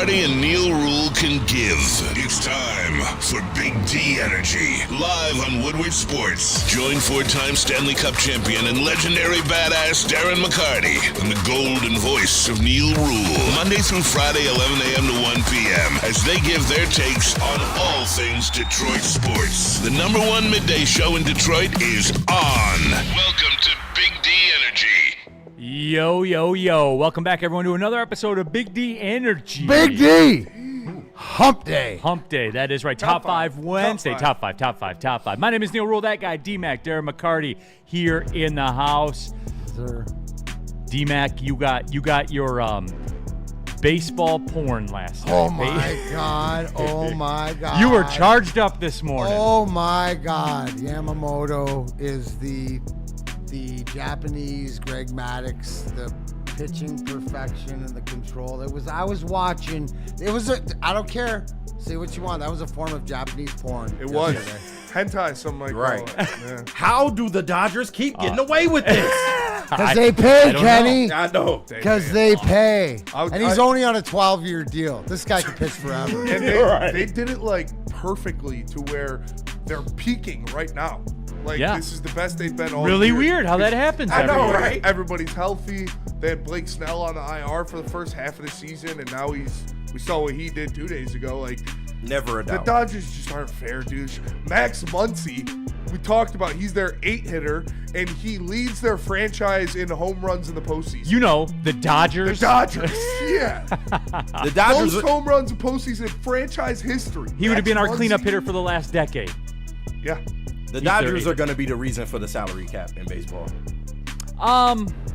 McCarty and Neal Ruhl can give. It's time for Big D Energy, live on Woodward Sports. Join four-time Stanley Cup champion and legendary badass Darren McCarty and the golden voice of Neal Ruhl, Monday through Friday, 11 a.m. to 1 p.m., as they give their takes on all things Detroit sports. The number one midday show in Detroit is on. Welcome to Big D Energy. Yo, yo, yo. Welcome back, everyone, to another episode of Big D Energy. Big D! Hump Day. Hump Day, that is right. Top five Wednesday. Top five. My name is Neal Ruhl, that guy, D-Mac, Darren McCarty, here in the house. Sir. D-Mac, you got your baseball porn last night. Oh, my God. Oh, my God. You were charged up this morning. Oh, my God. Yamamoto is the Japanese Greg Maddux, the pitching perfection and the control. I was watching. I don't care. Say what you want. That was a form of Japanese porn. It was. Hentai, something like right. that. Yeah. How do the Dodgers keep getting away with this? Because they pay, Kenny. I know. Because they pay. And And he's only on a 12-year deal. This guy can pitch forever. And they did it like perfectly to where they're peaking right now. Like, this is the best they've been all Really year. weird how that happens. I know, every year. right? Everybody's healthy. They had Blake Snell on the IR for the first half of the season, and now we saw what he did 2 days ago. Like, Never a the doubt. Dodgers just aren't fair, dude. Max Muncy, we talked about, he's their 8-hitter, and he leads their franchise in home runs in the postseason. You know, the Dodgers. The Dodgers, yeah. The Dodgers. Most home runs in postseason in franchise history. He would have been our Max cleanup Muncy. hitter for the last decade. Yeah. The Dodgers are going to be the reason for the salary cap in baseball.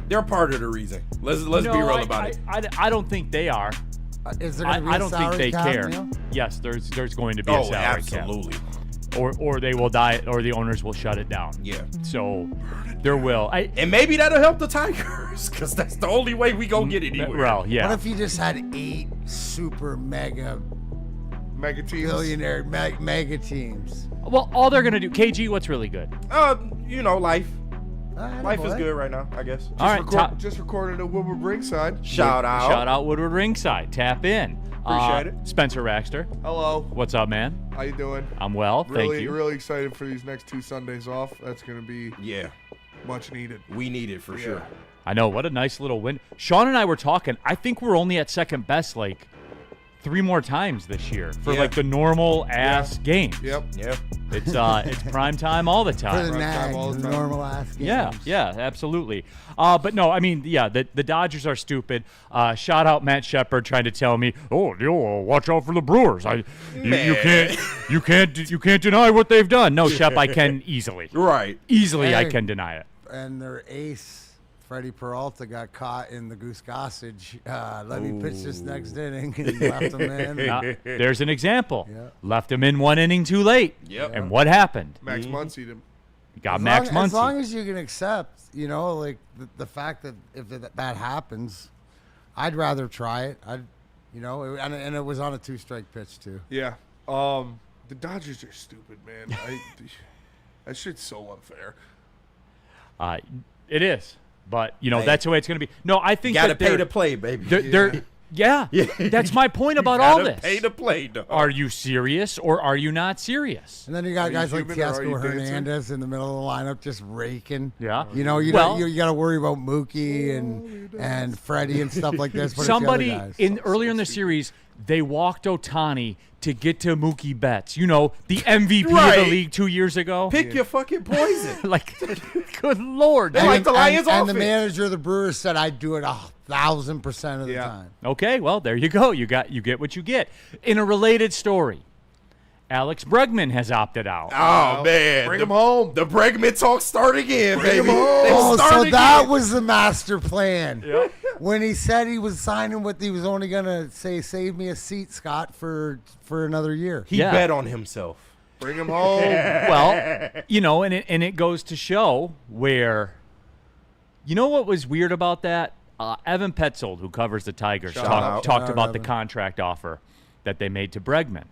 They're part of the reason. Let's be real about it. I don't think they are. Is there going to be I a don't think salary they cap, care. Neil? Yes, there's going to be a salary absolutely. cap. Or they will die, or the owners will shut it down. Yeah. So there will. And maybe that'll help the Tigers, because that's the only way we gonna get anywhere. Well, yeah. What if you just had 8 super mega teams. billionaire mega teams? Well, all they're gonna do. KG, what's really good? Life. Attaboy. Life is good right now, I guess. All right, Just recorded at Woodward Ringside. Shout out. Woodward Ringside. Tap in. Appreciate it. Spencer Raxter, Hello. what's up, man? How you doing? I'm well, thank you. Really excited for these next 2 Sundays off. That's going to be much needed. We need it for sure. I know, what a nice little win. Sean and I were talking. I think we're only at second best 3 more times this year for the normal ass games. Yep. It's prime time all the For time. the nags, all the the time. normal ass games. Yeah, absolutely. But no, I mean, the Dodgers are stupid. Shout out Matt Shepard trying to tell me, watch out for the Brewers. You can't deny what they've done. No, Shep, I can easily. Right. Easily, I Hey. can deny it. And their ace, Freddie Peralta, got caught in the Goose Gossage. Let me pitch this next inning. And he left him in. There's an example. Yeah. Left him in 1 inning too late. Yep. And what happened? Max Muncy. Got Max Muncy. As long as you can accept, the fact that if that happens, I'd rather try it. And it was on a 2-strike pitch too. Yeah. The Dodgers are stupid, man. That shit's so unfair. It is. But, that's the way it's going to be. No, I think Gotta that pay to play, baby. That's my point about all Gotta this. pay to play, dog. Are you serious or are you not serious? And then you got guys like human or are Teoscar you dancing? Hernandez in the middle of the lineup just raking. Yeah. You got to worry about Mookie and Freddie and stuff like this. But it's the other Somebody guys. earlier in the series, they walked Ohtani to get to Mookie Betts. The MVP of Right. the league 2 years ago. Pick your fucking poison. Good Lord. They like the Lions and the offense. manager of the Brewers said I'd do it 1,000% of the time. Okay, well, there you go. You get what you get. In a related story, Alex Bregman has opted out. Oh, man. Bring him home. The Bregman talk start again, baby. him home. They Oh, start so again. that was the master plan. Yep. When he said he was signing he was only going to say, save me a seat, Scott, for another year. He Yeah. bet on himself. Bring him home. Well, and it goes to show where, what was weird about that? Evan Petzold, who covers the Tigers, Shout out. talked Shout out, about the Evan. contract offer that they made to Bregman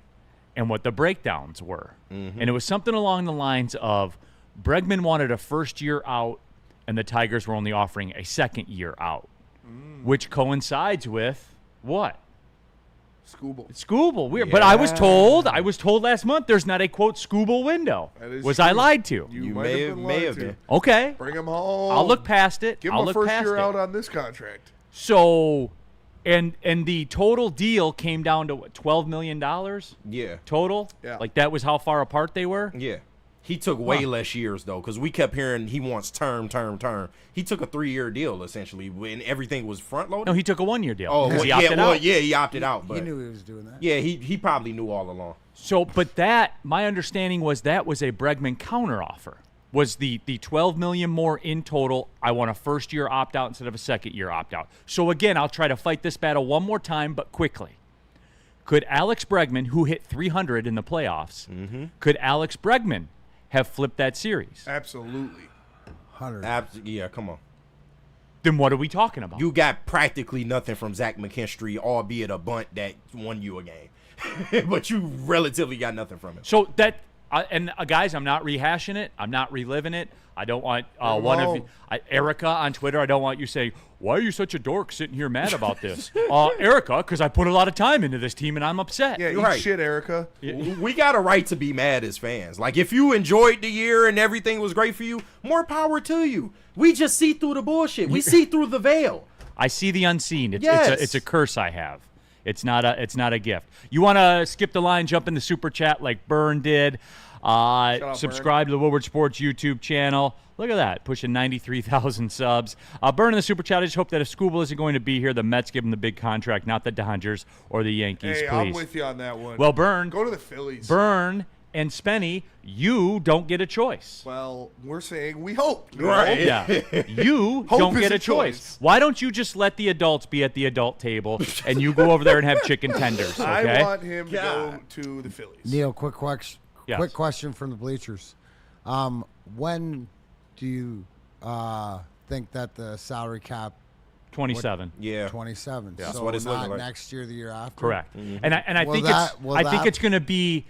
and what the breakdowns were. And it was something along the lines of Bregman wanted a first year out and the Tigers were only offering a second year out, which coincides with what? Scooble. Weird. But I was told last month there's not a quote Scooble window. Was I lied to? You may have been. Okay. Bring him home. I'll look past it. Give him a first year out on this contract. So, and the total deal came down to what, $12 million? Yeah. Total? Yeah. Like that was how far apart they were? Yeah. He took way less years, though, because we kept hearing he wants term. He took a 3-year deal, essentially, when everything was front-loaded. No, he took a 1-year deal. Oh, he opted out. Yeah, he opted out. But He knew he was doing that. yeah, he probably knew all along. So, but my understanding was that was a Bregman counteroffer. Was the $12 million more in total? I want a first-year opt-out instead of a second-year opt-out. So again, I'll try to fight this battle one more time, but quickly. Could Alex Bregman, who hit 300 in the playoffs, could Alex Bregman have flipped that series? Absolutely. 100. Yeah, come on. Then what are we talking about? You got practically nothing from Zach McKinstry, albeit a bunt that won you a game. But you relatively got nothing from him. So that, guys, I'm not rehashing it. I'm not reliving it. I don't want one of you, Erica on Twitter, I don't want you saying, why are you such a dork sitting here mad about this? Erica, because I put a lot of time into this team and I'm upset. Yeah, You're right. shit, Erica. We got a right to be mad as fans. Like, if you enjoyed the year and everything was great for you, more power to you. We just see through the bullshit. We see through the veil. I see the unseen. Yes. It's a curse I have. It's not a gift. You want to skip the line, jump in the super chat like Byrne did. Subscribe to the Woodward Sports YouTube channel. Look at that, pushing 93,000 subs. Byrne in the super chat. I just hope that if Scooble isn't going to be here, the Mets give him the big contract, not the Dodgers or the Yankees. Hey, please. I'm with you on that one. Well, Byrne, Go to the Phillies. Byrne and Spenny, you don't get a choice. Well, we're saying we hope. Right. Yeah, you Hope don't is get a a choice. choice. Why don't you just let the adults be at the adult table and you go over there and have chicken tenders? Okay. I want him to go to the Phillies. Neal, quick question. Yes. Quick question from the bleachers. When do you think that the salary cap 27. Yeah. 27? That's so what it's not looking like. next year, the year after. Correct. And I Will think that- will I think that- it's going to be.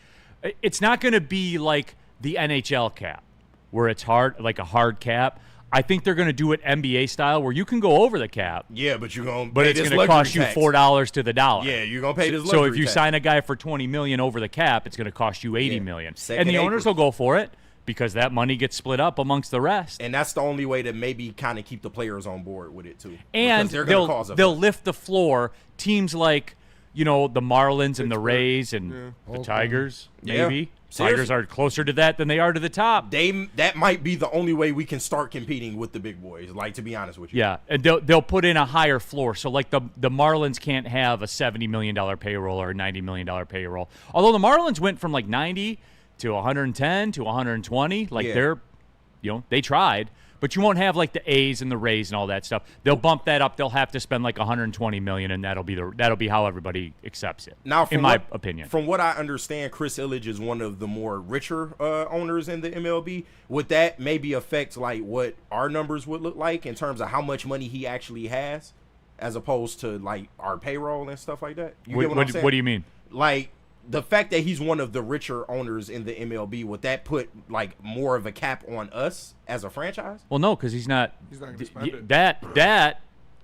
It's not going to be like the NHL cap, where it's hard, like a hard cap. I think they're going to do it NBA style, where you can go over the cap, Yeah, but you're going to but pay it's this going to cost you luxury tax. $4 to the dollar. Yeah, you're going to pay this So if luxury you tax. sign a guy for $20 million over the cap, it's going to cost you $80 million, Second and the owners acres. will go for it because that money gets split up amongst the rest. And that's the only way to maybe kind of keep the players on board with it, too. And Because they're gonna cause a they'll lift the floor. Teams like, the Marlins and the Rays and the Tigers, Yeah. maybe. Seriously. Tigers are closer to that than they are to the top. That might be the only way we can start competing with the big boys, like, to be honest with you. Yeah, and they'll put in a higher floor. So, like, the Marlins can't have a $70 million payroll or a $90 million payroll. Although the Marlins went from, like, 90 to 110 to 120. Like, Yeah. they're, they tried. But you won't have, like, the A's and the Rays and all that stuff. They'll bump that up. They'll have to spend, like, $120 million, and that'll be how everybody accepts it, Now, in my opinion. From what I understand, Chris Ilitch is one of the more richer owners in the MLB. Would that maybe affect, like, what our numbers would look like in terms of how much money he actually has, as opposed to, like, our payroll and stuff like that? You get what I'm saying? What do you mean? Like, the fact that he's one of the richer owners in the MLB, would that put, like, more of a cap on us as a franchise? Well, no, because he's not. He's not gonna spend it. That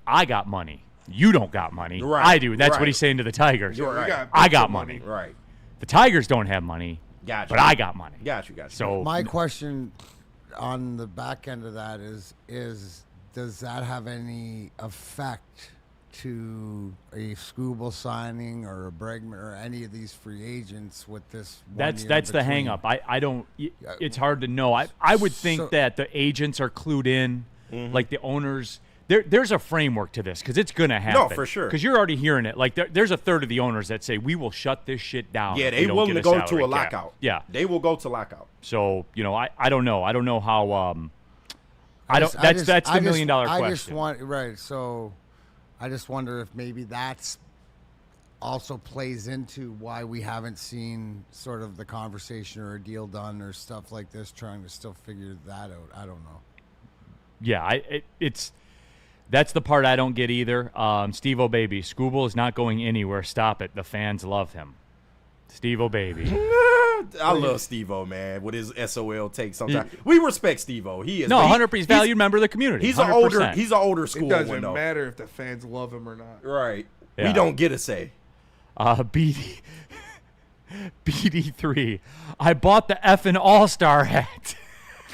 I got money. You don't got money. Right, I do. That's what right. he's saying to the Tigers. You're right. I got money. Right. The Tigers don't have money, Gotcha. but I got money. Got you. So My question on the back end of that is does that have any effect to a Scooble signing or a Bregman or any of these free agents with this? that's 1 year the hang between? up. I don't. It's hard to know. I would think So- that the agents are clued in, like the owners. There's a framework to this because it's gonna happen. for sure. Because you're already hearing it. Like there's a third of the owners that say we will shut this shit down. Yeah, if we they don't willing get to go to salary a cap." lockout. Yeah. They will go to lockout. So I don't know. I don't know how. That's the $1 million question. I just want right. So I just wonder if maybe that's also plays into why we haven't seen sort of the conversation or a deal done or stuff like this, trying to still figure that out. I don't know. Yeah, that's the part I don't get either. Steve O'Baby, Scooble is not going anywhere. Stop it. The fans love him. Steve O'Baby. I love Steve-O, man, with his SOL take sometimes. We respect Steve-O. He is. No, but 100%. He's a valued member of the community. He's 100%. an older It school doesn't one, though. matter if the fans love him or not. Right. Yeah. We don't get a say. BD3. I bought the effing All-Star hat.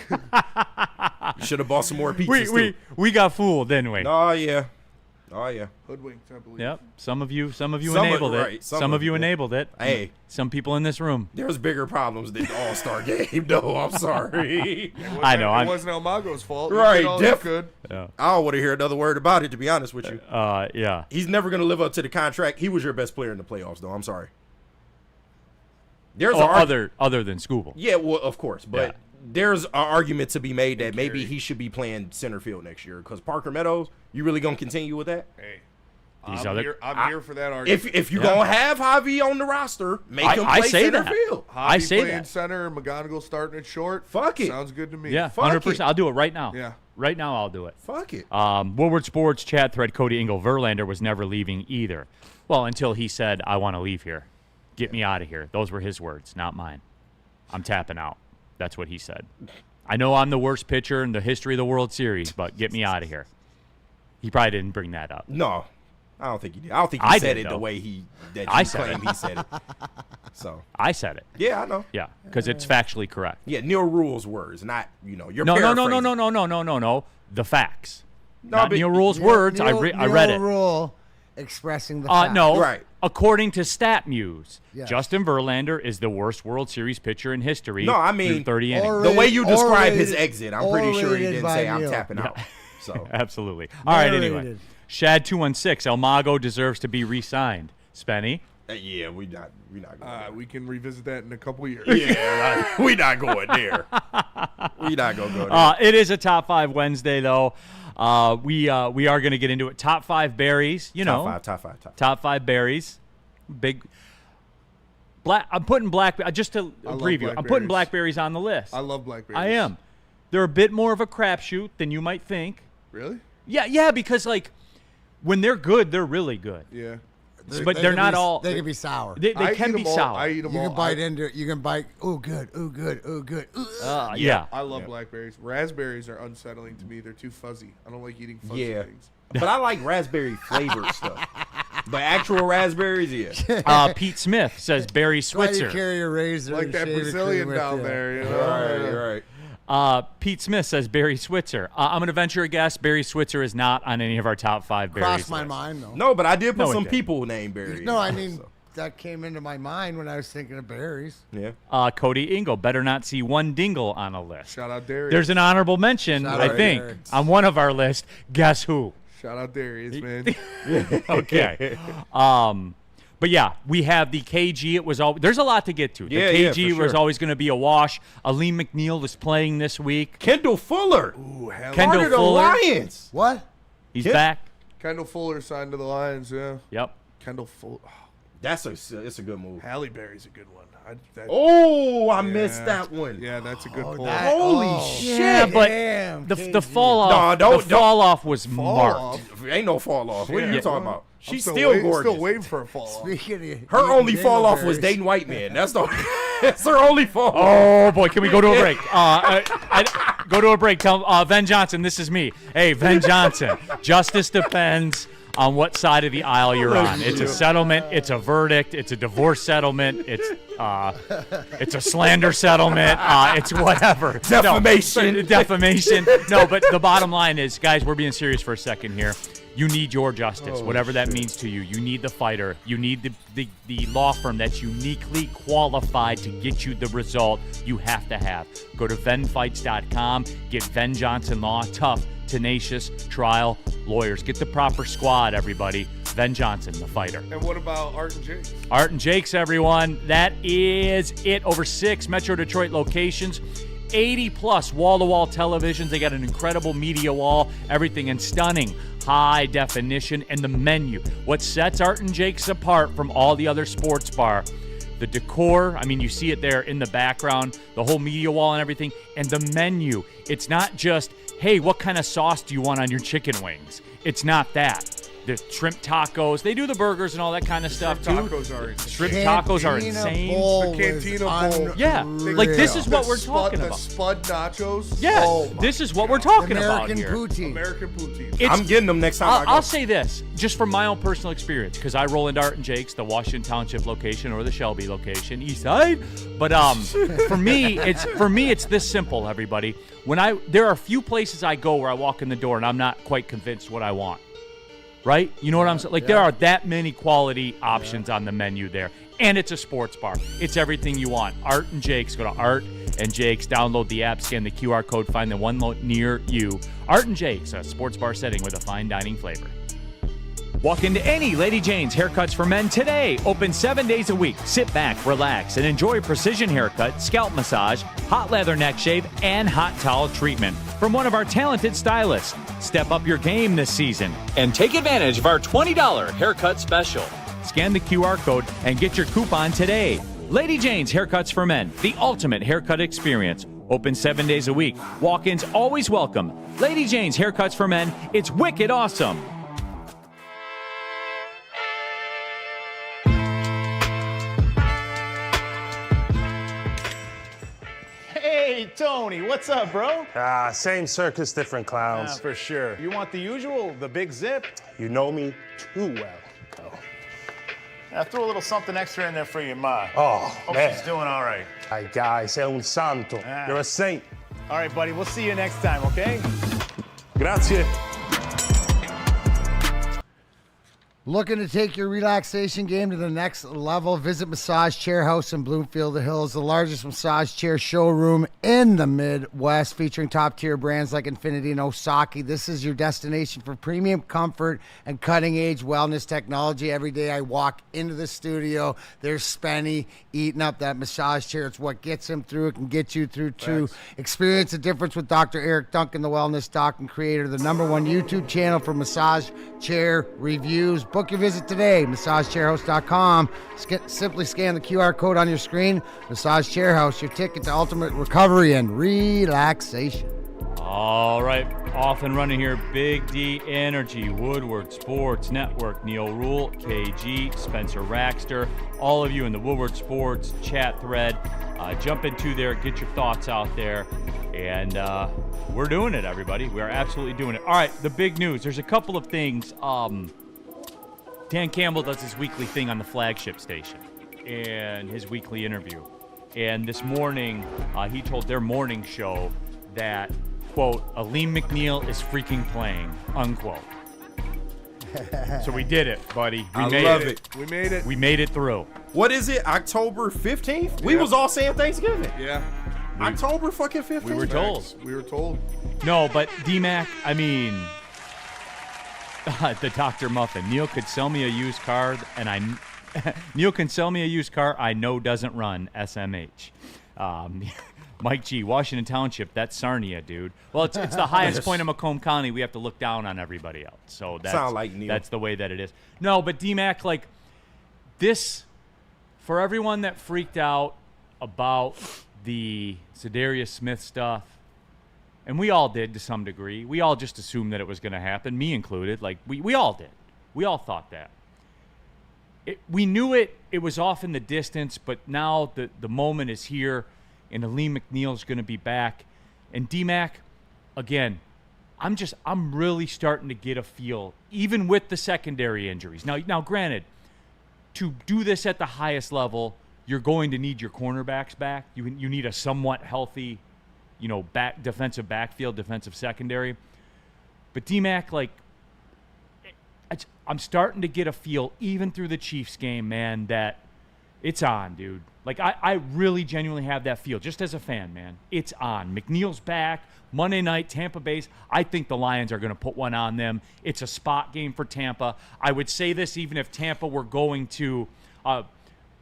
You should have bought some more pizzas. We got fooled, didn't we? Oh yeah. Hoodwinked, I believe. Yep. Some of you enabled it. right, Some of you enabled it. Hey. Some people in this room. There's bigger problems than the All-Star game. No, I'm sorry. I know. It wasn't Almago's fault. He Right, did all he could. I don't want to hear another word about it, to be honest with you. Yeah. He's never going to live up to the contract. He was your best player in the playoffs, though. I'm sorry. There's Other than Scooble. Yeah, well, of course. But Yeah. there's an argument to be made that maybe he should be playing center field next year. Because Parker Meadows, you really going to continue with that? Hey, These I'm other- here for that argument. If you're going to have Javi on the roster, make him I play say center that. field. I say playing that. center, McGonigal starting at short. Fuck it. Sounds good to me. Yeah, Fuck 100%. it. I'll do it right now. Yeah. Right now, I'll do it. Fuck it. Woodward Sports chat thread, Cody Engel. Verlander was never leaving either. Well, until he said, I want to leave here. Get me out of here. Those were his words, not mine. I'm tapping out. That's what he said. I know I'm the worst pitcher in the history of the World Series, but get me out of here. He probably didn't bring that up. No, I don't think he did. I don't think he I said did, it though. the way that I you said claim it. he said it. So, I said it. yeah, I know. Yeah, because it's factually correct. Yeah, Neal Ruhl's words, not, you're No. paraphrasing. The facts. No, Not but Neal Ruhl's words. I read it. Ruhl expressing the fact. No. Right. According to StatMuse, Yes. Justin Verlander is the worst World Series pitcher in history. No, I through mean, 30 innings. or- The way you describe his Orated- exit, I'm pretty sure he orated didn't by say I'm Neal. tapping out. So, Absolutely. All right, anyway. Narrated. Shad216, El Mago deserves to be re-signed. Spenny? yeah, we not going. We can revisit that in a couple years. Yeah, we not going there. We not gonna go there. It is a Top 5 Wednesday, though. We are going to get into it. Top 5 berries, Top five. Top 5 berries. Big. I'm putting just to love preview. I'm putting blackberries. blackberries on the list. I love blackberries. I am. They're a bit more of a crapshoot than you might think. Really? Yeah, because when they're good, they're really good. Yeah. But they're not all. They can be sour. They can be sour. I eat them You all. can bite into it. You can bite. Oh, good. Oh, good. Oh, good. Yeah. I love blackberries. Raspberries are unsettling to me. They're too fuzzy. I don't like eating fuzzy Yeah. things. But I like raspberry flavored stuff. But actual raspberries, yeah. Pete Smith says Barry Why do you Switzer. carry a razor? Like and that shave it Brazilian with down you? there, you know? Right. Pete Smith says Barry Switzer. I'm going to venture a guess. Barry Switzer is not on any of our top 5 berries. Crossed my lists. mind, though. No, but I did put No, it some didn't. people named Barry. No, I in mean, there, that came into my mind when I was thinking of berries. so, yeah. Cody Engel. Better not see one dingle on a list. Shout out Darius. There's an honorable mention, Shout I out think, Darius. on one of our lists. Guess who? Shout out Darius, man. Okay. But yeah, we have the KG. It was all. There's a lot to get to. The Yeah, yeah, KG for was sure. always going to be a wash. Alim McNeill is playing this week. Kendall Fuller. Ooh, hell Kendall Part of the Fuller. Lions. What? He's Ken- back. Kendall Fuller signed to the Lions, yeah. Yep. Kendall Fuller. Oh, It's a good move. Halle Berry's a good one. I missed that one. Yeah, that's a good pull. Holy shit. Yeah, but Damn, the KG. fall off. No, don't- the fall off was Fall marked. off. Ain't no fall off. What are you Shit. talking about? I'm She's still gorgeous. Still waiting for a fall off. Speaking of Her eating only fall off was dingleberries, dating white men. That's her only fall off. Oh boy, can we go to a break? Go to a break. Tell Ven Johnson, this is me. Hey, Ven Johnson. Justice depends on what side of the aisle you're on. It's a settlement. It's a verdict. It's a divorce settlement. It's a slander settlement. It's whatever. Defamation. No, defamation. No, but the bottom line is, guys, we're being serious for a second here. You need your justice, whatever that means to you. You need the fighter. You need the law firm that's uniquely qualified to get you the result you have to have. Go to venfights.com. Get Ven Johnson Law. Tough, tenacious trial lawyers. Get the proper squad, everybody. Ven Johnson, the fighter. And what about Art and Jake? Art and Jake's, everyone. That is it. Over 6 Metro Detroit locations. 80-plus wall-to-wall televisions. They got an incredible media wall. Everything in stunning high definition. And the menu. What sets Art and Jake's apart from all the other sports bar. The decor. I mean, you see it there in the background. The whole media wall and everything. And the menu. It's not just, hey, what kind of sauce do you want on your chicken wings? It's not that. the shrimp tacos. They do the burgers and all that kind of stuff too. Shrimp tacos are insane. The Cantina Bowl. Yeah, like this is what we're talking The about. Spud nachos. Yeah, Oh my this is what we're talking about American here. poutine. American poutine. It's- I'm getting them next time I go. I'll say this, just from my own personal experience, because I roll into Art and Jake's, the Washington Township location or the Shelby location, East Side. But for me, it's this simple, everybody. There are a few places I go where I walk in the door and I'm not quite convinced what I want. Right? You know what I'm saying? Like there are that many quality options on the menu there. And it's a sports bar. It's everything you want. Art and Jake's. Go to Art and Jake's. Download the app, scan the QR code, find the one near you. Art and Jake's, a sports bar setting with a fine dining flavor. Walk into any Lady Jane's Haircuts for Men today. Open 7 days a week. Sit back, relax, and enjoy precision haircut, scalp massage, hot leather neck shave, and hot towel treatment from one of our talented stylists. Step up your game this season and take advantage of our $20 haircut special. Scan the QR code and get your coupon today. Lady Jane's Haircuts for Men, the ultimate haircut experience. Open 7 days a week. Walk-ins always welcome. Lady Jane's Haircuts for Men. It's wicked awesome. Hey, Tony, what's up, bro? Same circus, different clowns. For sure. You want the usual, the big zip? You know me too well. I threw a little something extra in there for your ma. Oh, Hope man. she's doing all right. Ay, guy, sei un santo. Ah. You're a saint. All right, buddy, we'll see you next time, okay? Grazie. Looking to take your relaxation game to the next level? Visit Massage Chair House in Bloomfield Hills, the largest massage chair showroom in the Midwest, featuring top-tier brands like Infinity and Osaki. This is your destination for premium comfort and cutting-edge wellness technology. Every day I walk into the studio, there's Spenny eating up that massage chair. It's what gets him through. It can get you through, too. Experience the difference with Dr. Eric Duncan, the wellness doc and creator, the #1 YouTube channel for massage chair reviews. Book your visit today, massagechairhouse.com. Simply scan the QR code on your screen. Massage Chair House, your ticket to ultimate recovery and relaxation. All right, off and running here. Big D Energy, Woodward Sports Network, Neal Ruhl, KG, Spencer Raxter, all of you in the Woodward Sports chat thread. Jump into there, get your thoughts out there, and we're doing it, everybody. We are absolutely doing it. All right, the big news. There's a couple of things. Dan Campbell does his weekly thing on the flagship station and his weekly interview. And this morning, he told their morning show that, quote, Alim McNeill is freaking playing, unquote. So we did it, buddy. I love it. We made it. We made it through. What is it? October 15th? We Yeah. was all saying Thanksgiving. Yeah. October fucking 15th? We were told. We were told. No, but D-Mac, I mean, the Dr. Muffin. Neal could sell me a used car, and Neal can sell me a used car I know doesn't run SMH. Mike G, Washington Township, that's Sarnia, dude. Well, it's the highest point in Macomb County. We have to look down on everybody else. So that's, Sound like Neal. that's the way that it is. No, but D-Mac, like, this, for everyone that freaked out about the Za'Darius Smith stuff, and we all did to some degree. We all just assumed that it was going to happen, me included. Like, we all did. We all thought that. We knew it was off in the distance, but now the moment is here, and Alim McNeill's going to be back. And D-Mac, again, I'm really starting to get a feel, even with the secondary injuries. Now, granted, to do this at the highest level, you're going to need your cornerbacks back. You need a somewhat healthy, defensive backfield, defensive secondary. But D-Mac, like, I'm starting to get a feel, even through the Chiefs game, man, that it's on, dude. Like, I really genuinely have that feel, just as a fan, man. It's on. McNeill's back. Monday night, Tampa Bay's. I think the Lions are going to put one on them. It's a spot game for Tampa. I would say this even if Tampa were going to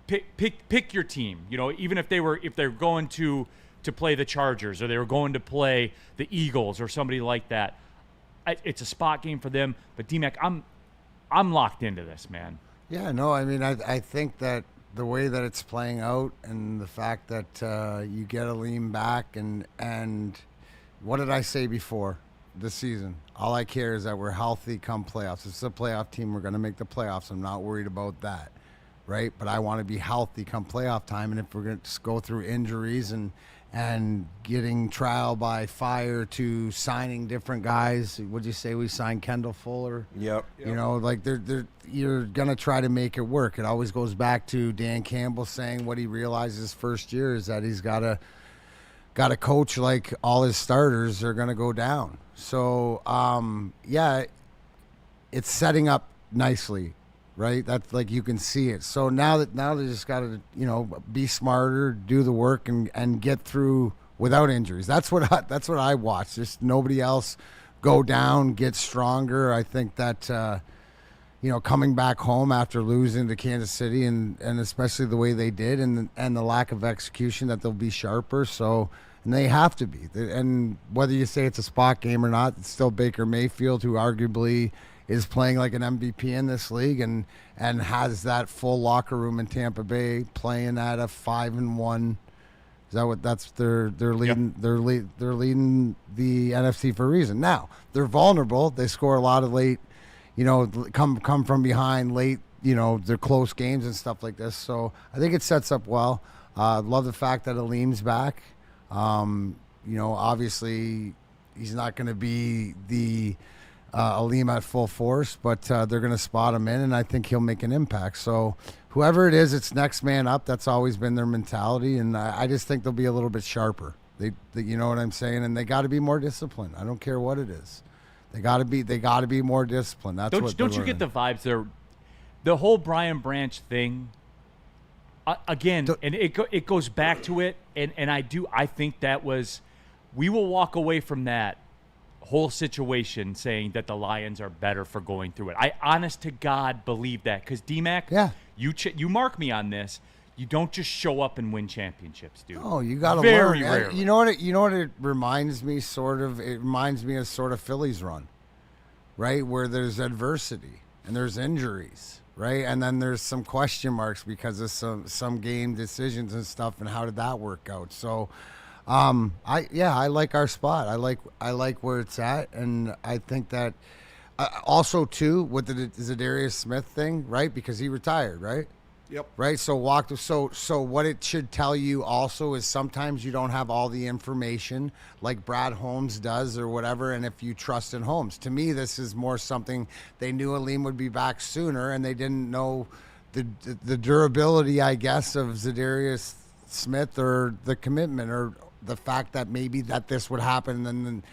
pick your team. Even if they're going to play the Chargers, or they were going to play the Eagles or somebody like that. It's a spot game for them. But D-Mac, I'm locked into this, man. Yeah, no, I mean, I think that the way that it's playing out, and the fact that you get Alim back, and what did I say before? the season. All I care is that we're healthy come playoffs. If it's a playoff team, we're going to make the playoffs. I'm not worried about that, right? But I want to be healthy come playoff time. And if we're going to go through injuries and getting trial by fire to signing different guys, would you say we signed Kendall Fuller? Yep. You know, like you're going to try to make it work. It always goes back to Dan Campbell saying what he realized his first year is that he's got to coach like all his starters are going to go down. So, yeah, it's setting up nicely, right? That's like you can see it. So now they just got to, you know, be smarter, do the work, and get through without injuries. That's what I watch. Just nobody else go down, get stronger. I think that you know, coming back home after losing to Kansas City and especially the way they did and the lack of execution, that they'll be sharper. So. And they have to be. And whether you say it's a spot game or not, it's still Baker Mayfield, who arguably is playing like an MVP in this league and has that full locker room in Tampa Bay, playing at a 5-1. Is that what that's they're leading? Yep. They're leading the NFC for a reason. Now they're vulnerable. They score a lot of late, you know, come from behind late. You know, they're close games and stuff like this. So I think it sets up well. Love the fact that Alim's back. You know, obviously he's not going to be the Alim at full force, but they're going to spot him in, and I think he'll make an impact. So whoever it is, it's next man up. That's always been their mentality, and I just think they'll be a little bit sharper. They you know what I'm saying? And they got to be more disciplined. I don't care what it is. They got to be more disciplined. That's don't you get the vibes there? The whole Brian Branch thing. Again, and it goes back to it, and I think that was, we will walk away from that whole situation saying that the Lions are better for going through it. I honest to God believe that, because D-Mac, yeah, you mark me on this. You don't just show up and win championships, dude. Oh, you got to learn. Very rarely. You know what it reminds me sort of? It reminds me of sort of Phillies run, right, where there's adversity and there's injuries. Right, and then there's some question marks because of some game decisions and stuff, and how did that work out? So, I like our spot. I like where it's at, and I think that also too with the Zadarius Smith thing, right? Because he retired, right? Yep. Right. So what it should tell you also is sometimes you don't have all the information like Brad Holmes does or whatever. And if you trust in Holmes, to me, this is more something they knew Alim would be back sooner, and they didn't know the durability, I guess, of Zadarius Smith or the commitment or the fact that maybe that this would happen and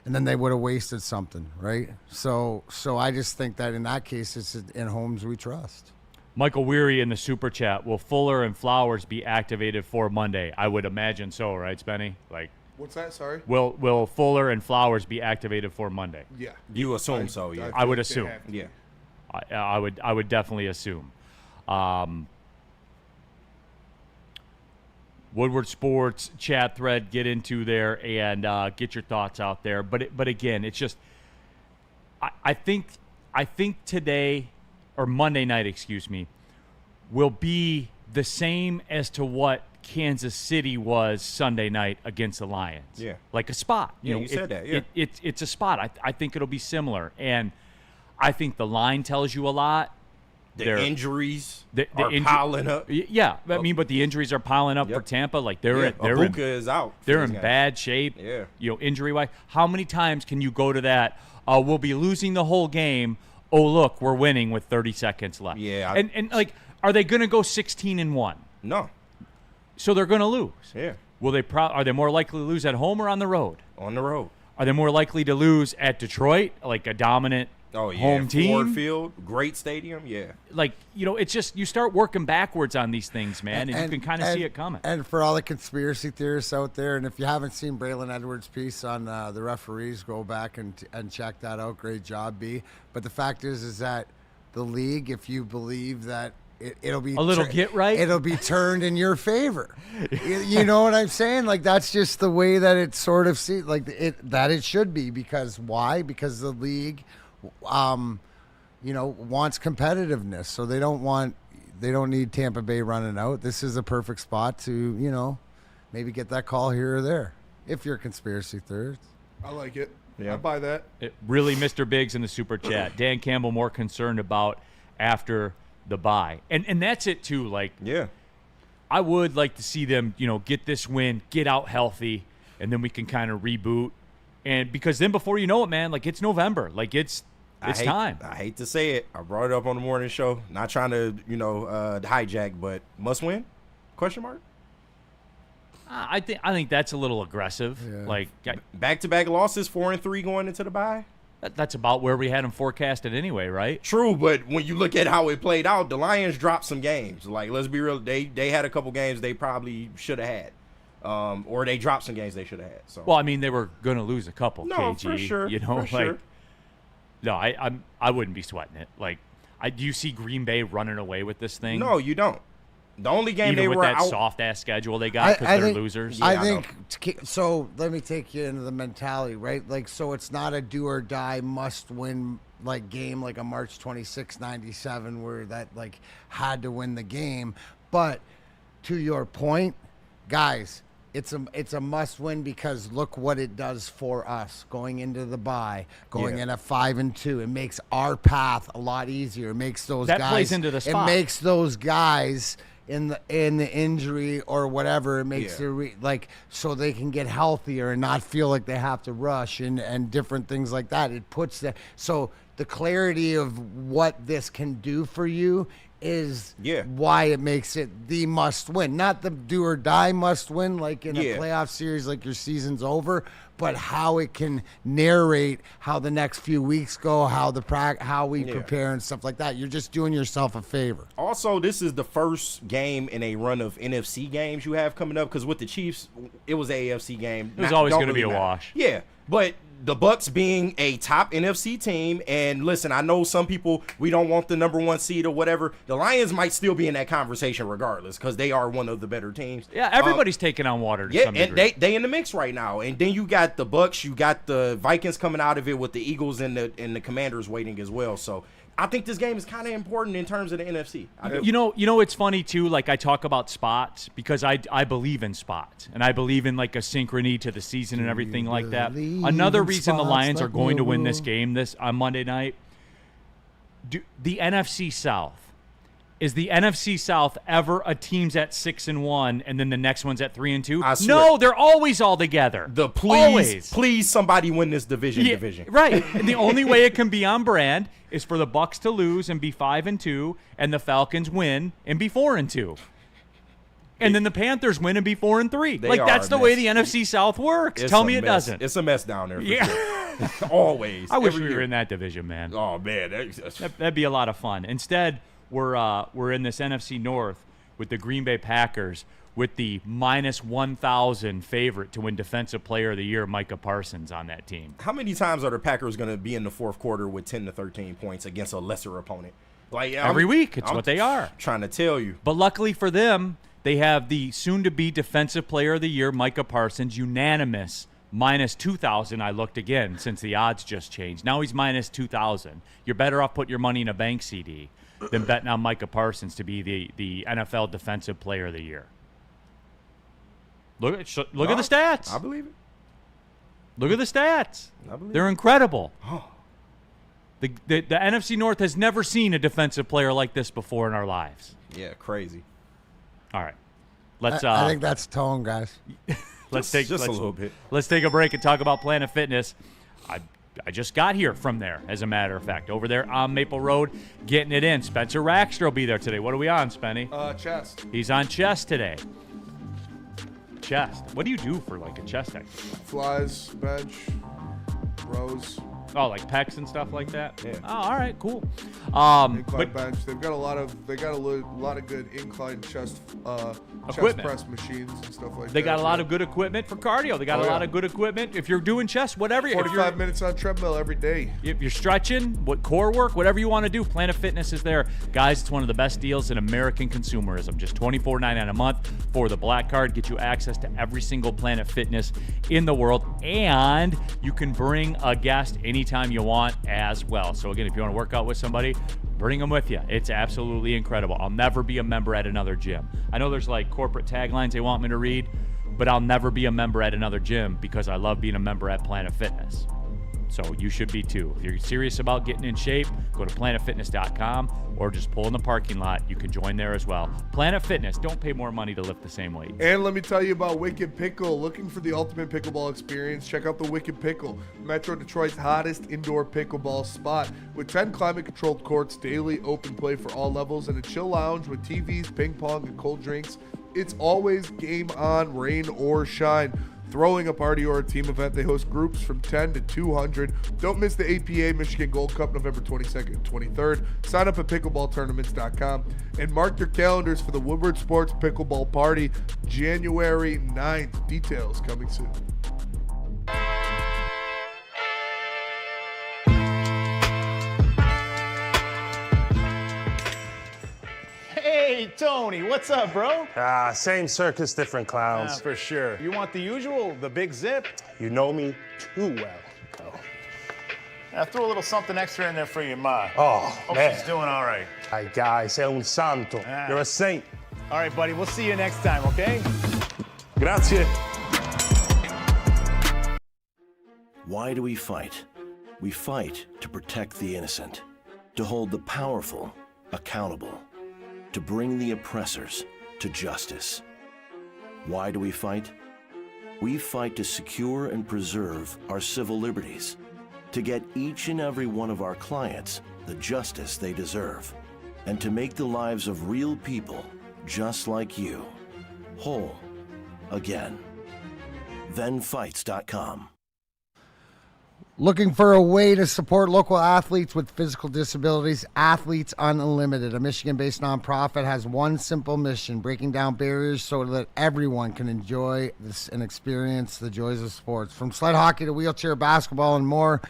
then they would have wasted something. Right. So I just think that in that case, it's in Holmes we trust. Michael Weary in the super chat. Will Fuller and Flowers be activated for Monday? I would imagine so, right, Spenny? Like, what's that? Sorry. Will Fuller and Flowers be activated for Monday? Yeah. You assume so? Yeah. I would assume. Yeah. I would definitely assume. Woodward Sports chat thread. Get into there and get your thoughts out there. But again, it's just I think today. Or Monday night, excuse me, will be the same as to what Kansas City was Sunday night against the Lions. Yeah. Like a spot. You said that, yeah. It's a spot. I think it'll be similar. And I think the line tells you a lot. The injuries are piling up. Yeah, I mean, but the injuries are piling up for Tampa. Like Abuka is out. They're in bad shape. Yeah. You know, injury-wise. How many times can you go to that, we'll be losing the whole game, oh, look, we're winning with 30 seconds left. Yeah. And like, are they going to go 16-1? No. So they're going to lose. Yeah. Will they? Are they more likely to lose at home or on the road? On the road. Are they more likely to lose at Detroit, like a dominant home team? Ford Field, great stadium, yeah. Like, you know, it's just you start working backwards on these things, man, and you can kind of see it coming. And for all the conspiracy theorists out there, and if you haven't seen Braylon Edwards' piece on the referees, go back and check that out. Great job, B. But the fact is that the league, if you believe that it'll be a little get right, it'll be turned in your favor. You know what I'm saying? Like, that's just the way that it sort of it should be. Because why? Because the league wants competitiveness, so they don't need Tampa Bay running out. This is a perfect spot to, maybe get that call here or there if you're a conspiracy theorist. I like it. I buy that. Really, Mr. Biggs in the super chat. Dan Campbell more concerned about after the bye. And that's it, too. Like, Yeah. I would like to see them, get this win, get out healthy, and then we can kind of reboot. And because then before you know it, man, like, it's November. Like, it's time. I hate to say it. I brought it up on the morning show. Not trying to, hijack, but must win? Question mark? I think that's a little aggressive. Yeah. Like, Back-to-back losses, 4-3 going into the bye. that's about where we had them forecasted anyway, right? True, but when you look at how it played out, the Lions dropped some games. Like, let's be real, they had a couple games they probably should have had. Or they dropped some games they should have had. So. Well, I mean, they were going to lose a couple, No, KG. for sure. No, I wouldn't be sweating it. Like, do you see Green Bay running away with this thing? No, you don't. The only game Even they with were that out. soft-ass schedule they got because they're losers? Yeah, I I think so. Let me take you into the mentality, right? Like, so it's not a do or die, must win like game like a March 26, 97, where that like had to win the game. But to your point, guys, it's a must win because look what it does for us going into the bye, going in at 5-2. It makes our path a lot easier. It makes those That guys. plays into the spot. It makes those guys in the injury or whatever. It makes it so they can get healthier and not feel like they have to rush and different things like that. It puts the clarity of what this can do for you is why it makes it the must win, not the do or die must win like in a playoff series, like your season's over, but how it can narrate how the next few weeks go, how we prepare and stuff like that. You're just doing yourself a favor. Also, this is the first game in a run of NFC games you have coming up because with the Chiefs, it was an AFC game. It was always going to be a wash. Yeah, but the Bucs being a top NFC team, and listen, I know some people, we don't want the number one seed or whatever. The Lions might still be in that conversation regardless because they are one of the better teams. Yeah, everybody's taking on water to some degree. And they in the mix right now. And then you got the Bucs, you got the Vikings coming out of it with the Eagles and the Commanders waiting as well. So I think this game is kind of important in terms of the NFC. You know, it's funny too. Like I talk about spots because I believe in spots and I believe in like a synchrony to the season and everything like that. Another reason the Lions are going to win this game on Monday night. The NFC South. Is the NFC South ever a team's at 6-1 and then the next one's at 3-2? No, they're always all together. Please somebody win this division. Right. And the only way it can be on brand is for the Bucs to lose and be 5-2 and the Falcons win and be 4-2. And then the Panthers win and be 4-3. That's the way the NFC South works. Tell me it doesn't. It's a mess down there. Yeah. Sure. Always. I wish we were in that division, man. Oh man, that'd be a lot of fun. Instead, we're in this NFC North with the Green Bay Packers with the -1,000 favorite to win Defensive Player of the Year, Micah Parsons, on that team. How many times are the Packers going to be in the fourth quarter with 10 to 13 points against a lesser opponent? Every week, it's what they are. Trying to tell you. But luckily for them, they have the soon-to-be Defensive Player of the Year, Micah Parsons, unanimous -2,000. I looked again since the odds just changed. Now he's -2,000. You're better off putting your money in a bank CD than betting on Micah Parsons to be the NFL Defensive Player of the Year. Look at the stats. I believe it. Look at the stats. I believe They're incredible. The NFC North has never seen a defensive player like this before in our lives. Yeah, crazy. All right. Let's I think that's tone, guys. Let's take a little bit. Let's take a break and talk about Planet Fitness. I just got here from there, as a matter of fact. Over there on Maple Road, getting it in. Spencer Raxter will be there today. What are we on, Spenny? Chest. He's on chest today. Chest. What do you do for like a chest exercise? Flies, bench, rows. Oh, like pecs and stuff like that. Yeah. Oh, all right, cool. Incline bench. They've got a lot of good incline chest press machines and stuff like that. They got a lot of good equipment for cardio. They got a lot of good equipment. If you're doing chest, whatever. 45 minutes on treadmill every day. If you're stretching, core work, whatever you want to do, Planet Fitness is there. Guys, it's one of the best deals in American consumerism. Just $24.99 a month for the Black Card. Get you access to every single Planet Fitness in the world. And you can bring a guest anytime you want as well. So again, if you want to work out with somebody, bring them with you. It's absolutely incredible. I'll never be a member at another gym. I know there's like corporate taglines they want me to read, but I'll never be a member at another gym because I love being a member at Planet Fitness. So you should be too. If you're serious about getting in shape, go to planetfitness.com or just pull in the parking lot. You can join there as well. Planet Fitness, don't pay more money to lift the same weight. And let me tell you about Wicked Pickle. Looking for the ultimate pickleball experience? Check out the Wicked Pickle, Metro Detroit's hottest indoor pickleball spot. With 10 climate-controlled courts, daily open play for all levels, and a chill lounge with TVs, ping pong, and cold drinks, it's always game on, rain or shine. Throwing a party or a team event, they host groups from 10 to 200. Don't miss the APA Michigan Gold Cup November 22nd and 23rd. Sign up at pickleballtournaments.com and mark your calendars for the Woodward Sports Pickleball Party January 9th. Details coming soon. Hey, Tony, what's up, bro? Same circus, different clowns. For sure. You want the usual, the big zip? You know me too well. Oh, I threw a little something extra in there for your ma. oh Hope man. she's doing all right. Ay, guy, sei un santo. Ah. You're a saint. All right, buddy, we'll see you next time, okay? Grazie. Why do we fight? We fight to protect the innocent, to hold the powerful accountable, to bring the oppressors to justice. Why do we fight? We fight to secure and preserve our civil liberties, to get each and every one of our clients the justice they deserve, and to make the lives of real people just like you whole again. ThenFights.com. Looking for a way to support local athletes with physical disabilities? Athletes Unlimited, a Michigan-based nonprofit, has one simple mission: breaking down barriers so that everyone can enjoy this and experience the joys of sports. From sled hockey to wheelchair basketball and more.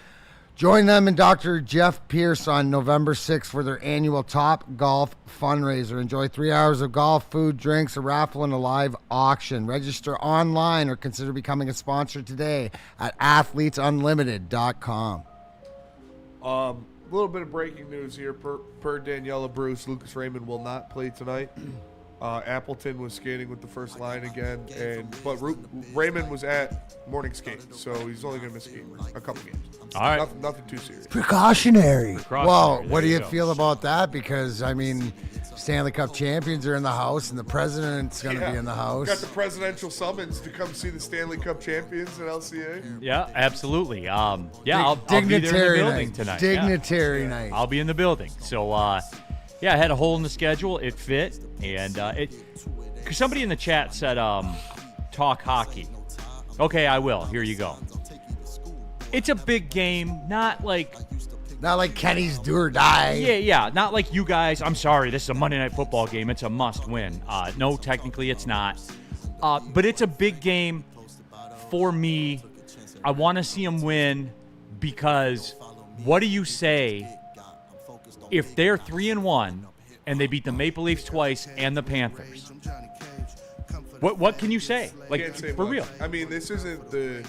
Join them and Dr. Jeff Pierce on November 6th for their annual Top Golf fundraiser. Enjoy 3 hours of golf, food, drinks, a raffle, and a live auction. Register online or consider becoming a sponsor today at athletesunlimited.com. A little bit of breaking news here. Per Daniela Bruce, Lucas Raymond will not play tonight. Appleton was skating with the first line again, but Raymond was at morning skate, so he's only going to miss a couple games. All right. Nothing too serious. Precautionary. Well, There what do you you go. feel about that? Because, I mean, Stanley Cup champions are in the house, and the president's going to be in the house. Got the presidential summons to come see the Stanley Cup champions at LCA. Yeah, absolutely. I'll be there in the Dignitary building night. tonight. Dignitary night. I'll be in the building. So, I had a hole in the schedule. It fit, and because somebody in the chat said, talk hockey. Okay, I will. Here you go. It's a big game, not like Kenny's do or die. Yeah, not like you guys. I'm sorry, this is a Monday Night Football game. It's a must-win. No, technically it's not. But it's a big game for me. I want to see them win because what do you say if they're 3-1 and they beat the Maple Leafs twice and the Panthers? What can you say? Can't say for much. real? I mean, this isn't the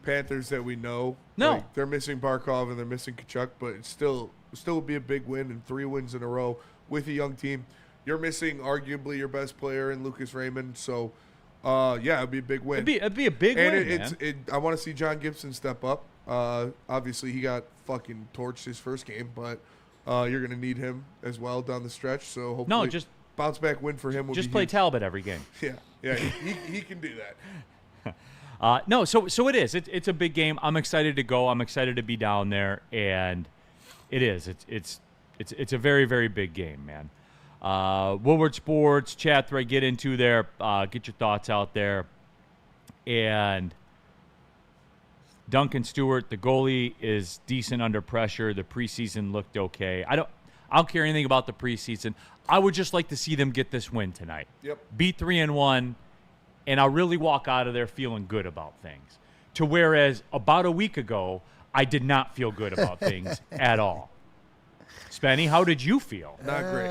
Panthers that we know. No. Like, they're missing Barkov and they're missing Kachuk, but it still would be a big win, and 3 wins in a row with a young team. You're missing arguably your best player in Lucas Raymond, so it'd be a big win. It'd be a big win, man. I want to see John Gibson step up. Obviously, he got fucking torched his first game, but you're going to need him as well down the stretch. So hopefully, just bounce back win for him. Would just be play huge. Talbot every game. Yeah, he can do that. So it is. It's a big game. I'm excited to go. I'm excited to be down there, and it is. It's a very, very big game, man. Woodward Sports chat thread. Get into there. Get your thoughts out there. And Duncan Stewart, the goalie, is decent under pressure. The preseason looked okay. I don't care anything about the preseason. I would just like to see them get this win tonight. Yep. Beat 3-1. And I'll really walk out of there feeling good about things. To whereas about a week ago, I did not feel good about things at all. Spenny, how did you feel? Not great.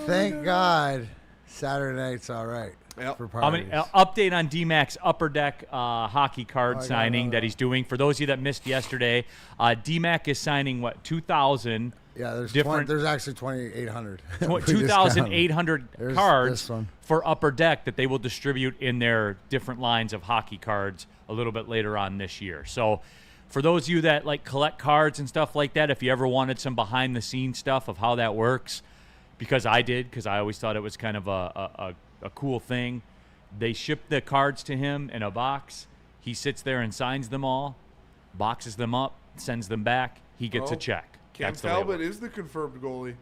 Thank God Saturday night's all right. Yep. For I mean, parties. update on DMAC's Upper Deck hockey card signing that he's doing. For those of you that missed yesterday, DMAC is signing, 2,000? Yeah, there's different- there's actually 2,800. 2,800 There's cards this one. for Upper Deck that they will distribute in their different lines of hockey cards a little bit later on this year. So For those of you that like collect cards and stuff like that, if you ever wanted some behind the scenes stuff of how that works, because I did, because I always thought it was kind of a cool thing. They ship the cards to him in a box. He sits there and signs them all, boxes them up, sends them back. He gets a check. Cam That's the way it Talbot works. is the confirmed goalie.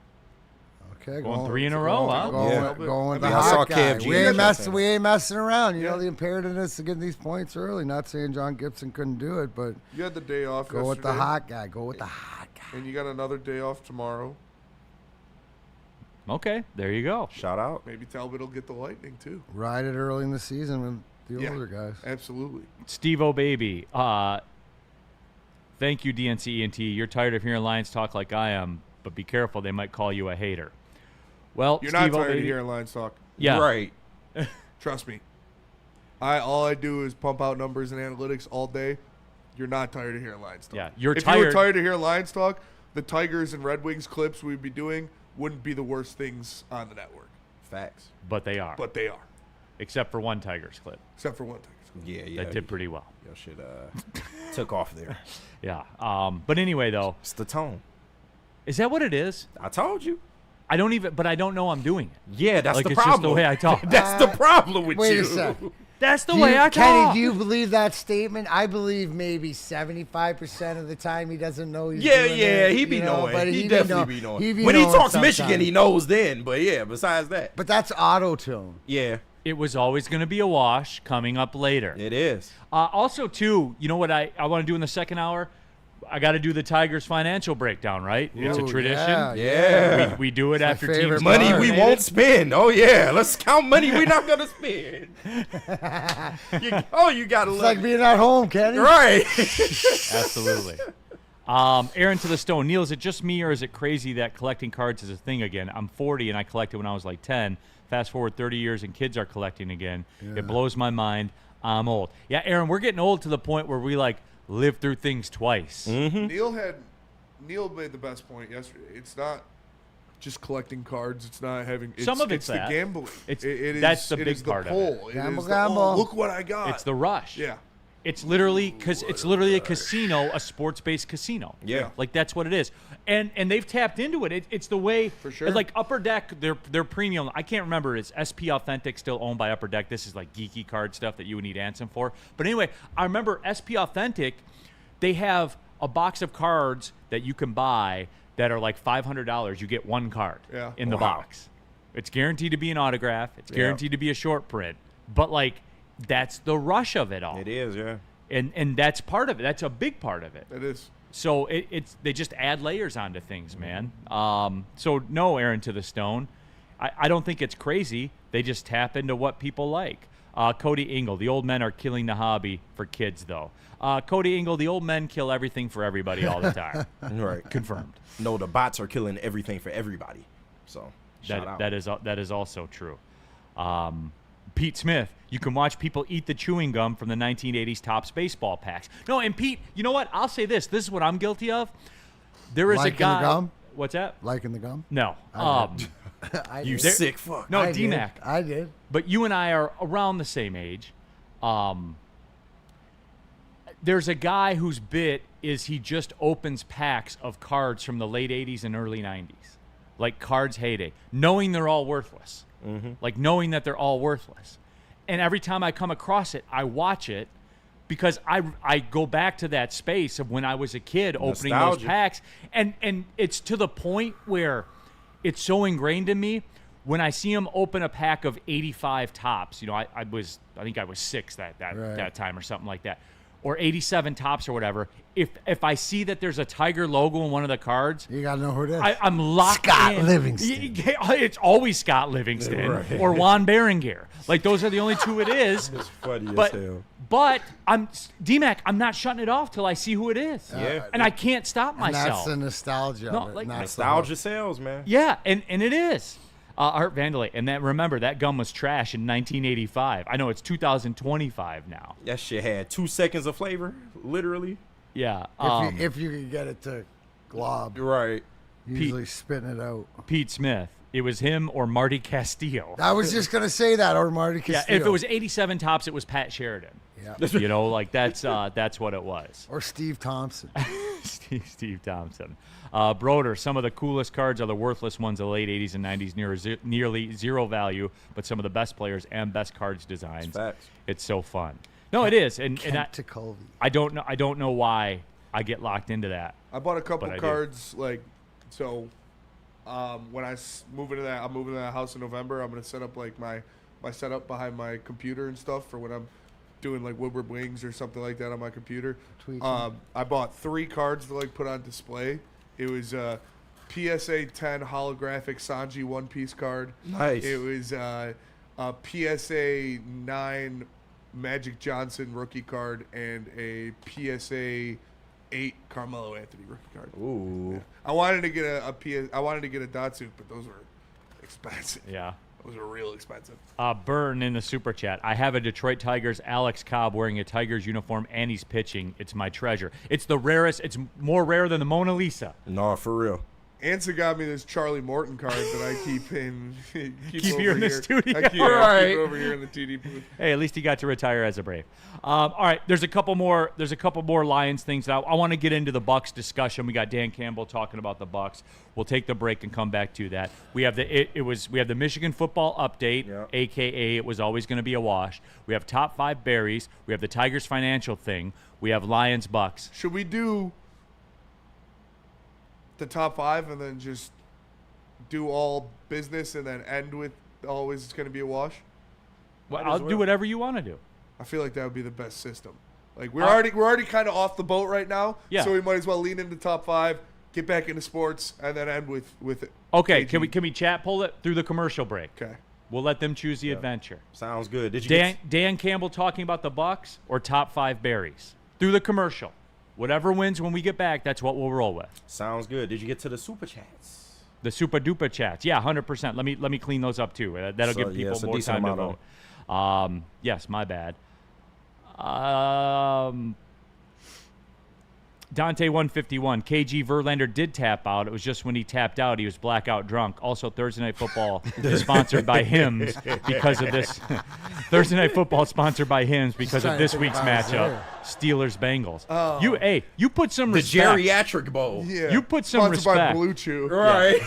Okay, Going 3 in a row, huh? Going with the I mean, I saw hot guy. KFG We in ain't the messing. chat. We ain't messing around. You Yeah. know the imperativeness of getting these points early. Not saying John Gibson couldn't do it, but You had the day off go with the yesterday, hot guy. Go with the hot guy. and you got another day off tomorrow. Okay, there you go. Shout out. Maybe Talbot will get the Lightning too. Ride it early in the season with the Yeah. older guys. Absolutely. Steve O'Baby, thank you, DNC-ENT. You're tired of hearing Lions talk like I am, but be careful. They might call you a hater. Well, You're Steve not tired O'Baby, of hearing Lions talk. yeah, Right. Trust me. All I do is pump out numbers and analytics all day. You're not tired of hearing Lions talk. Yeah, you're if you were tired- tired of hearing Lions talk, the Tigers and Red Wings clips we'd be doing wouldn't be the worst things on the network. Facts. but they are, But they are. except for one Tigers clip Except for one Tigers clip. Yeah. that did pretty well. Your shit took off there. Yeah. But anyway, though, It's the tone. is that what it is? I told you. I don't even, but I don't know I'm doing it. Yeah, that's Like, the it's just problem. the way I talk. That's the problem with Wait you. a sec. That's the Do way you- I Kenny, talk. do you believe that statement? I believe maybe 75% of the time he doesn't know he's Yeah, doing yeah, it, he be you know, knowing. but He be definitely be knowing. be When he knowing talks Michigan, sometimes. he knows then. But yeah, besides that, But that's auto-tune. yeah, It was always going to be a wash coming up later. it is. Also, too, you know what I want to do in the second hour? I got to do the Tigers financial breakdown, right? It's a Ooh, tradition. Yeah. We do it my after favorite teams. part. Money we won't spend. Oh yeah, let's count money we're not gonna spend. You gotta It's look like being at home, Kenny. right. Absolutely. Aaron to the Stone. Neal, is it just me or is it crazy that collecting cards is a thing again? I'm 40 and I collected when I was like 10. Fast forward 30 years and kids are collecting again. It blows my mind. I'm old. Yeah, Aaron, we're getting old to the point where we like live through things twice. Neal made the best point yesterday. It's not just collecting cards. It's not having. Some of it's the that. gambling. That's the it big is part the of it. pull. It Gamble, is the, gamble. oh, look what I got. It's the rush. Yeah. It's literally because it's literally a casino, a sports-based casino. Yeah. like that's what it is, and they've tapped into it. It's the way For sure. Like Upper Deck, their premium. I can't remember. Is SP Authentic still owned by Upper Deck? This is like geeky card stuff that you would need Ansem for. But anyway, I remember SP Authentic. They have a box of cards that you can buy that are like $500. You get one card in the box. It's guaranteed to be an autograph. It's guaranteed to be a short print. But like. That's the rush of it all. It is, yeah. And that's part of it. That's a big part of it. It is. So it's they just add layers onto things, man. So no, Aaron to the Stone. I don't think it's crazy. They just tap into what people like. Cody Engel, the old men are killing the hobby for kids, though. Cody Engel, the old men kill everything for everybody all the time. Right. Confirmed. No, the bots are killing everything for everybody. So shout out. That is also true. Pete Smith, you can watch people eat the chewing gum from the 1980s Topps baseball packs. No, and Pete, you know what? I'll say this. This is what I'm guilty of. There is Liking a guy. the gum? What's that? Liking the gum? No. You did. sick fuck. No, I did. D-Mac. I did. But you and I are around the same age. There's a guy whose bit is he just opens packs of cards from the late 80s and early 90s. Like cards heyday. Knowing they're all worthless. Like knowing that they're all worthless. And every time I come across it, I watch it because I go back to that space of when I was a kid opening those Nostalgia. packs. And it's to the point where it's so ingrained in me. When I see him open a pack of 85 tops, you know, I think I was 6 that time or something like that, or 87 tops or whatever. If I see that there's a Tiger logo on one of the cards, You got to know who it is. I'm locked Scott in. Livingston. It's always Scott Livingston or Juan Berenguer. Like those are the only two it is. It's funny But as hell. but D-Mac, I'm not shutting it off till I see who it is. Yeah. And I can't stop and that's myself. the nostalgia No, of it. like- not the Nostalgia sells, man. Yeah, and it is. Art Vandelay, and that remember that gum was trash in 1985. I know it's 2025 now. That shit had 2 seconds of flavor, literally. Yeah. If you could get it to glob, Right. usually spitting it out. Pete Smith. It was him or Marty Castillo. I was just going to say that, or Marty Yeah, Castillo. if it was 87 tops, it was Pat Sheridan. Yeah. You know, like that's what it was. Or Steve Thompson. Steve Thompson. Broder, some of the coolest cards are the worthless ones of the late 80s and 90s, nearly zero value, but some of the best players and best cards designs. Facts. It's so fun. No, it is. And I don't know why I get locked into that. I bought a couple But I do. cards when I'm moving to that house in November. I'm gonna set up like my setup behind my computer and stuff for when I'm doing like Woodward Wings or something like that on my computer. I bought 3 cards to like put on display. It was PSA 10 holographic Sanji One Piece card. Nice. It was a PSA 9 Magic Johnson rookie card and a PSA 8 Carmelo Anthony rookie card. Ooh. Yeah. I wanted to get a Datsu, but those were expensive. Yeah. Those are real expensive. Burn in the super chat. I have a Detroit Tigers Alex Cobb wearing a Tigers uniform and he's pitching. It's my treasure. It's the rarest. It's more rare than the Mona Lisa. No, for real. Ansa got me this Charlie Morton card that I keep Keep here in the studio. I keep it over here in the TD booth. Hey, at least he got to retire as a Brave. All right, there's a couple more Lions things. I want to get into the Bucks discussion. We got Dan Campbell talking about the Bucks. We'll take the break and come back to that. We have the Michigan football update, aka it was always going to be a wash. We have top 5 berries. We have the Tigers financial thing. We have Lions Bucks. Should we do the top 5 and then just do all business and then end with always it's going to be a wash? Well, I'll do whatever you want to do. I feel like that would be the best system. Like we're already kind of off the boat right now, Yeah. so we might as well lean into top 5, get back into sports, and then end with it. Okay, KG. can we chat pull it through the commercial break? Okay. We'll let them choose the adventure. Sounds good. Did you Dan Campbell talking about the Bucks or top 5 berries through the commercial? Whatever wins when we get back, that's what we'll roll with. Sounds good. Did you get to the super chats? The super duper chats, yeah, 100%. Let me clean those up too. That'll give people more time to vote. Yes, my bad. Dante 151. KG Verlander did tap out. It was just when he tapped out, he was blackout drunk. Also, Thursday Night Football is sponsored by Hims because of this. Thursday Night Football sponsored by Hims because of this week's matchup, Steelers Bengals. Oh. You put some The respect. geriatric bowl. Yeah. You put some Sponsored by respect. Blue Chew. Right.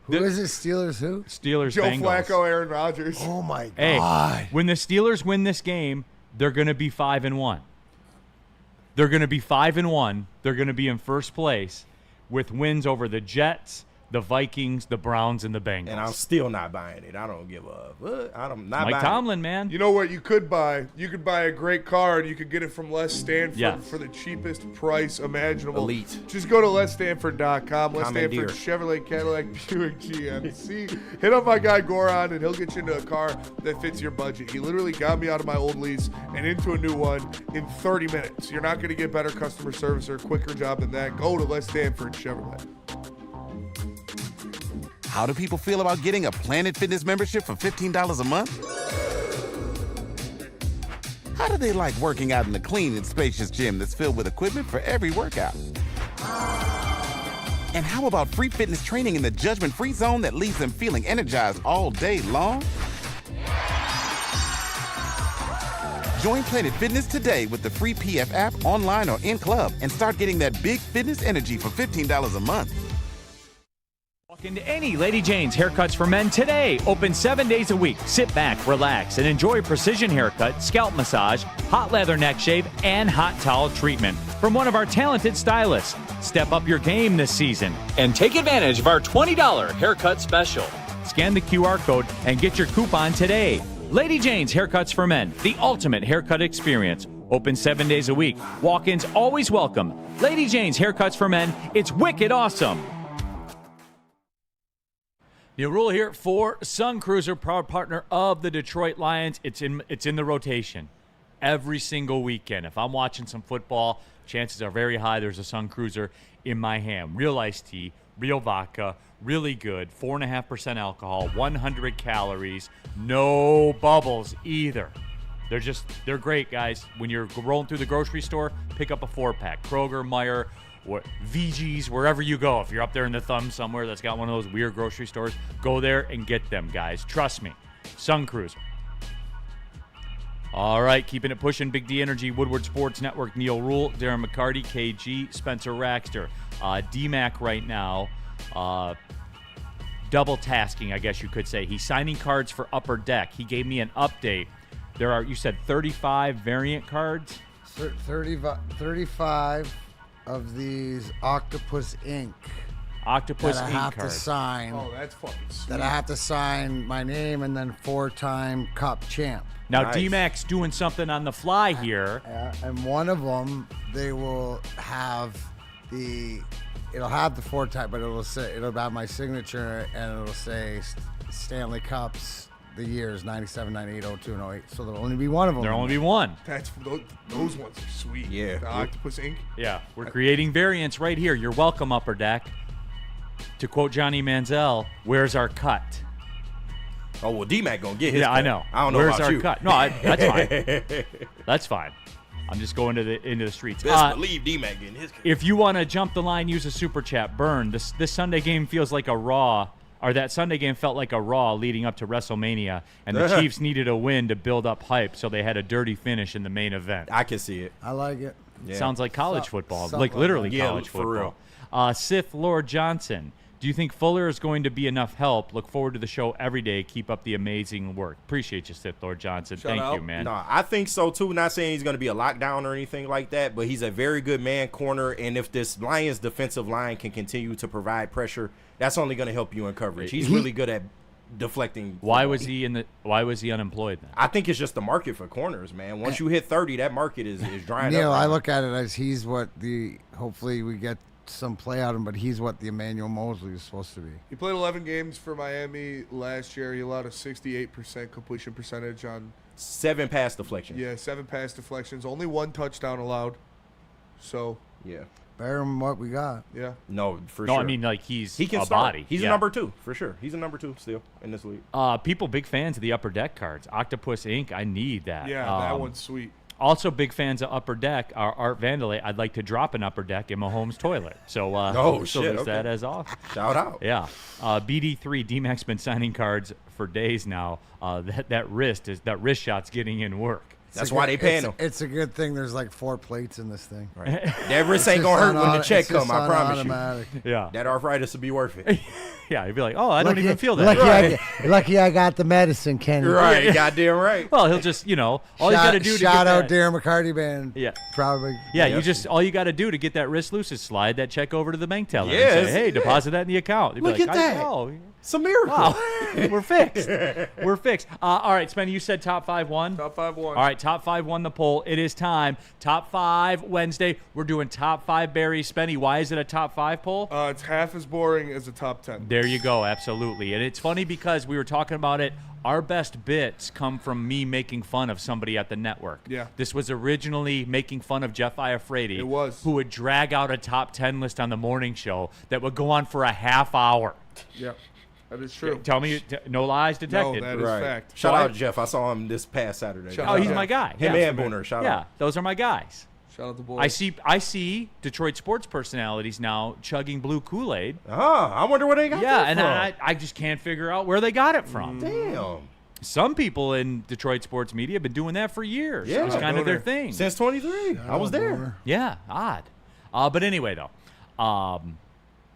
Who is it? Steelers who? Steelers Joe Bengals. Flacco, Aaron Rodgers. Oh, my Hey, God. when the Steelers win this game, they're going to be 5-1. They're going to be 5-1. They're going to be in first place with wins over the Jets, the Vikings, the Browns, and the Bengals. And I'm still not buying it. I don't give a fuck. I'm not Mike buying Tomlin, man. You know what you could buy? You could buy a great card. You could get it from Les Stanford Yeah. for the cheapest price imaginable. Elite. Just go to LesStanford.com. Les Commandeer. Stanford, Chevrolet, Cadillac, Buick, GMC. Hit up my guy Goron, and he'll get you into a car that fits your budget. He literally got me out of my old lease and into a new one in 30 minutes. You're not going to get better customer service or a quicker job than that. Go to Les Stanford Chevrolet. How do people feel about getting a Planet Fitness membership for $15 a month? How do they like working out in a clean and spacious gym that's filled with equipment for every workout? And how about free fitness training in the judgment-free zone that leaves them feeling energized all day long? Join Planet Fitness today with the free PF app, online or in club, and start getting that big fitness energy for $15 a month. Walk into any Lady Jane's Haircuts for Men today. Open 7 days a week. Sit back, relax, and enjoy precision haircut, scalp massage, hot leather neck shave, and hot towel treatment from one of our talented stylists. Step up your game this season and take advantage of our $20 haircut special. Scan the QR code and get your coupon today. Lady Jane's Haircuts for Men, the ultimate haircut experience. Open 7 days a week. Walk-ins always welcome. Lady Jane's Haircuts for Men. It's wicked awesome. Neal Ruhl here for Sun Cruiser, proud partner of the Detroit Lions. It's in the rotation every single weekend. If I'm watching some football, chances are very high there's a Sun Cruiser in my hand. Real iced tea, real vodka, really good, 4.5% alcohol, 100 calories, no bubbles either. They're great, guys. When you're rolling through the grocery store, pick up a 4-pack. Kroger, Meijer, or VG's, wherever you go. If you're up there in the thumb somewhere that's got one of those weird grocery stores, go there and get them, guys. Trust me. Sun Cruiser. All right, keeping it pushing. Big D Energy, Woodward Sports Network, Neal Ruhl, Darren McCarty, KG, Spencer Raxter. D-Mac right now, double tasking, I guess you could say. He's signing cards for Upper Deck. He gave me an update. There are, you said 35 variant cards? 35 of these Octopus Inc. Octopus that I Inc. have cards. to sign. Oh, that's fucking sweet. That I have to sign my name and then 4-time Cup champ. Now, Nice. D-Mac's doing something on the fly here. And one of them, they will have it'll have the 4-time, but it'll have my signature and it'll say Stanley Cups, the years 97, 98, 02, and 08. So there'll only be one of them. There'll only be one. Those ones are sweet. Yeah. The Octopus Inc. Yeah, we're creating variants right here. You're welcome, Upper Deck. To quote Johnny Manziel, where's our cut? Oh, well, D-Mac going to get his Yeah, cut. I know. I don't know Where's about our you. cut? No, that's fine. That's fine. I'm just going into the streets. Best believe D-Mac getting his cut. If you want to jump the line, use a super chat. Burn. This Sunday game feels like a Raw, or that Sunday game felt like a Raw leading up to WrestleMania, and the Chiefs needed a win to build up hype, so they had a dirty finish in the main event. I can see it. I like it. Yeah. Sounds like college football, something like like literally that. Yeah, college for football. real. Sith Lord Johnson. Do you think Fuller is going to be enough help? Look forward to the show every day. Keep up the amazing work. Appreciate you, Sith Lord Johnson. Shout Thank out. you, man. No, I think so too. Not saying he's going to be a lockdown or anything like that, but he's a very good man corner. And if this Lions defensive line can continue to provide pressure, that's only going to help you in coverage. He's really good at deflecting. Why football. was he unemployed then? I think it's just the market for corners, man. Once you hit 30, that market is drying Neal, up. I look at it as he's what hopefully we get some play out of him, but he's what the Emmanuel Mosley is supposed to be. He played 11 games for Miami last year. He allowed a 68% completion percentage on 7 pass deflections. 7 pass deflections. Only 1 touchdown allowed. So, Yeah. Better than what we got. yeah. No, for No, sure. I mean, like, he can a start. body. He's Yeah. a number 2, for sure. He's a number 2 still in this league. People big fans of the Upper Deck cards. Octopus Inc. I need that. Yeah, that one's sweet. Also, big fans of Upper Deck. Art Vandalay. I'd like to drop an Upper Deck in Mahomes' toilet. So, Oh, so shit, there's okay. that as off. Shout out. Yeah. BD3. D-Mac's been signing cards for days now. That wrist shot's getting in work. That's why they paying him. It's a good thing there's like 4 plates in this thing. Right. That wrist ain't going to hurt when the check come, I promise you. Yeah. That arthritis will be worth it. Yeah. You'd be like, oh, I don't even feel that. Lucky I got the medicine, Kenny. Right, goddamn right. Well, he'll just, all you got to do to shout get out that, Darren McCarty band. Yeah. Probably. Yeah, Yes. all you got to do to get that wrist loose is slide that check over to the bank teller Yes, and say, hey, yeah. deposit that in the account. They'd be Look like, at that. I know. It's a miracle. Wow, we're fixed. We're fixed. All right, Spenny, you said top 5 won? Top 5 won. All right, top 5 won the poll. It is time. Top 5 Wednesday. We're doing top 5 berries. Spenny, why is it a top 5 poll? It's half as boring as a top 10. There you go, absolutely. And it's funny because we were talking about it. Our best bits come from me making fun of somebody at the network. Yeah. This was originally making fun of Jeff Iafredi. It was. Who would drag out a top 10 list on the morning show that would go on for a half hour. Yeah, that is true. Tell me, no lies detected. No, that is Right. fact. Shout So out I- Jeff. I saw him this past Saturday. Shout Oh, out he's Jeff. my guy. Him yeah. and Booner. Shout Yeah, out. those are my guys. Shout out the boys. I see Detroit sports personalities now chugging blue Kool-Aid. I wonder where they got Yeah, that and from. I just can't figure out where they got it from. Damn. Some people in Detroit sports media have been doing that for years. Yeah. It's kind of their Booner. thing. Since 23. I was there. Yeah, odd. But anyway, though. All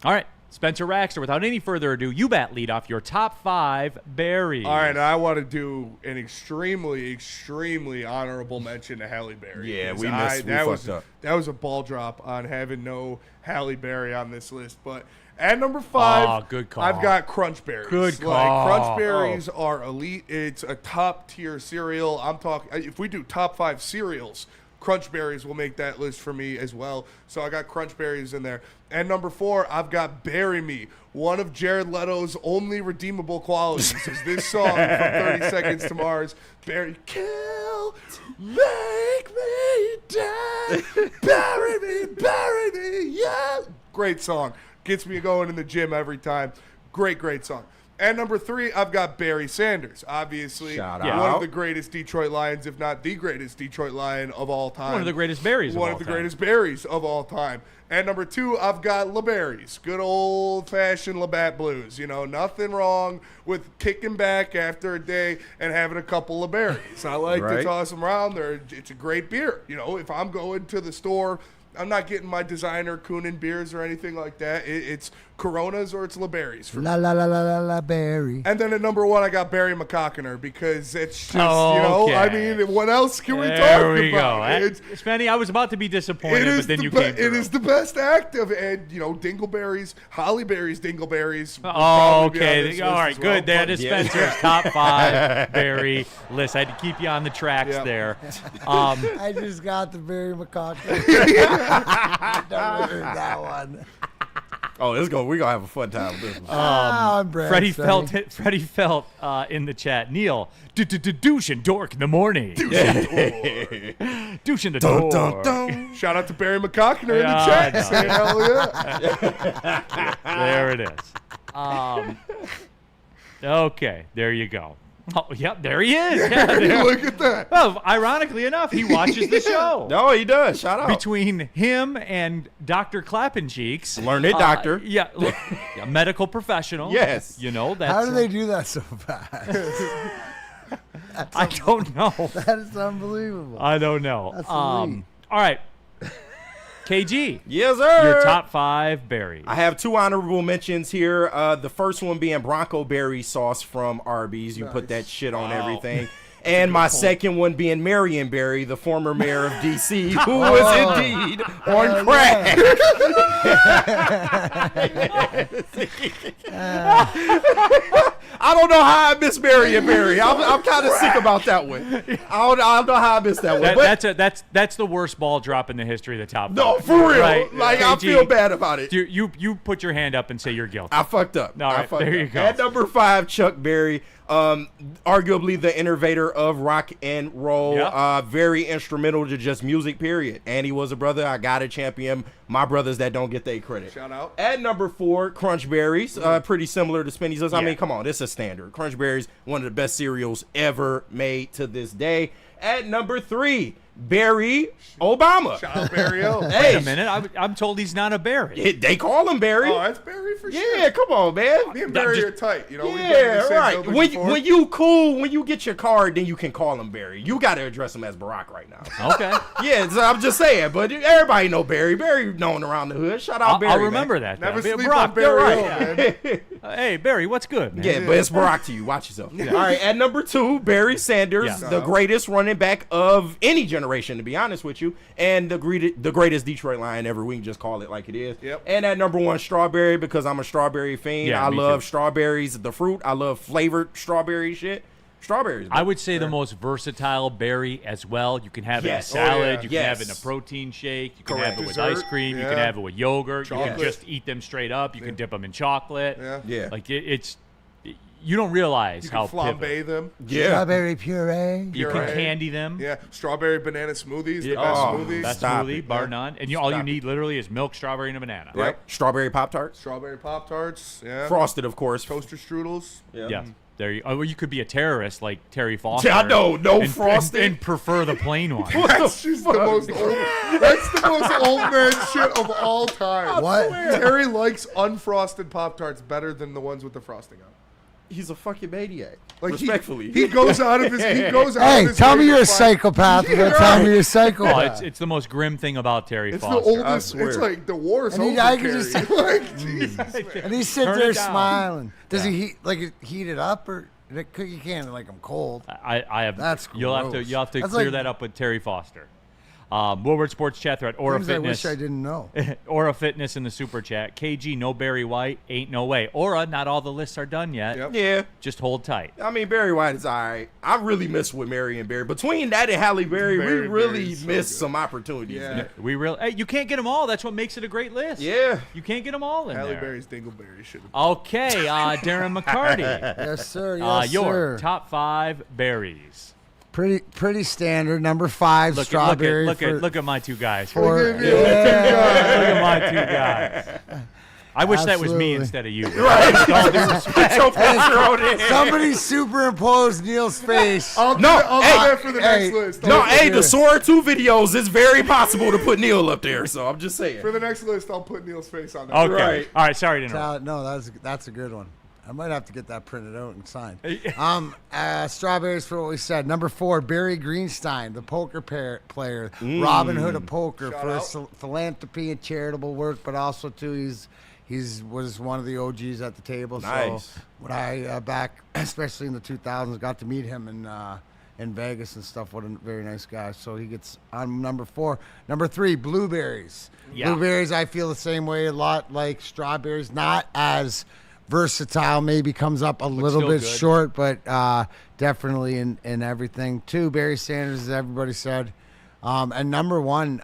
right, Spencer Raxter, without any further ado, you bat lead off your top 5 berries. All right, I want to do an extremely honorable mention to Halle Berry. Yeah, because we missed- we that fucked was, up. That was a ball drop on having no Halle Berry on this list. But at number 5, Oh, good call. I've got Crunch Berries. Good call. Like, Crunch Berries are elite. It's a top-tier cereal. I'm talking, if we do top 5 cereals, Crunch Berries will make that list for me as well. So I got Crunch Berries in there. And number 4, I've got Bury Me. One of Jared Leto's only redeemable qualities is this song from 30 Seconds to Mars. Bury, kill, make me die, bury me, yeah. Great song. Gets me going in the gym every time. Great song. And number 3, I've got Barry Sanders. Obviously, Shout one out. of the greatest Detroit Lions, if not the greatest Detroit Lion of all time. One of the greatest berries. One of the greatest berries of all time. And number 2, I've got LeBerries. Good old-fashioned Labatt Blues. You know, nothing wrong with kicking back after a day and having a couple of berries. I like to toss them around. It's a great beer. You know, if I'm going to the store, I'm not getting my designer Coonan beers or anything like that. It's Coronas or it's LeBerries. For La la la la la la berry. And then at number 1, I got Barry McCockiner because it's just, Okay. I mean, what else can we talk There we about? go. Spenny, I was about to be disappointed, but then you came through. It is the best active, and dingleberries, hollyberries, dingleberries. Oh, okay. All right, good. That is Spencer's top 5 berry list. I had to keep you on the tracks there. I just got the Barry McCockiner. I never heard that one. Oh, we're going to have a fun time with this one. I'm Brad Freddie Spenny. felt in the chat. Neal, douche and dork in the morning. Douche in the door. Shout out to Barry McCockiner in the Yeah, chat. Say hell yeah. There it is. Okay, there you go. Oh, yep, there he is. Yeah, there. Look at that. Well, ironically enough, he watches the show. No, he does. Shout out. Between him and Dr. Clappencheeks. Learned it, doctor. Yeah, look, a medical professional. Yes. You know, that's. How do they do that so fast? I don't know. That is unbelievable. I don't know. That's All elite. right. KG. Yes, sir. Your top 5 berries. I have 2 honorable mentions here. The first one being Bronco berry sauce from Arby's. You put that shit on everything. And my second one being Marion Barry, the former mayor of D.C., who was indeed on crack. I don't know how I missed Marion Barry. I'm kind of sick about that one. I don't know how I missed that one. That's the worst ball drop in the history of the top 5. No, for real. Right. Like, I KG, feel bad about it. You put your hand up and say you're guilty. I fucked up. All right, there you go. At number 5, Chuck Berry, arguably the innovator of rock and roll, Yep. very instrumental to just music, period. And he was a brother. I gotta champion my brothers that don't get their credit. Shout out. At number 4, Crunch Berries, pretty similar to Spinny's list. I Yeah. mean, come on, it's a standard. Crunch Berries, one of the best cereals ever made to this day. At number 3, Barry Obama. Shout out Barry O. Hey, Wait a minute. I'm told he's not a berry. they call him Barry. Oh, that's Barry for sure. Yeah, come on, man. Me and Barry just- are tight. You know, we've been in Yeah, the same right. building When, before. when you cool, when you get your card, then you can call him Barry. You got to address him as Barack right now. Okay. Yeah, so I'm just saying, but everybody know Barry. Barry known around the hood. Shout out Barry. I'll man. remember that. Never then. sleep Brock, on Barry you're O, right. man. Hey, Barry, what's good, man? Yeah, but it's Barack to you. Watch yourself. All right, at number 2, Barry Sanders, Yeah. the greatest running back of any generation, to be honest with you, and the greatest Detroit Lion ever. We can just call it like it is. Yep. And at number 1, Strawberry, because I'm a strawberry fiend. Yeah, I me love too. strawberries, the fruit. I love flavored strawberry shit. Strawberries. I would say the most versatile berry as well. You can have Yes. it in a salad. Oh, yeah. You can have it in a protein shake. You can Correct. have it with Dessert, ice cream. You yeah. can have it with yogurt. You Chocolate. can just eat them straight up. You can dip them in chocolate. Yeah. Like it's, you don't realize You how can flambe pivotal. them. Yeah. Strawberry puree. You can Puree. candy them. Yeah, strawberry banana smoothies, the Yeah. best Oh, smoothies. Best Stop smoothie, it. bar Yeah. none. And all you Stop need literally is milk, strawberry, and a banana. Right. Strawberry Pop-Tarts. Strawberry Pop-Tarts, yeah. Frosted, of course. Toaster strudels. Yeah. There you. Or you could be a terrorist like Terry Foster. Yeah, I know. No and, frosting. and prefer the plain one. That's just the most old. That's the most old man shit of all time. What? Terry likes unfrosted Pop-Tarts better than the ones with the frosting on. He's a fucking maniac. Like Respectfully. he goes out of his. He goes out of Hey, his tell way me to you're a find- psychopath. Yeah, Tell me right. you're a Oh, psychopath. it's the most grim thing about Terry It's the Foster. oldest. swear. It's like the war's And he- over. I can Terry. just- like Jesus. Man. And he's sitting Turn there it down. smiling. Does he heat it up or you can't like him cold? I have. That's you'll have to gross. That's clear like- that up with Terry Foster. Woodward Sports Chat Thread, Aura Things I Fitness. wish I didn't know. Aura Fitness in the super chat. KG, no Barry White, ain't no way. Aura, not all the lists are done yet. Yep. Yeah. Just hold tight. I mean, Barry White is all right. I really miss with Marion Barry. Between that and Halle Berry, Barry we really Barry's so missed good. some opportunities. Yeah. We really. Hey, you can't get them all. That's what makes it a great list. Yeah. You can't get them all in Halle there. Berry's Dingleberry should have. Okay, Darren McCarty. Yes, sir. Yes, Your sir. top 5 berries. Pretty standard. Number 5, strawberry. Look at my two guys. for- Look at you. Look at my two guys. I wish that was me Absolutely. instead of you. Right. With all due respect. Somebody superimposed Neal's face. I'll do No, that for the next list. No, I'll- hey, the Sora 2 videos, it's very possible to put Neal up there, so I'm just saying. For the next list, I'll put Neal's face on that. Okay. Right. All right. Sorry to interrupt. No, that's a good one. I might have to get that printed out and signed. Strawberries for what we said. Number 4, Barry Greenstein, the poker player, Robin Hood of poker Shout for out. his philanthropy and charitable work, but also too he's was one of the OGs at the table. Nice. So when I back, especially in the 2000s, got to meet him in Vegas and stuff. What a very nice guy. So he gets on number 4. Number 3, blueberries. Yeah. Blueberries, I feel the same way. A lot like strawberries, not as versatile, maybe comes up a little still bit good. short, but definitely in everything. 2, Barry Sanders, as everybody said. And number 1,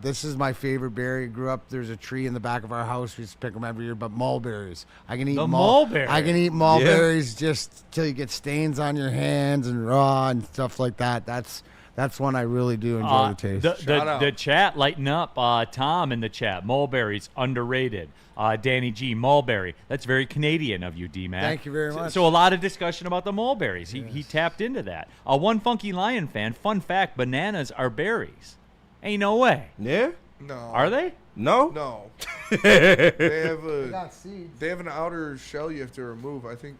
this is my favorite berry. Grew up, there's a tree in the back of our house. We used to pick them every year, but mulberries. I can eat The mulberry. I can eat mulberries just till you get stains on your hands and raw and stuff like that. That's one I really do enjoy the taste. The chat lighten up. Tom in the chat. Mulberries underrated. Danny G. Mulberry. That's very Canadian of you, D-Mac. Thank you very much. So a lot of discussion about the mulberries. He tapped into that. One Funky Lion fan. Fun fact: bananas are berries. Ain't no way. Yeah? No. Are they? No? No. They got seeds. They have an outer shell you have to remove. I think.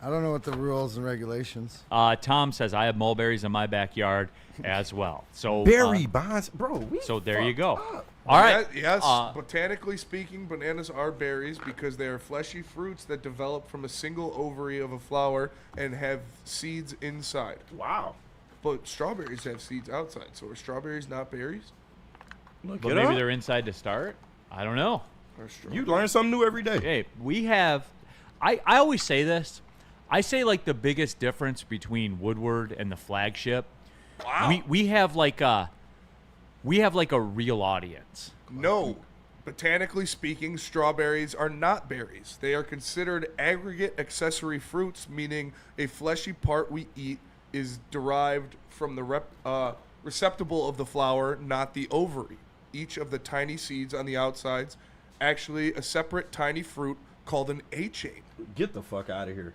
I don't know what the rules and regulations. Tom says I have mulberries in my backyard as well. So Barry Bonds. Bro, So there you go. All right. Yes. Uh, Botanically speaking, bananas are berries because they are fleshy fruits that develop from a single ovary of a flower and have seeds inside. Wow. But strawberries have seeds outside. So are strawberries not berries? but maybe they're inside to start. I don't know. Or You learn something new every day. Hey, we have. I always say this. I say like the biggest difference between Woodward and the flagship. Wow. We have like a real audience. No. Botanically speaking, strawberries are not berries. They are considered aggregate accessory fruits, meaning a fleshy part we eat is derived from the receptacle of the flower, not the ovary. Each of the tiny seeds on the outsides, actually a separate tiny fruit called an A-chain Get the fuck out of here.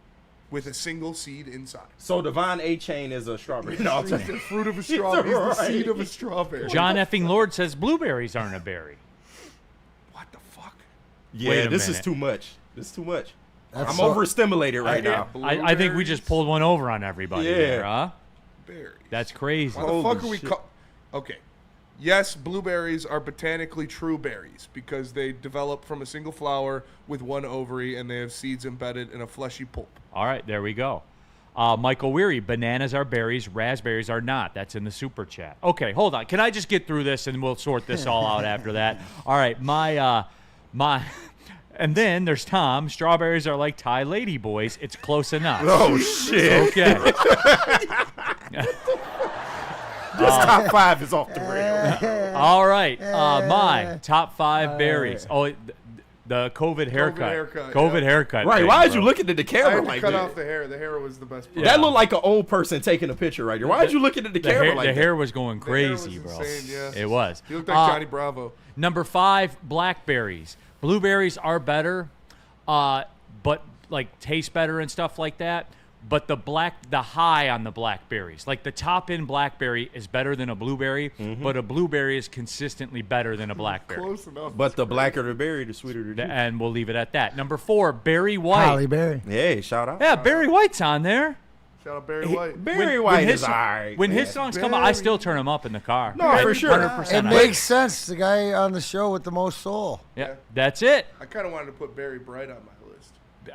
with a single seed inside. So Divine A-Chain is a strawberry. No, He's the fruit of a strawberry. He's the right. seed of a strawberry. John effing Lord says blueberries aren't a berry. What the fuck? yeah, Wait a this is minute. too much. This is too much. That's I'm so- overstimulated right now. I think we just pulled one over on everybody Yeah. there, huh? Berries. That's crazy. Why the Holy fuck are we shit. Okay. Yes, blueberries are botanically true berries because they develop from a single flower with one ovary and they have seeds embedded in a fleshy pulp. All right, there we go. Michael Weary, bananas are berries, raspberries are not. That's in the super chat. Okay, hold on. Can I just get through this and we'll sort this all out after that? All right, my and then there's Tom. Strawberries are like Thai lady boys. It's close enough. Oh shit! Okay. This top 5 is off the rail. All right. My top 5 berries. Oh, the COVID haircut. haircut, COVID yeah. haircut. Right? thing, Why did bro. you looking at the I camera had to like cut that? off the hair. The hair was the best part. Yeah. That looked like an old person taking a picture right there. Why did you looking at the The camera hair, like the that? hair was going hair was crazy, bro. insane, yes. It was. He looked like Johnny Bravo. Number 5, blackberries. Blueberries are better, but like taste better and stuff like that. But the high on the blackberries, like the top end blackberry is better than a blueberry, but a blueberry is consistently better than a blackberry. Close enough. But the blacker the berry, the sweeter the juice. And we'll leave it at that. Number 4, Barry White. Holly Berry. Hey, shout out. Yeah, Barry White's on there. Shout out Barry White. Barry When White his is alright. When man. his songs come out, I still turn them up in the car. No, for sure. 100%. It makes sense. The guy on the show with the most soul. Yeah, that's it. I kind of wanted to put Barry Bright on my list.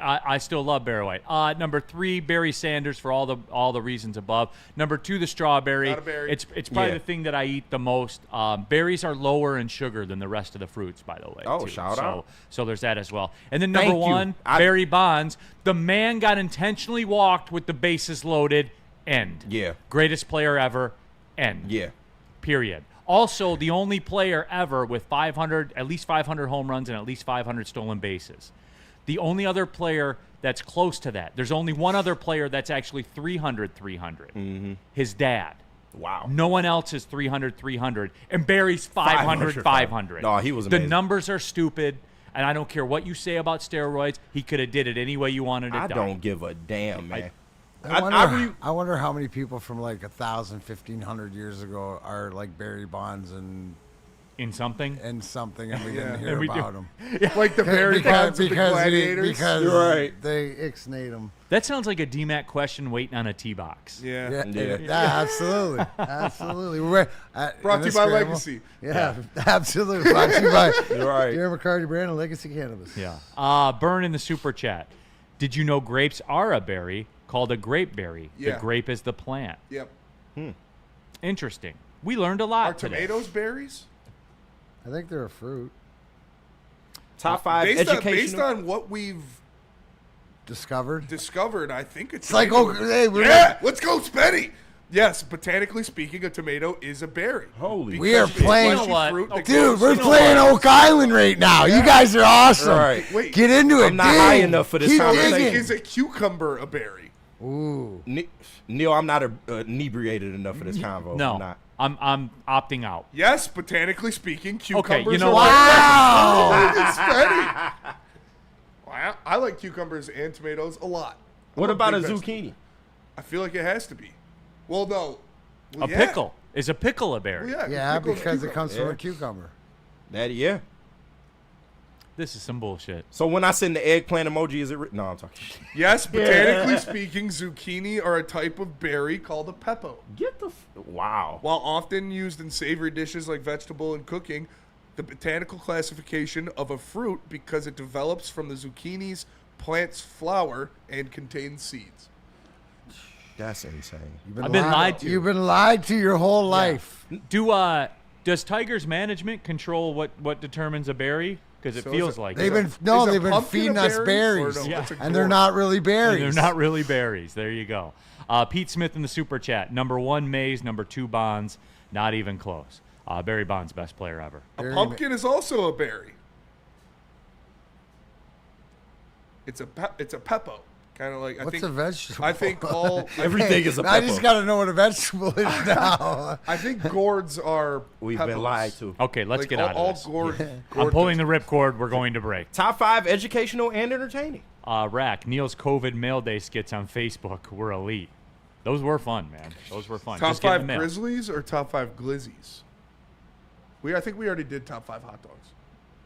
I still love Barry White. Number 3, Barry Sanders for all the reasons above. Number 2, the strawberry. Not a berry. It's probably Yeah. the thing that I eat the most. Berries are lower in sugar than the rest of the fruits, by the way. Oh, too. shout so, out. So there's that as well. And then Thank number you. 1, I- Barry Bonds. The man got intentionally walked with the bases loaded. End. Yeah. Greatest player ever. End. Yeah. Period. Also, the only player ever with at least 500 home runs and at least 500 stolen bases. The only other player that's close to that. There's only one other player that's actually 300. His dad. Wow. No one else is 300. And Barry's 500. No, he was The amazing. numbers are stupid. And I don't care what you say about steroids. He could have did it any way you wanted it I done. don't give a damn, man. I wonder how many people from like 1,000, 1,500 years ago are like Barry Bonds and In something? and we didn't hear And we about do. them. Like the Barry Bonds of the Gladiators. Because You're right. they ixnayed them. That sounds like a DMAC question waiting on a tee box. Yeah. Absolutely. Absolutely. We're, Brought to you by Legacy. Yeah, absolutely. Brought to you by You're right. Darren McCarty brand and Legacy Cannabis. Yeah. Burn in the super chat. Did you know grapes are a berry called a grape berry? Yeah. The grape is the plant. Yep. Interesting. We learned a lot Are today. tomatoes berries? I think they're a fruit. Top 5 Based educational. on what we've Discovered. I think it's like, tomato. oh, hey, we're yeah, let's go, Spenny. Yes, botanically speaking, a tomato is a berry. Holy We are Because it's playing- fleshy You know what? fruit that Okay. Dude, grows we're in the playing wild. Oak Island right now. You guys are awesome. Right. Wait, Get into it. I'm not dig. high enough for this Keep conversation. digging. is a cucumber a berry? Ooh. Neal, I'm not inebriated enough for this convo. No. I'm not. I'm opting out. Yes, botanically speaking, cucumbers you know are what? Wow. It's Spenny. Well, I like cucumbers and tomatoes a lot. What I'm about a big zucchini? vegetable. I feel like it has to be. Well, no. Well, A yeah. pickle. Is a pickle a berry? Well, Yeah, pickle's because it cucumber. comes from Yeah. a cucumber. Yeah. This is some bullshit. So when I send the eggplant emoji, is it no, I'm talking shit. Yes, botanically speaking, zucchini are a type of berry called a peppo. Get the wow. While often used in savory dishes like vegetable and cooking, the botanical classification of a fruit because it develops from the zucchini's plant's flower and contains seeds. That's insane. I've been lied to. You've been lied to your whole life. Does Tigers management control what determines a berry? Because it So feels is it- like They've it. been no, Is a they've been pumpkin feeding a us berry? berries, Or no, Yeah. it's a and they're gourd. not really And berries. they're not really berries. There you go. Pete Smith in the super chat. Number 1 Mays, number 2 Bonds. Not even close. Barry Bonds, best player ever. A pumpkin is also a berry. It's a peppo. Kind of like I What's think a vegetable? I think all Everything is a I just pepper. got to know what a vegetable is now. I think gourds are We've peppos. been lied to. Okay, let's Like get out all of this. gourd. I'm pulling the ripcord. We're going to break. Top 5 educational and entertaining. Rack, Neal's COVID mail day skits on Facebook were elite. Those were fun, man. Those were fun. Top Just getting 5 the mail. Grizzlies or top 5 Glizzies? I think we already did top 5 hot dogs.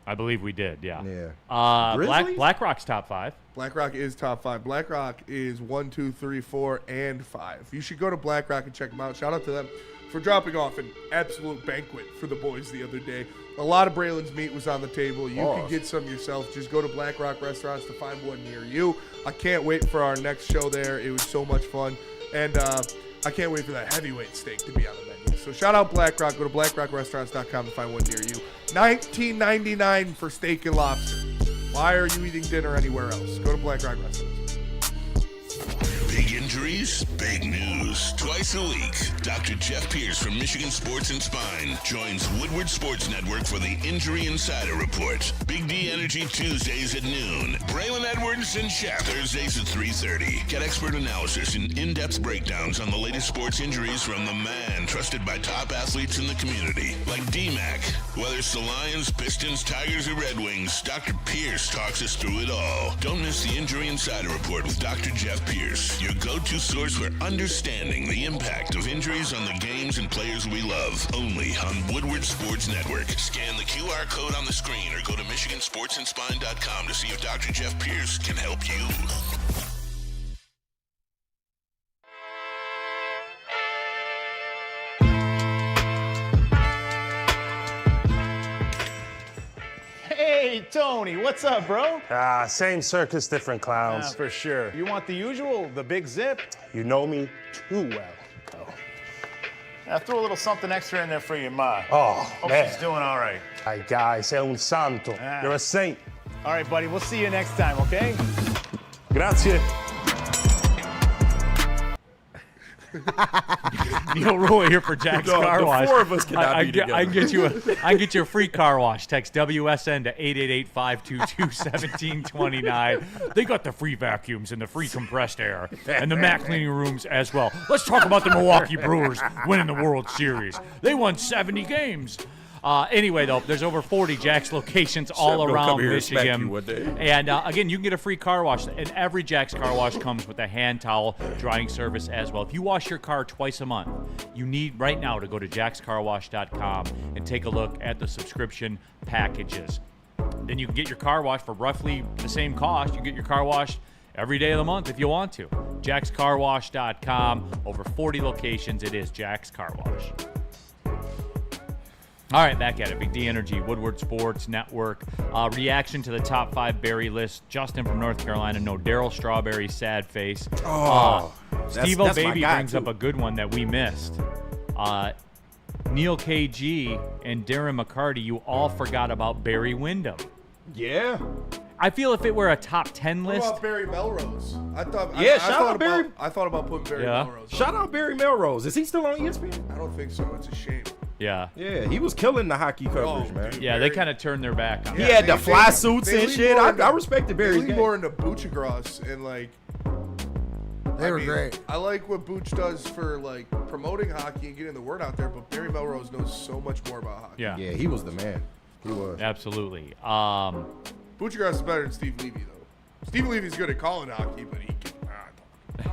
I believe we did, yeah. Yeah. Grizzlies? BlackRock's top 5. BlackRock is top 5. BlackRock is 1, 2, 3, 4, and 5. You should go to BlackRock and check them out. Shout out to them for dropping off an absolute banquet for the boys the other day. A lot of Braylon's meat was on the table. You can get some yourself. Just go to BlackRock Restaurants to find one near you. I can't wait for our next show there. It was so much fun. And I can't wait for that heavyweight steak to be on the menu. So shout out BlackRock. Go to blackrockrestaurants.com to find one near you. $19.99 for steak and lobster. Why are you eating dinner anywhere else? Go to BlackRock Restaurants. Big injuries, big news. Twice a week, Dr. Jeff Pierce from Michigan Sports and Spine joins Woodward Sports Network for the Injury Insider Report. Big D Energy Tuesdays at noon. Braylon Edwards and Shep Thursdays at 3:30. Get expert analysis and in-depth breakdowns on the latest sports injuries from the man trusted by top athletes in the community, like DMAC. Whether it's the Lions, Pistons, Tigers, or Red Wings, Dr. Pierce talks us through it all. Don't miss the Injury Insider Report with Dr. Jeff Pierce, your go-to source for understanding the impact of injuries on the games and players we love. Only on Woodward Sports Network. Scan the QR code on the screen or go to MichiganSportsandSpine.com to see if Dr. Jeff Pierce can help you. Hey, Tony, what's up, bro? Same circus, different clowns. For sure. You want the usual, the big zip? You know me too well. Oh, I threw a little something extra in there for your ma. oh Hope man. she's doing all right. Ay, guy, sei un santo. Ah. You're a saint. All right, buddy, we'll see you next time, okay? Grazie. Neal Ruhl here for Jack's Dog, Car the Wash. four of us cannot be I can get you a free car wash. Text WSN to 888-522-1729. They got the free vacuums and the free compressed air and the Mac cleaning rooms as well. Let's talk about the Milwaukee Brewers winning the World Series. They won 70 games. Anyway, though, there's over 40 Jack's locations all gonna around come here and smack Michigan. you one day. And again, you can get a free car wash. And every Jack's car wash comes with a hand towel drying service as well. If you wash your car twice a month, you need right now to go to jackscarwash.com and take a look at the subscription packages. Then you can get your car washed for roughly the same cost. You get your car washed every day of the month if you want to. jackscarwash.com. Over 40 locations. It is Jack's Car Wash. All right, back at it. Big D Energy, Woodward Sports Network. Reaction to the top 5 Berry list. Justin from North Carolina. No Daryl Strawberry, sad face. Steve that's O'Baby my guy, brings too. up a good one that we missed. Neal KG and Darren McCarty, you all forgot about Barry Windham. Yeah. I feel if it were a top 10 What list, about Barry Melrose? I thought. Yeah, I shout thought out Barry. I thought about putting Barry Yeah. Melrose. Shout out Barry Melrose. Is he still on ESPN? I don't think so. It's a shame. yeah. Yeah, he was killing the hockey coverage, man. dude. Yeah, they Barry- kind of turned their back on He it. had the fly suits they and lean shit. more into- I respected They Barry's lean game. more into Buchagras and like. They were great. I like what Booch does for like promoting hockey and getting the word out there, but Barry Melrose knows so much more about hockey. Yeah, Yeah, he was the man. He was. absolutely. Buchagras is better than Steve Levy though. Steve Levy's good at calling hockey, but he can.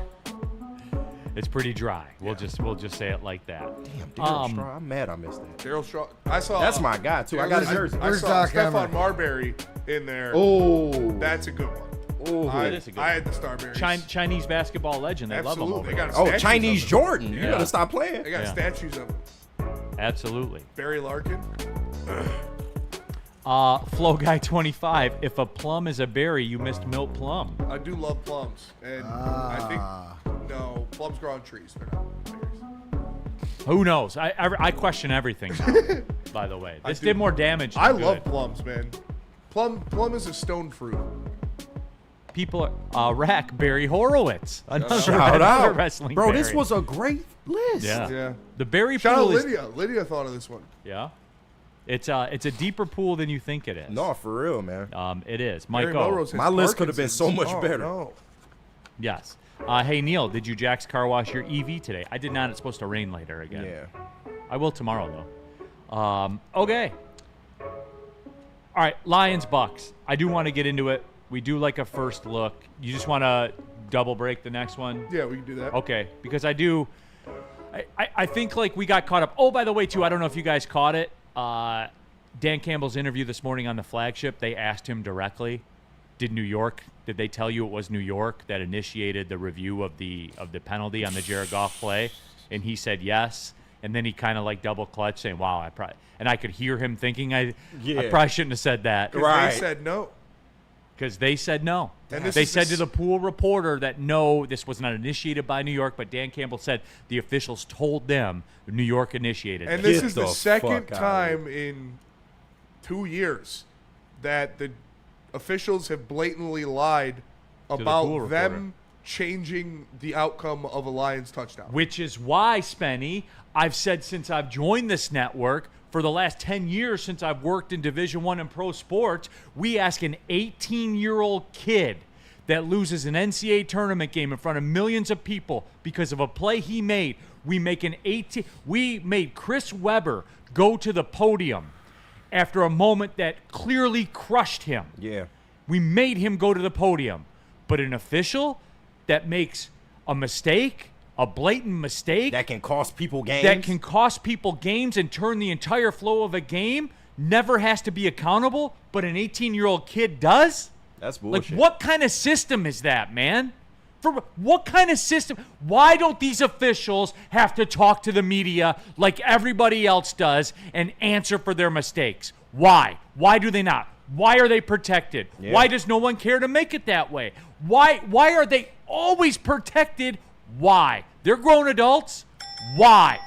It's pretty dry. We'll just say it like that. Damn, Daryl Straw. I'm mad I missed that. Daryl Straw. I saw. That's my guy, too. I got his jersey. I Where's saw Doc Stefan Hammer? Marbury in there. Oh. That's a good one. Oh, I, that is a good I one. had the Starberries. Chinese basketball legend. They love him Absolutely. over They there. got a Oh, statues Chinese of him. Jordan. You Yeah. gotta stop playing. They got Yeah. statues of him. Absolutely. Barry Larkin. Flow Guy 25. If a plum is a berry, you missed Milt Plum. I do love plums, and I think no plums grow on trees. They're not berries. Who knows? I question everything now, by the way. This do. did more damage than I good. love plums, man. Plum is a stone fruit. People are Rack Barry Horowitz. Another, Shout another out. wrestling Bro, Barry. this was a great list. Yeah. Yeah. The Barry Shout out pool is Lydia. Lydia thought of this one. yeah. It's a deeper pool than you think it is. No, for real, man. It is. Barry Mike Melrose has My list could have been so Parkinson's. much Oh, better. No. Yes. Hey Neal, did you Jack's car wash your EV today? I did not. It's supposed to rain later again. Yeah. I will tomorrow though. Okay. All right, Lions Bucks. I do want to get into it. We do like a first look. You just want to double break the next one? Yeah, we can do that. Okay, because I do. I think like we got caught up. Oh, by the way, too, I don't know if you guys caught it. Dan Campbell's interview this morning on the flagship. They asked him directly, Did they tell you it was New York that initiated the review of the penalty on the Jared Goff play? And he said yes. And then he kind of like double clutched, saying, "Wow, and I could hear him thinking I probably shouldn't have said that." 'Cause Right. They said no. Because they said no. And this They is said the to the pool reporter that no, this was not initiated by New York, but Dan Campbell said the officials told them New York initiated And it. this Get is the the second fuck outta time in 2 years that the officials have blatantly lied the about pool them changing the outcome of a Lions touchdown. Which is why, Spenny, I've said since I've joined this network, for the last 10 years since I've worked in Division I and pro sports, we ask an 18-year-old kid that loses an NCAA tournament game in front of millions of people because of a play he made. We made Chris Webber go to the podium after a moment that clearly crushed him. Yeah. We made him go to the podium. But an official that makes a mistake, a blatant mistake, That can cost people games. that can cost people games and turn the entire flow of a game, never has to be accountable, but an 18-year-old kid does? That's Like, bullshit. what kind of system is that, man? For what kind of system? Why don't these officials have to talk to the media like everybody else does and answer for their mistakes? Why? Why do they not? Why are they protected? Yeah. Why does no one care to make it that way? Why are they always protected? Why? They're grown adults. Why?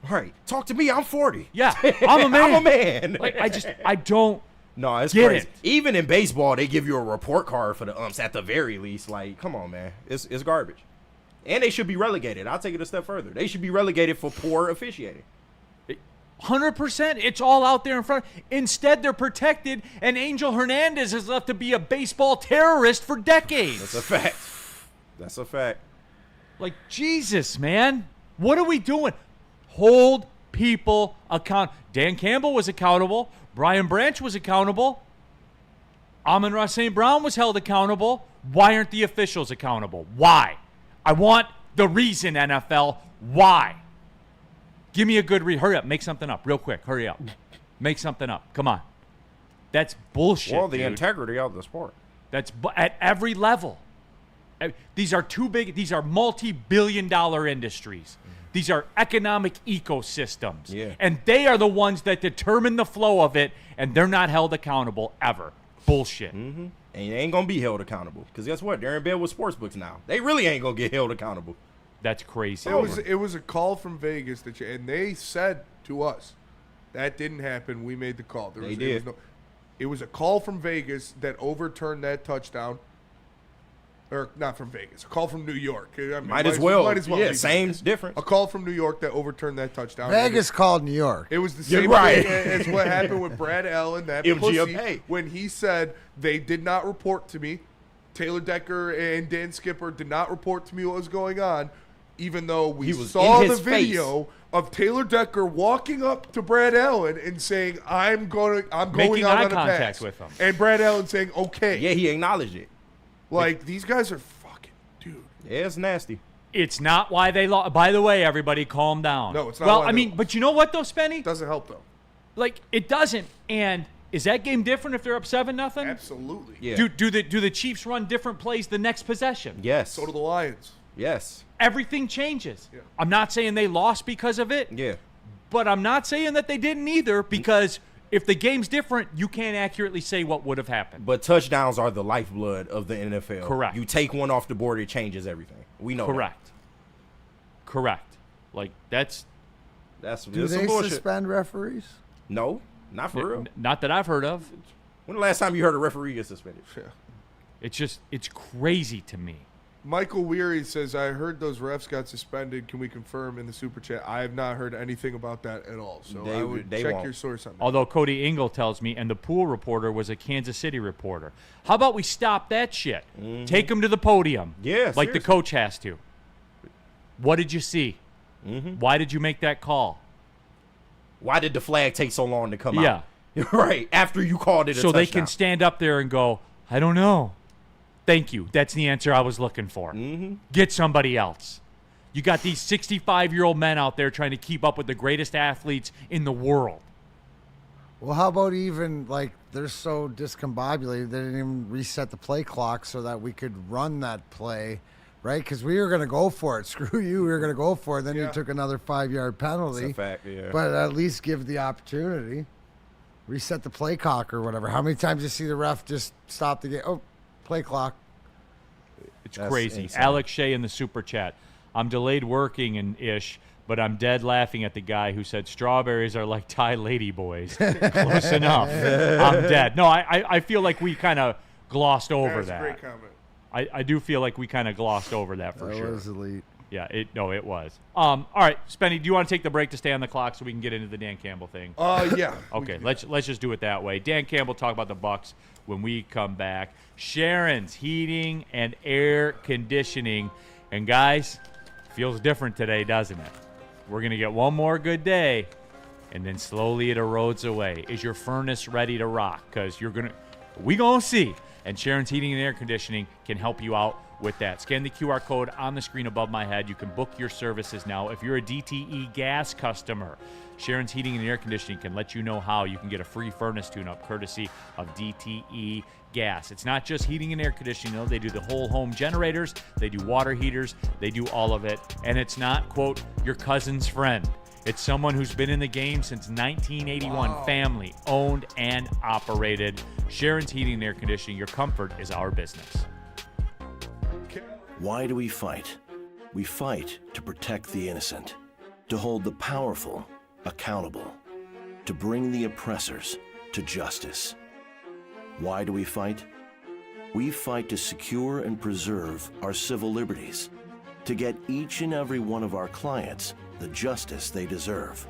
Right. Talk to me. I'm 40. Yeah, I'm a man. I'm a man. Like, I don't. No, it's Get crazy. it. Even in baseball, they give you a report card for the umps at the very least. Like, come on, man. It's garbage. And they should be relegated. I'll take it a step further. They should be relegated for poor officiating. 100%. It's all out there in front. Instead, they're protected, and Angel Hernandez is left to be a baseball terrorist for decades. That's a fact. That's a fact. Like, Jesus, man. What are we doing? Hold people accountable. Dan Campbell was accountable. Brian Branch was accountable. Amon-Ra St. Brown was held accountable. Why aren't the officials accountable? Why? I want the reason, NFL. Why? Give me a good hurry up. Make something up real quick. Hurry up. Make something up. Come on. That's bullshit. Well, the dude. integrity of the sport. That's at every level. These are too big. These are multi-billion-dollar industries. These are economic ecosystems. Yeah. And they are the ones that determine the flow of it, and they're not held accountable ever. Bullshit. Mm-hmm. And they ain't going to be held accountable. Because guess what? They're in bed with sportsbooks now. They really ain't going to get held accountable. That's crazy. It was a call from Vegas, and they said to us, that didn't happen. We made the call. It was a call from Vegas that overturned that touchdown. Or not from Vegas. A call from New York. I mean, might as well. Yeah, be same Vegas. difference. A call from New York that overturned that touchdown. Vegas called New York. It was the same right. thing as what happened with Brad Allen, that MGFA. pussy, when he said they did not report to me. Taylor Decker and Dan Skipper did not report to me what was going on, even though we saw the video of Taylor Decker walking up to Brad Allen and saying, I'm going Making out eye on a contact pass. with him. And Brad Allen saying, okay. Yeah, he acknowledged it. Like, these guys are fucking, dude. Yeah, it's nasty. It's not why they lost. By the way, everybody calm down. No, it's not Well, why I they mean, lost. but you know what, though, Spenny? Doesn't help, though. Like, it doesn't. And is that game different if they're up 7-0? Absolutely. Yeah. Do the Chiefs run different plays the next possession? Yes. So do the Lions. Yes. Everything changes. Yeah. I'm not saying they lost because of it. Yeah. But I'm not saying that they didn't either, because if the game's different, you can't accurately say what would have happened. But touchdowns are the lifeblood of the NFL. Correct. You take one off the board, it changes everything. We know Correct. Like, that's that. Do some they bullshit. suspend referees? No, not for real. not that I've heard of. When the last time you heard a referee get suspended? Yeah. It's crazy to me. Michael Weary says, I heard those refs got suspended. Can we confirm in the super chat? I have not heard anything about that at all. So I would check won't. your source on that. Although Cody Ingle tells me, and the pool reporter was a Kansas City reporter. How about we stop that shit? Take them to the podium. Yeah, like the seriously. coach has to. What did you see? Why did you make that call? Why did the flag take so long to come Yeah. out? Right, after you called it a So they touchdown. can stand up there and go, I don't know. Thank you. That's the answer I was looking for. Get somebody else. You got these 65-year-old men out there trying to keep up with the greatest athletes in the world. Well, how about even, like, they're so discombobulated, they didn't even reset the play clock so that we could run that play, right? Because we were going to go for it. Screw you. We were going to go for it. Then you took another 5-yard penalty. That's a fact, yeah. But at least give the opportunity. Reset the play clock or whatever. How many times you see the ref just stop the game? Oh, play clock. It's That's crazy. insane. Alex Shea in the super chat. I'm delayed working and ish, but I'm dead laughing at the guy who said strawberries are like Thai lady boys. Close enough. I'm dead. No, I feel like we kind of glossed over That's that. a great comment. I do feel like we kind of glossed over that for That sure. was elite. Yeah, it was. All right, Spenny, do you want to take the break to stay on the clock so we can get into the Dan Campbell thing? Yeah. Okay, let's just do it that way. Dan Campbell talk about the Bucks when we come back. Sharon's Heating and Air Conditioning. And guys, feels different today, doesn't it? We're going to get one more good day, and then slowly it erodes away. Is your furnace ready to rock? Because we going to see. And Sharon's Heating and Air Conditioning can help you out with that. Scan the QR code on the screen above my head. You can book your services now. If you're a DTE gas customer, Sharon's Heating and Air Conditioning can let you know how you can get a free furnace tune-up courtesy of DTE Gas. It's not just heating and air conditioning. No, they do the whole home generators. They do water heaters. They do all of it. And it's not, quote, your cousin's friend. It's someone who's been in the game since 1981. Wow. Family owned and operated. Sharon's Heating and Air Conditioning. Your comfort is our business. Why do we fight? We fight to protect the innocent, to hold the powerful accountable, to bring the oppressors to justice. Why do we fight? We fight to secure and preserve our civil liberties, to get each and every one of our clients the justice they deserve,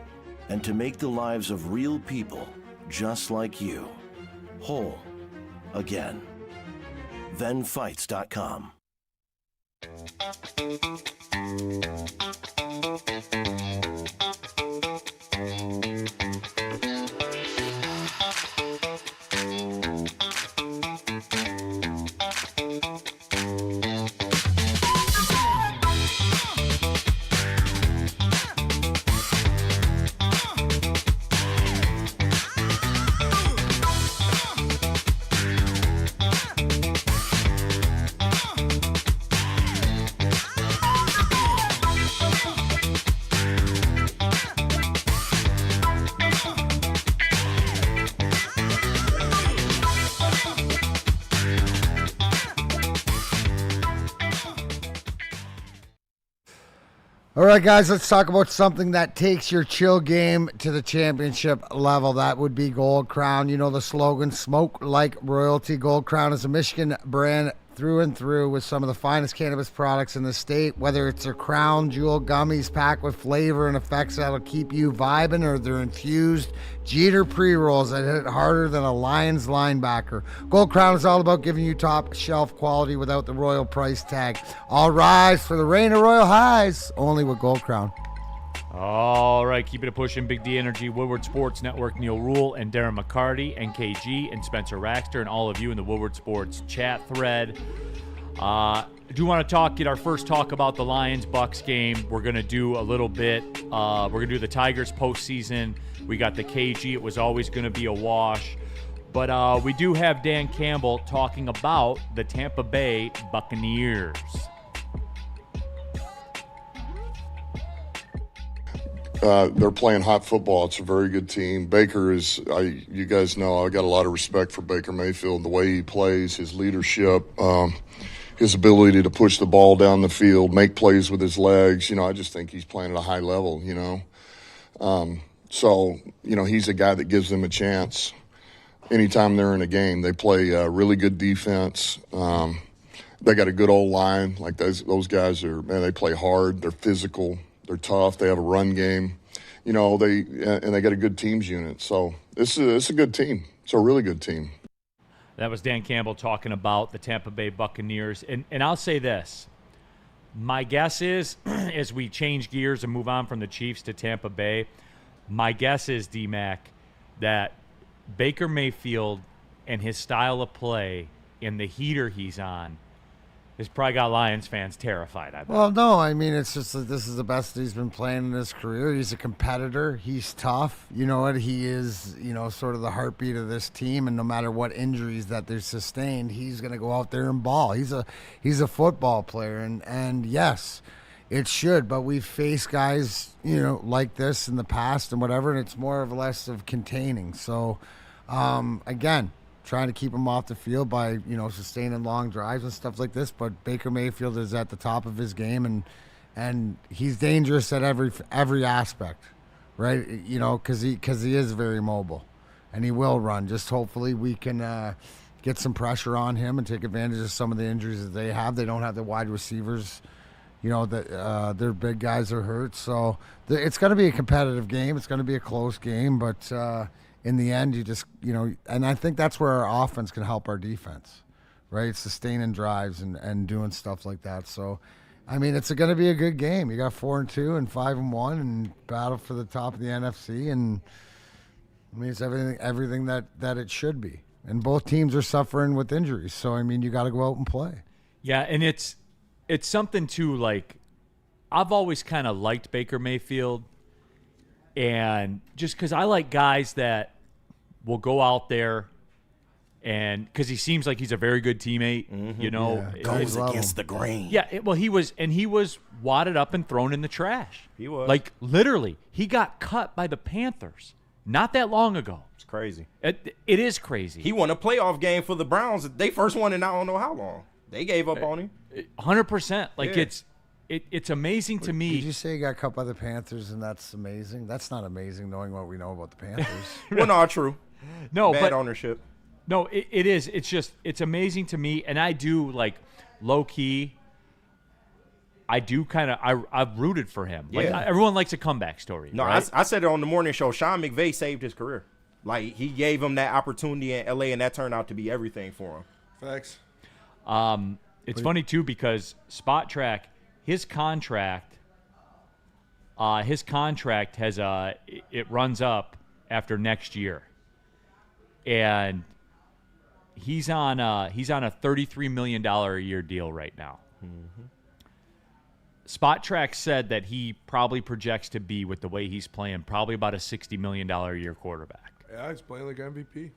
and to make the lives of real people just like you whole again. ThenFights.com. All right, guys, let's talk about something that takes your chill game to the championship level. That would be Gold Crown. You know the slogan, smoke like royalty. Gold Crown is a Michigan brand through and through with some of the finest cannabis products in the state, whether it's their Crown Jewel gummies packed with flavor and effects that'll keep you vibing, or their infused Jeter pre-rolls that hit harder than a Lions linebacker. Gold Crown is all about giving you top shelf quality without the royal price tag. All rise for the reign of royal highs, only with Gold Crown. All right, keeping it pushing. Big D Energy, Woodward Sports Network, Neal Ruhl and Darren McCarty, and KG and Spencer Raxter, and all of you in the Woodward Sports chat thread. I do want to get our first talk about the Lions-Bucks game. We're going to do a little bit. We're going to do the Tigers postseason. We got the KG. It was always going to be a wash. But we do have Dan Campbell talking about the Tampa Bay Buccaneers. They're playing hot football. It's a very good team. Baker is, you guys know, I got a lot of respect for Baker Mayfield, the way he plays, his leadership, his ability to push the ball down the field, make plays with his legs. I just think he's playing at a high level, So, he's a guy that gives them a chance anytime they're in a game. They play really good defense. They got a good old line. Like those guys they play hard. They're physical. They're tough. They have a run game, they got a good teams unit. So it's a good team. It's a really good team. That was Dan Campbell talking about the Tampa Bay Buccaneers. And I'll say this. My guess is, as we change gears and move on from the Chiefs to Tampa Bay, my guess is, D-Mac, that Baker Mayfield and his style of play and the heater he's on has probably got Lions fans terrified, I bet. Well, no, I mean, it's just that this is the best he's been playing in his career. He's a competitor. He's tough. You know what? He is, sort of the heartbeat of this team, and no matter what injuries that they're sustained, he's going to go out there and ball. He's a football player, and yes, it should, but we've faced guys, like this in the past and whatever, and it's more or less of containing. So, again, trying to keep him off the field by, sustaining long drives and stuff like this. But Baker Mayfield is at the top of his game, and he's dangerous at every aspect, right? Because he is very mobile, and he will run. Just hopefully we can get some pressure on him and take advantage of some of the injuries that they have. They don't have the wide receivers, that their big guys are hurt. So it's going to be a competitive game. It's going to be a close game, but in the end, you just, and I think that's where our offense can help our defense, right? Sustaining drives and doing stuff like that. So, I mean, it's going to be a good game. You got 4-2 and 5-1 and battle for the top of the NFC. And, I mean, it's everything that it should be. And both teams are suffering with injuries. So, I mean, you got to go out and play. Yeah, and it's something, too, like, I've always kind of liked Baker Mayfield. And just because I like guys that will go out there, and because he seems like he's a very good teammate, goes against the grain. Yeah, he was wadded up and thrown in the trash. He was, like, literally, he got cut by the Panthers not that long ago. It's crazy. It is crazy. He won a playoff game for the Browns. They first won in I don't know how long. They gave up on him. 100%. Like, Yeah. It's amazing to me. Did you say you got cut by the Panthers and that's amazing? That's not amazing knowing what we know about the Panthers. Well, not true. No, Bad but ownership. No, it is. It's amazing to me, and I do, like, low key. I do kind of. I've rooted for him. Like, Yeah. everyone likes a comeback story. No, right? I said it on the morning show. Sean McVay saved his career. Like, he gave him that opportunity in LA, and that turned out to be everything for him. Facts. It's funny too because Spot Track, his contract has it runs up after next year, and he's on a $33 million a year deal right now. Mm-hmm. Spot Track said that he probably projects to be, with the way he's playing, probably about a $60 million a year quarterback. Yeah, he's playing like MVP.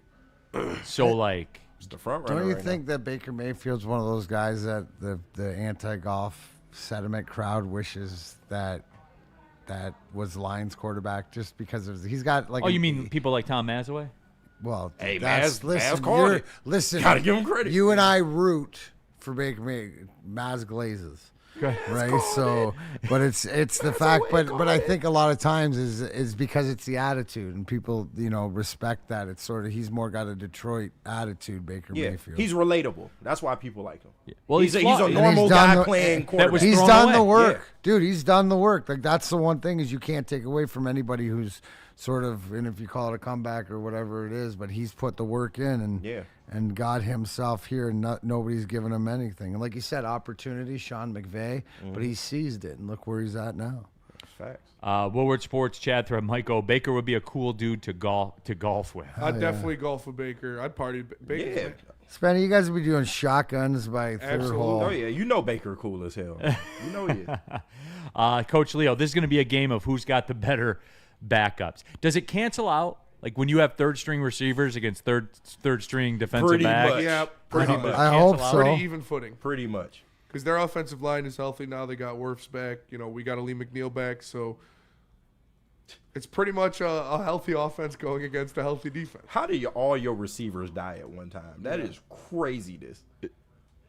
So, like, It's the front runner. Don't you right think that Baker Mayfield's one of those guys that the anti-golf sentiment crowd wishes that was Lions quarterback just because he's got like. Oh, you mean people like Tom Mazaway? Well, Hey, that's, Maz called it. listen. Gotta give him credit. You and I root for Baker Maz Glazes. Right. So, but it's the fact. But I think a lot of times is because it's the attitude, and people respect that. It's sort of he's more got a Detroit attitude. Baker Mayfield. He's relatable. That's why people like him. Yeah. Well, he's a normal guy playing quarterback. He's done the work, Yeah. dude. He's done the work. Like that's the one thing is you can't take away from anybody who's sort of, and if you call it a comeback or whatever it is, but he's put the work in and got himself here, and nobody's given him anything. And like you said, opportunity, Sean McVay, but he seized it, and look where he's at now. Facts. Woodward Sports chat thread, Michael Baker would be a cool dude to golf with. I'd definitely golf with Baker. I'd party with Baker. Yeah. Spenny, you guys would be doing shotguns by third hole. Oh yeah, you know Baker cool as hell. You know he is. Coach Leo, this is going to be a game of who's got the better backups. Does it cancel out? Like when you have third string receivers against third string defensive Pretty backs? much. Yeah, pretty much. I hope so. Pretty even footing. Pretty much. Because their offensive line is healthy now. They got Wirfs back. We got Alim McNeill back. So it's pretty much a healthy offense going against a healthy defense. How do all your receivers die at one time? That is craziness.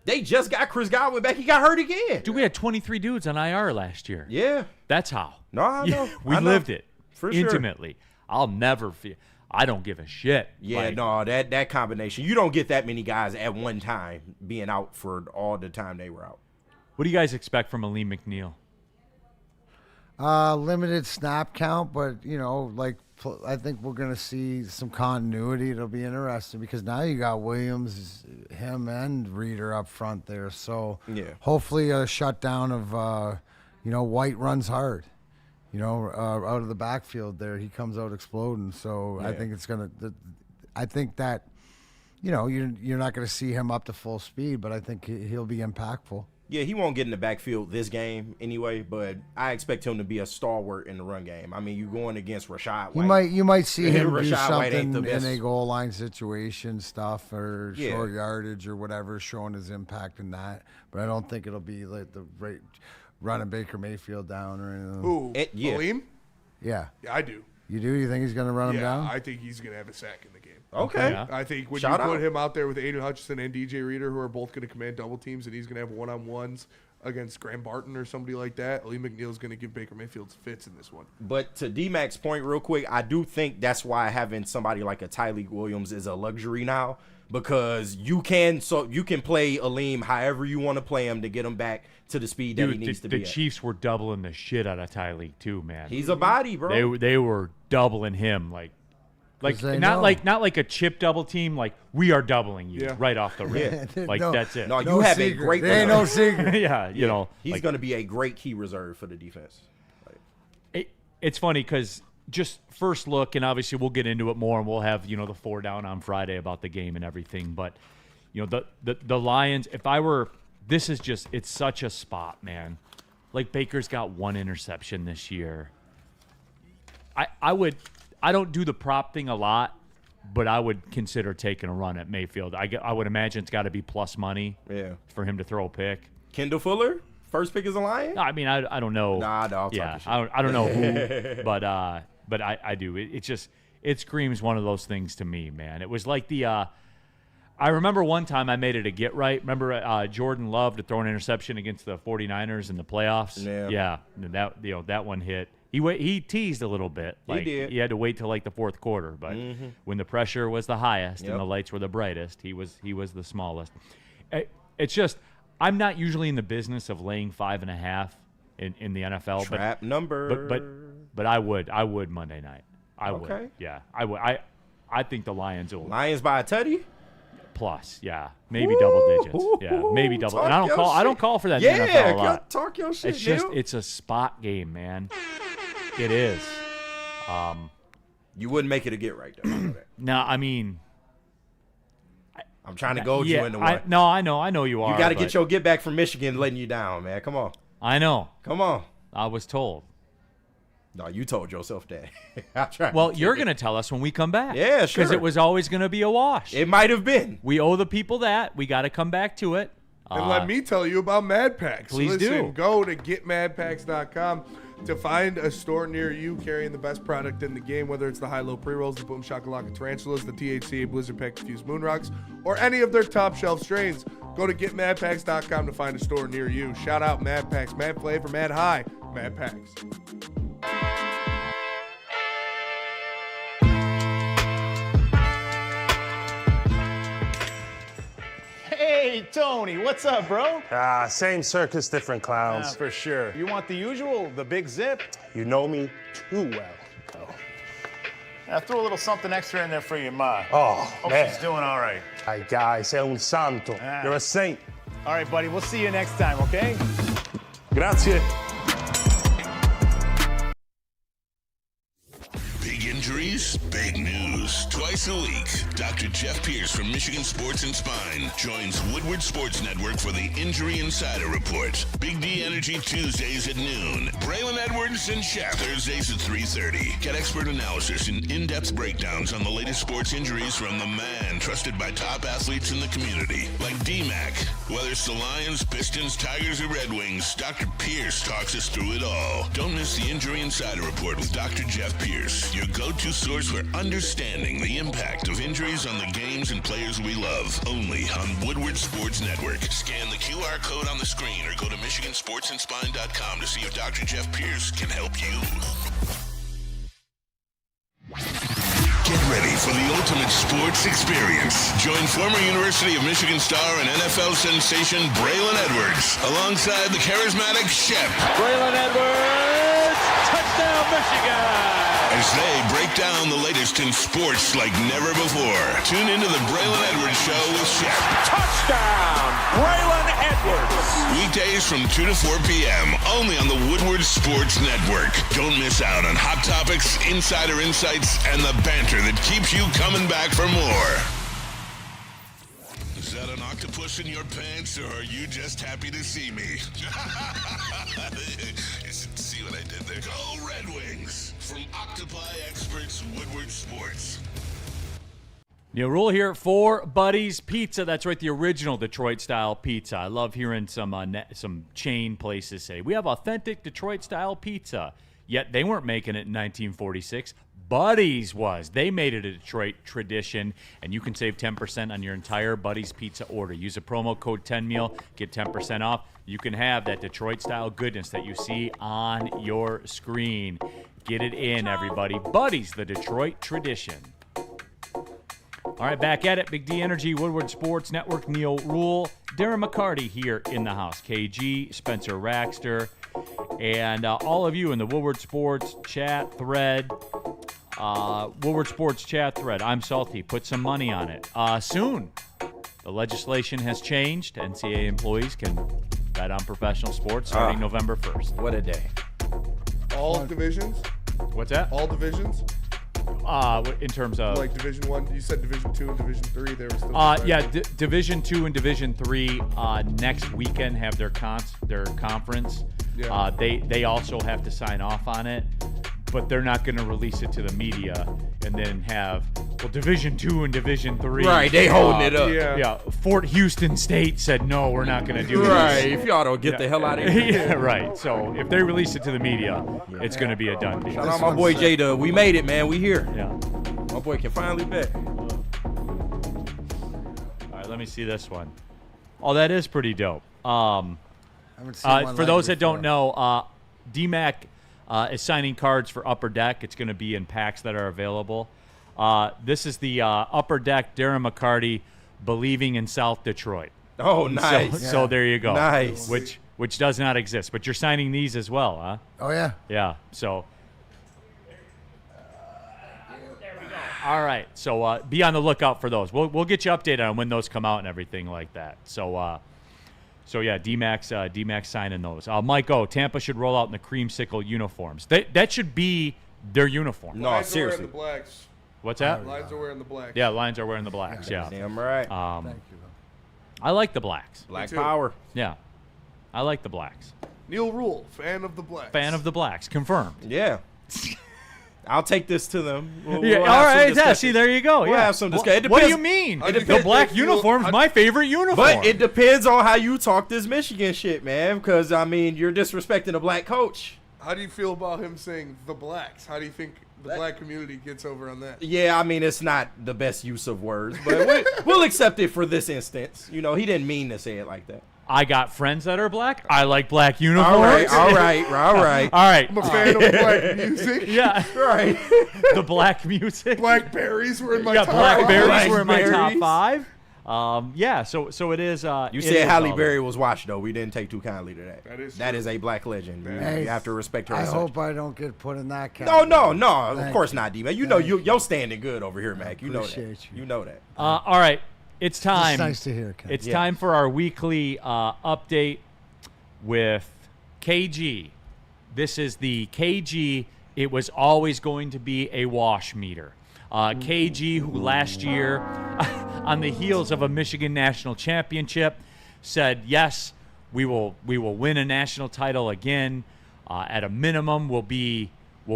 They just got Chris Godwin back. He got hurt again. Dude, we had 23 dudes on IR last year. Yeah. That's how. No, I know. We I know. lived it For sure. intimately. I'll never feel. I don't give a shit. Yeah, Like, no, that combination. You don't get that many guys at one time being out for all the time they were out. What do you guys expect from Alim McNeill? Limited snap count, but I think we're gonna see some continuity. It'll be interesting because now you got Williams, him, and Reeder up front there. So hopefully a shutdown of White runs hard. Out of the backfield there, he comes out exploding. So I think it's gonna. I think that you're not gonna see him up to full speed, but I think he'll be impactful. Yeah, he won't get in the backfield this game anyway, but I expect him to be a stalwart in the run game. I mean, you're going against Rashad White. You might see him do Rashad White ain't something the best. in a goal line situation stuff or short yardage or whatever, showing his impact in that. But I don't think it'll be like the right running Baker Mayfield down or anything. Who? Alim? Yeah. Yeah, I do. You do? You think he's going to run him down? I think he's going to have a sack in the game. Okay. Yeah. I think when Shout you put out. him out there with Aiden Hutchinson and DJ Reader, who are both going to command double teams, and he's going to have one-on-ones against Graham Barton or somebody like that, Alim McNeill's going to give Baker Mayfield fits in this one. But to D-Mac's point real quick, I do think that's why having somebody like a Tyreek Williams is a luxury now, because you can play Alim however you want to play him to get him back to the speed that he needs to be The Chiefs were doubling the shit out of Tyreek too, man. He's a body, bro. They were doubling him like they not know. not like a chip double team. Like we are doubling you right off the rip. Like No. that's it. No, No you have secret. a great There ain't no secret. yeah, He's going to be a great key reserve for the defense. It's funny because just first look, and obviously we'll get into it more, and we'll have the 4 down on Friday about the game and everything. But the Lions, it's such a spot, man. Like Baker's got 1 interception this year. I don't do the prop thing a lot, but I would consider taking a run at Mayfield. I would imagine it's got to be plus money for him to throw a pick. Kendall Fuller, first pick as a Lion? No, I mean, I don't know. Nah, I'll yeah, talk to you. I don't know who, but I do. It screams one of those things to me, man. It was like I remember one time I made it a get right. Remember Jordan Love to throw an interception against the 49ers in the playoffs? Yeah. That one hit. He teased a little bit. Like, he did. He had to wait till like the fourth quarter, but when the pressure was the highest and the lights were the brightest, he was the smallest. It's just I'm not usually in the business of laying 5.5 in the NFL. Trap number. But I would Monday night. I would. Okay. Yeah, I would. I think the Lions will. Lions by a tutty? Plus, yeah, maybe double digits. Yeah, maybe double. And I don't call for that in the NFL a lot. Talk your shit, It's just Neal. it's a spot game, man. It is. You wouldn't make it a get right, though. I know that. No, I mean, I'm trying to goad you into one. I know you are. You got to get your get back from Michigan letting you down, man. Come on. I know. Come on. I was told. No, you told yourself that. I tried. Well, you're going to tell us when we come back. Yeah, sure. Because it was always going to be a wash. It might have been. We owe the people that. We got to come back to it. And let me tell you about Mad Packs. Please do. Go to getmadpacks.com to find a store near you carrying the best product in the game, whether it's the high-low pre-rolls, the Boom Shakalaka Tarantulas, the THCA Blizzard Pack Fused Moon Rocks, or any of their top shelf strains. Go to getmadpacks.com to find a store near you. Shout out Mad Packs, Mad Flavor, Mad High, Mad Packs. Hey, Tony, what's up, bro? Same circus, different clowns. For sure. You want the usual, the big zip? You know me too well. Oh, I threw a little something extra in there for your ma. oh Hope man. she's doing all right. Ay, guy, sei un santo. Ah. You're a saint. All right, buddy, we'll see you next time, okay? Grazie. Big injuries, big news. Twice a week, Dr. Jeff Pierce from Michigan Sports and Spine joins Woodward Sports Network for the Injury Insider Report. Big D Energy Tuesdays at noon. Braylon Edwards and Shep Thursdays at 3:30. Get expert analysis and in-depth breakdowns on the latest sports injuries from the man trusted by top athletes in the community, like D-Mac. Whether it's the Lions, Pistons, Tigers, or Red Wings, Dr. Pierce talks us through it all. Don't miss the Injury Insider Report with Dr. Jeff Pierce, your go-to source for understanding the impact of injuries on the games and players we love. Only on Woodward Sports Network. Scan the QR code on the screen or go to MichiganSportsandSpine.com to see if Dr. Jeff Pierce can help you. Get ready for the ultimate sports experience. Join former University of Michigan star and NFL sensation Braylon Edwards alongside the charismatic Shep. Braylon Edwards, touchdown Michigan! As they break down the latest in sports like never before. Tune into the Braylon Edwards Show with Shep. Touchdown, Braylon Edwards! Weekdays from 2 to 4 p.m. only on the Woodward Sports Network. Don't miss out on hot topics, insider insights, and the banter that keeps you coming back for more. Is that an octopus in your pants, or are you just happy to see me? See what I did there? Go Red Wings! From Octopi Experts, Woodward Sports. Neal Ruhl here for Buddy's Pizza. That's right, the original Detroit-style pizza. I love hearing some chain places say, we have authentic Detroit-style pizza. Yet they weren't making it in 1946. Buddy's was. They made it a Detroit tradition, and you can save 10% on your entire Buddy's Pizza order. Use a promo code 10meal, get 10% off. You can have that Detroit-style goodness that you see on your screen. Get it in, everybody. Buddy's, the Detroit tradition. All right, back at it. Big D Energy, Woodward Sports Network, Neal Ruhl, Darren McCarty here in the house. KG, Spencer Raxter, and all of you in the Woodward Sports chat thread. Woodward Sports chat thread. I'm salty. Put some money on it. Soon. The legislation has changed. NCAA employees can bet on professional sports starting November 1st. What a day. All divisions? What's that? All divisions? In terms of like Division 1, you said Division 2 and Division 3. They were still yeah, Division 2 and Division 3 next weekend have their conference. Yeah. They also have to sign off on it, but they're not going to release it to the media and then have, well, Division 2 and Division 3. Right, they holding it up. Yeah, Fort Houston State said, no, we're not going to do Right, this. if y'all don't get the hell out of here. Yeah, right. So if they release it to the media, it's going to be a done deal. Shout out my boy J-Dub. We made it, man. We here. Yeah. My boy can finally bet. All right, let me see this one. Oh, that is pretty dope. haven't seen one For like those it that don't before. know, DMAC is signing cards for Upper Deck. It's going to be in packs that are available. This is the Upper Deck Darren McCarty Believing in South Detroit. Oh, nice. So there you go. Nice. Which does not exist. But you're signing these as well, huh? Oh, yeah. Yeah. So. All right. So be on the lookout for those. We'll get you updated on when those come out and everything like that. So yeah, D-Max signing those. Mike O, Tampa should roll out in the creamsicle uniforms. That should be their uniform. No, Lions seriously. Are wearing the blacks. What's that? Lions are wearing the blacks. Yeah, Lions are wearing the blacks. Yeah. Damn right. Thank you. I like the blacks. Black too. power. Yeah. I like the blacks. Neal Ruhl, fan of the blacks. Fan of the blacks. Confirmed. Yeah. I'll take this to them. We'll Yeah, have all some right. Yeah, discussion. see, there you go. We'll yeah. have some discussion. It What do depends- you mean? it The depends- black if you- uniform's I- my favorite uniform. But it depends on how you talk this Michigan shit, man. Because, I mean, you're disrespecting a black coach. How do you feel about him saying the blacks? How do you think the black community gets over on that? Yeah, I mean, it's not the best use of words, but we'll accept it for this instance. You know, he didn't mean to say it like that. I got friends that are black. I like black uniforms. All right. All right. I'm a fan of black music. Yeah. Right. The black music. Blackberries were in my top blackberries were in my top Blackberries. 5. Yeah, so it is. You said Halle Berry was watched, though. We didn't take too kindly to that. That is a black legend. Hey, you have to respect her. I as such. hope I don't get put in that category. No. Of course not, D-Man. You know you're standing good over here, Mac. You know that. Appreciate you. You know that. All right. It's time. It's nice to hear, Ken. It's time for our weekly update with KG. This is the KG. It was always going to be a wash meter. KG, who last year, on the heels of a Michigan national championship, said, yes, we will win a national title again. At a minimum, we'll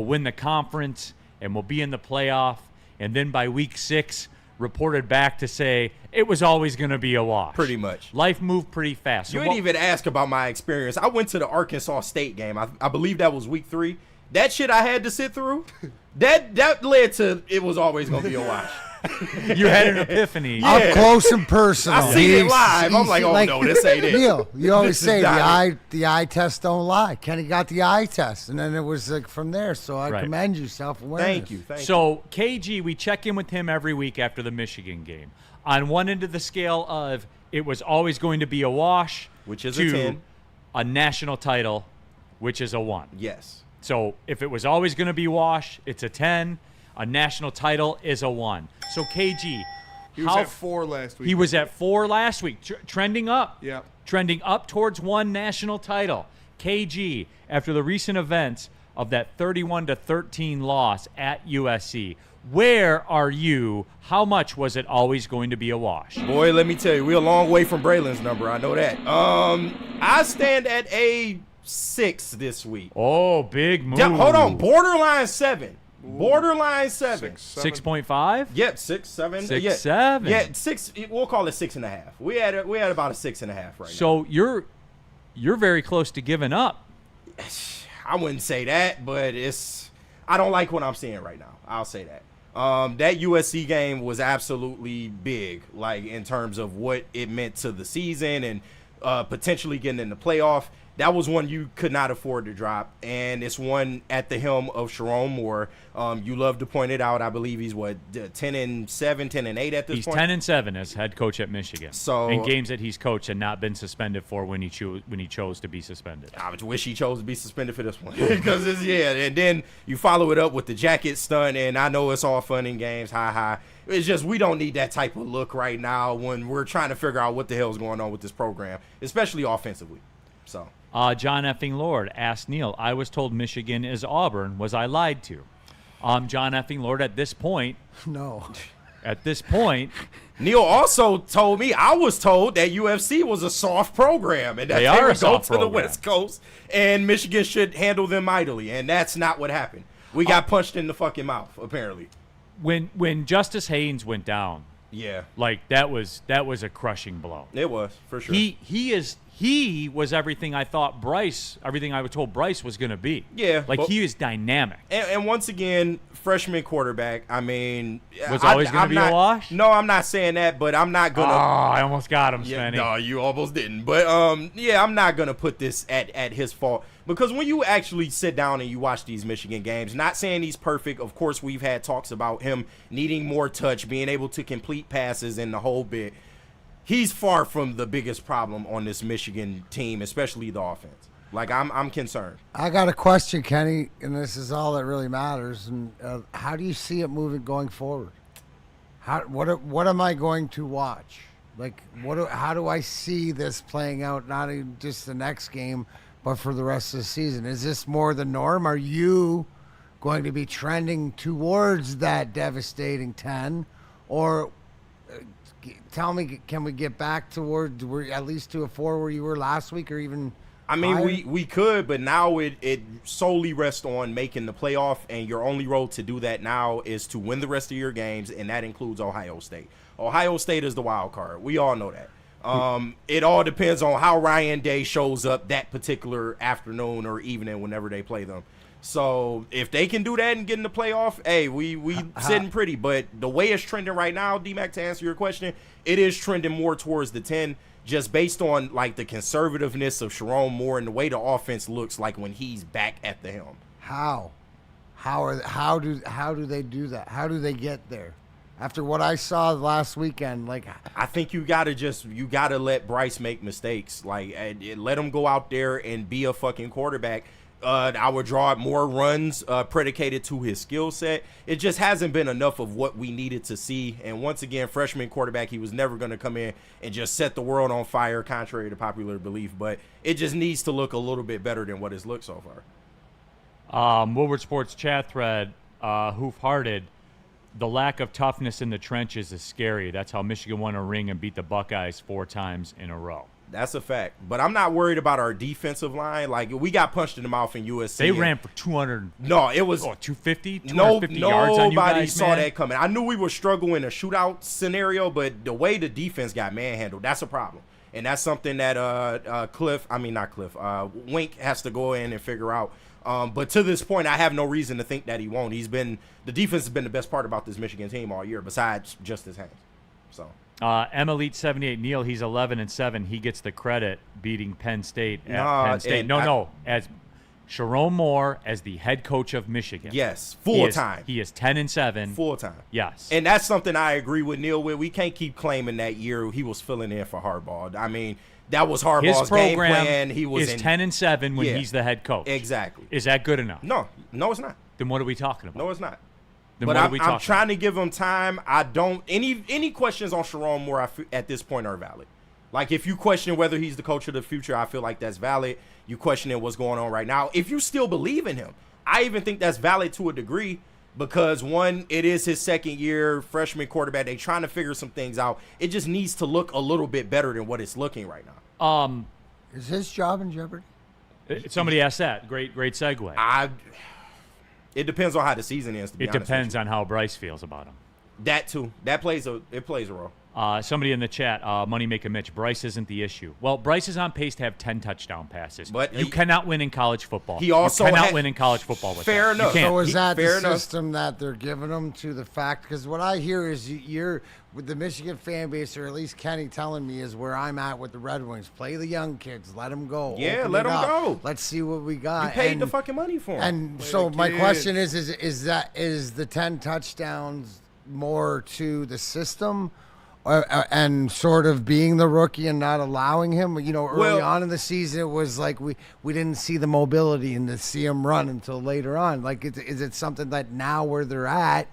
win the conference and we'll be in the playoff. And then by week 6, reported back to say it was always going to be a wash. Pretty much. Life moved pretty fast. You didn't even ask about my experience. I went to the Arkansas State game. I believe that was week 3. That shit I had to sit through, that led to it was always going to be a wash. You had an epiphany. Yeah. Up close and personal. I seen it live. I'm like, oh, no, this ain't it. Neal, you always This say is not it. the eye test don't lie. Kenny got the eye test, and then it was like from there. So I Right. commend you, self-awareness. Thank you. So KG, we check in with him every week after the Michigan game. On one end of the scale of it was always going to be a wash, Which is to a 10. a national title, which is a 1. Yes. So if it was always going to be wash, it's a 10. A national title is a 1. So KG, He was at 4 last week. he was at 4 last week, trending up. Yeah. Trending up towards 1 national title. KG, after the recent events of that 31-13 loss at USC, where are you? How much was it always going to be a wash? Boy, let me tell you, we're a long way from Braylon's number. I know that. I stand at a 6 this week. Oh, big move. Yeah, hold on, borderline 7. Borderline 7. 6.5? Yep, 6, 7. 6, yeah. 7. Yeah, 6. We'll call it 6.5. We had about a 6.5 right now. So you're very close to giving up. I wouldn't say that, but I don't like what I'm seeing right now. I'll say that. That USC game was absolutely big, like in terms of what it meant to the season and potentially getting in the playoff. That was one you could not afford to drop, and it's one at the helm of Sharon Moore. You love to point it out. I believe he's 10-7, 10-8 at this He's point. 10-7 as head coach at Michigan. So in games that he's coached and not been suspended for when he chose to be suspended. I wish he chose to be suspended for this one because and then you follow it up with the jacket stunt, and I know it's all fun and games, hi. It's just we don't need that type of look right now when we're trying to figure out what the hell is going on with this program, especially offensively. So. John Effing Lord asked Neal, I was told Michigan is Auburn. Was I lied to? John Effing Lord, at this point, No. Neal also told me I was told that UFC was a soft program and that They they are a would go soft to the program. West Coast and Michigan should handle them mightily, and that's not what happened. We got punched in the fucking mouth, apparently. When Justice Haynes went down, Yeah, like that was a crushing blow. it was for sure. He was everything I was told Bryce was going to be. Yeah, like but- he is dynamic. And once again, freshman quarterback. I mean, Was always gonna be a wash? No, I'm not saying that, but I'm not gonna. I almost got him, Yeah, Svenny. no, you almost didn't. But I'm not gonna put this at his fault because when you actually sit down and you watch these Michigan games, not saying he's perfect. Of course, we've had talks about him needing more touch, being able to complete passes, and the whole bit. He's far from the biggest problem on this Michigan team, especially the offense. Like I'm concerned. I got a question, Kenny, and this is all that really matters. And how do you see it going forward? What am I going to watch? Like, how do I see this playing out? Not even just the next game, but for the rest of the season. Is this more the norm? Are you going to be trending towards that devastating 10, or? Tell me, can we get back towards at least to a 4 where you were last week, or even? I mean, higher? we could, but now it solely rests on making the playoff, and your only road to do that now is to win the rest of your games, and that includes Ohio State. Ohio State is the wild card. We all know that. It all depends on how Ryan Day shows up that particular afternoon or evening whenever they play them. So if they can do that and get in the playoff, hey, we sitting pretty. But the way it's trending right now, D-Mac, to answer your question, it is trending more towards the 10, just based on like the conservativeness of Sharon Moore and the way the offense looks like when he's back at the helm. How do they do that? How do they get there? After what I saw last weekend, like I think you gotta let Bryce make mistakes. Like let him go out there and be a fucking quarterback. I would draw up more runs predicated to his skill set. It just hasn't been enough of what we needed to see. And once again, freshman quarterback, he was never going to come in and just set the world on fire, contrary to popular belief. But it just needs to look a little bit better than what it's looked so far. Woodward Sports chat thread, Hoof-Hearted, the lack of toughness in the trenches is scary. That's how Michigan won a ring and beat the Buckeyes 4 times in a row. That's a fact. But I'm not worried about our defensive line. Like, we got punched in the mouth in USC. They ran for 200. No, it was 250, 250 yards on you guys, nobody saw man. that coming. I knew we were struggling in a shootout scenario, but the way the defense got manhandled, that's a problem. And that's something that Wink has to go in and figure out. But to this point, I have no reason to think that he won't. The defense has been the best part about this Michigan team all year, besides just his hands. So. Elite 78 Neal, he's 11-7. He gets the credit beating Penn State at Penn State. As Sharon Moore as the head coach of Michigan. Yes, full time. He is 10-7. Full time. Yes. And that's something I agree with Neal with. We can't keep claiming that year he was filling in for Harbaugh. I mean, that was Harbaugh's game plan. He was 10-7 when he's the head coach. Exactly. Is that good enough? No, it's not. Then what are we talking about? No, it's not. But I'm trying to give him time. I don't any questions on Sharon Moore at this point are valid. Like, if you question whether he's the coach of the future, I feel like that's valid. You questioning what's going on right now. If you still believe in him, I even think that's valid to a degree because, one, it is his second year, freshman quarterback. They're trying to figure some things out. It just needs to look a little bit better than what it's looking right now. Is his job in jeopardy? Somebody asked that. Great segue. It depends on how the season is, to be honest. It depends on how Bryce feels about him. That, too. It plays a role. Somebody in the chat, Moneymaker Mitch, Bryce isn't the issue. Well, Bryce is on pace to have 10 touchdown passes. But you cannot win in college football. He also cannot win in college football with fair that. enough. So is that the system that they're giving them to the fact? Because what I hear is you're with the Michigan fan base, or at least Kenny telling me, is where I'm at with the Red Wings. Play the young kids. Let them go. Yeah, let them go. Let's see what we got. You paid the fucking money for them. And so my question is the 10 touchdowns more to the system? And sort of being the rookie and not allowing him, early on in the season, it was like we didn't see the mobility and to see him run until later on. Like, is it something that now where they're at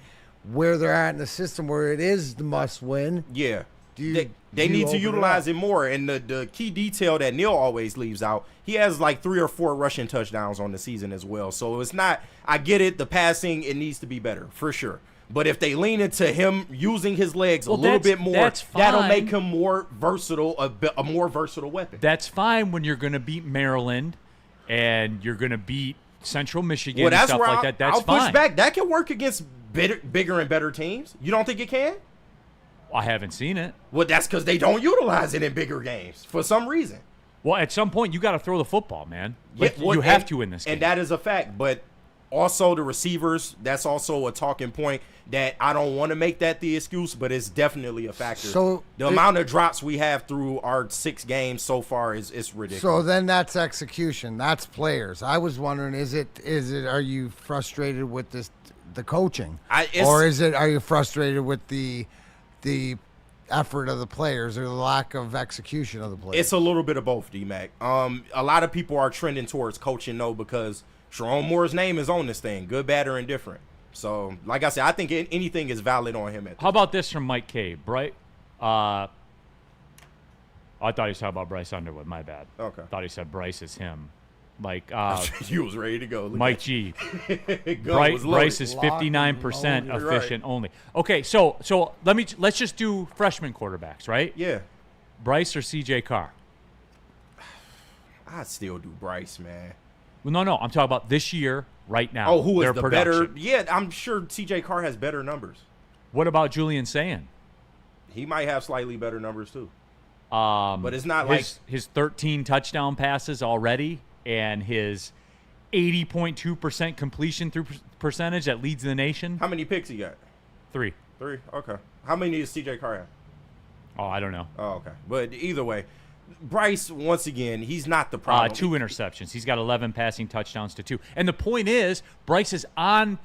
in the system where it is the must win? Yeah. They need to utilize it more. And the key detail that Neal always leaves out, he has like 3 or 4 rushing touchdowns on the season as well. So it's not, I get it, the passing, it needs to be better, for sure. But if they lean into him using his legs a little bit more, that'll make him more versatile, a more versatile weapon. That's fine when you're going to beat Maryland and you're going to beat Central Michigan and stuff like that. That's fine. I'll push back. That can work against bigger and better teams. You don't think it can? I haven't seen it. Well, that's because they don't utilize it in bigger games for some reason. Well, at some point, you got to throw the football, man. You have to in this game. And that is a fact. But also the receivers, that's also a talking point that I don't want to make that the excuse, but it's definitely a factor. So the amount of drops we have through our 6 games so far is ridiculous. So then that's execution. That's players. I was wondering, are you frustrated with the coaching? Or are you frustrated with the effort of the players or the lack of execution of the players? It's a little bit of both, D-Mac. A lot of people are trending towards coaching, though, because Sharon Moore's name is on this thing, good, bad, or indifferent. So, like I said, I think anything is valid on him. How about this from Mike K? I thought he was talking about Bryce Underwood. My bad. Okay. Thought he said Bryce is him. Like you was ready to go. Mike G. Bryce is 59% efficient only. Okay, so let's just do freshman quarterbacks, right? Yeah. Bryce or CJ Carr? I'd still do Bryce, man. Well, no, I'm talking about this year, right now. Oh, who is the production. better? Yeah, I'm sure CJ Carr has better numbers. What about Julian Sayin? He might have slightly better numbers too. But it's not his 13 touchdown passes already and his 80.2% completion through percentage that leads the nation. How many picks he got? 3. 3. Okay. How many does CJ Carr have? Oh, I don't know. Oh, okay. But either way, Bryce, once again, he's not the problem. 2 interceptions. He's got 11 passing touchdowns to 2. And the point is, Bryce is on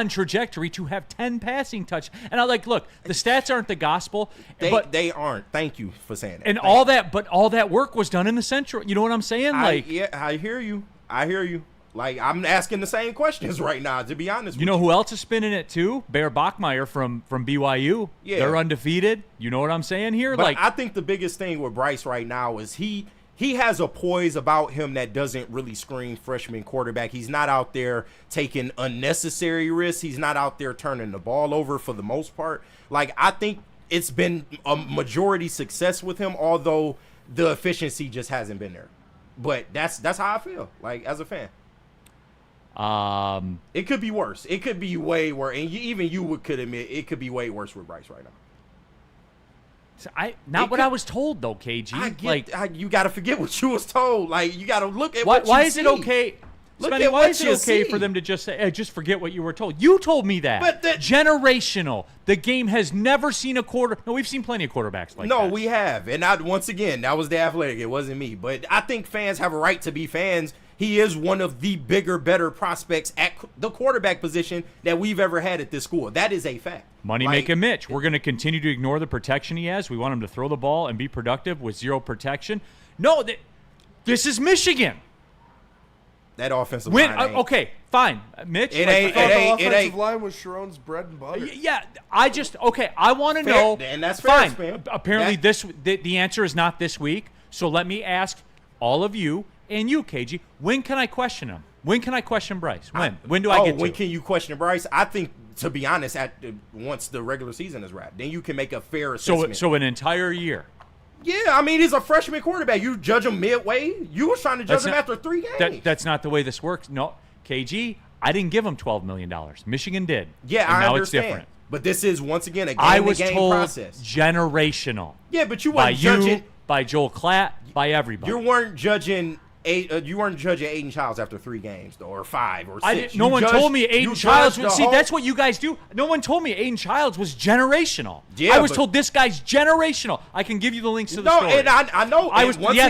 trajectory to have 10 passing touch. And I look, the stats aren't the gospel. They aren't. Thank you for saying that. And all that work was done in the Central. You know what I'm saying? I hear you. Like, I'm asking the same questions right now, to be honest with you. You know who else is spinning it too? Bear Bachmeier from BYU. Yeah. They're undefeated. You know what I'm saying here? But I think the biggest thing with Bryce right now is he has a poise about him that doesn't really scream freshman quarterback. He's not out there taking unnecessary risks. He's not out there turning the ball over for the most part. Like, I think it's been a majority success with him, although the efficiency just hasn't been there. But that's how I feel, like, as a fan. It could be worse. It could be way worse. And even you could admit it could be way worse with Bryce right now. So I was told though, KG. You got to forget what you was told. Like, you got to look at why is it okay? Spenny, why is it okay see. for them to just say, hey, just forget what you were told? You told me that. But generational. The game has never seen a quarter. No, we've seen plenty of quarterbacks like that. No, we have. And once again, that was the Athletic. It wasn't me. But I think fans have a right to be fans. He is one of the bigger, better prospects at the quarterback position that we've ever had at this school. That is a fact. Money-making Mitch. We're going to continue to ignore the protection he has. We want him to throw the ball and be productive with zero protection. No, this is Michigan. That offensive line ain't. Okay, fine. Mitch. The offensive line was Sharon's bread and butter. Yeah, I want to know. And that's fair, fine. Apparently, the answer is not this week. So let me ask all of you and you, KG, when can I question him? When can I question Bryce? When do I get to? When can you question Bryce? I think, to be honest, once the regular season is wrapped, then you can make a fair assessment. So an entire year. Yeah, I mean, he's a freshman quarterback. You judge him midway. You was trying to judge him after 3 games. That's not the way this works. No, KG, I didn't give him $12 million. Michigan did. Yeah, and now understand. It's different. But this is, once again, a I was game-to-game told process. Generational. Yeah, but you weren't judging. By Joel Klatt, by everybody. You weren't judging Aiden Childs after 3 games, though, or 5 or 6. No one told me Aiden Childs was. See, that's what you guys do. No one told me Aiden Childs was generational. Yeah, I was told this guy's generational. I can give you the links to the story. No, and I know. The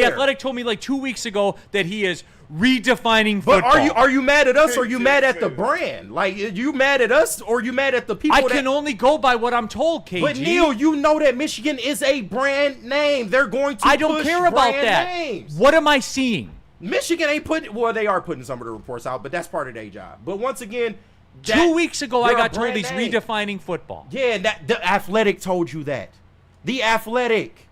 Athletic told me like 2 weeks ago that he is redefining football. But are you mad at us or you mad at the brand? Like, you mad at us or you mad at the people? I can only go by what I'm told, KG. But Neal, you know that Michigan is a brand name. They're going to. I don't care about that. Names. What am I seeing? Michigan ain't putting. Well, they are putting some of the reports out, but that's part of their job. But once again, 2 weeks ago, I got told he's redefining football. Yeah, and the Athletic told you that. The Athletic.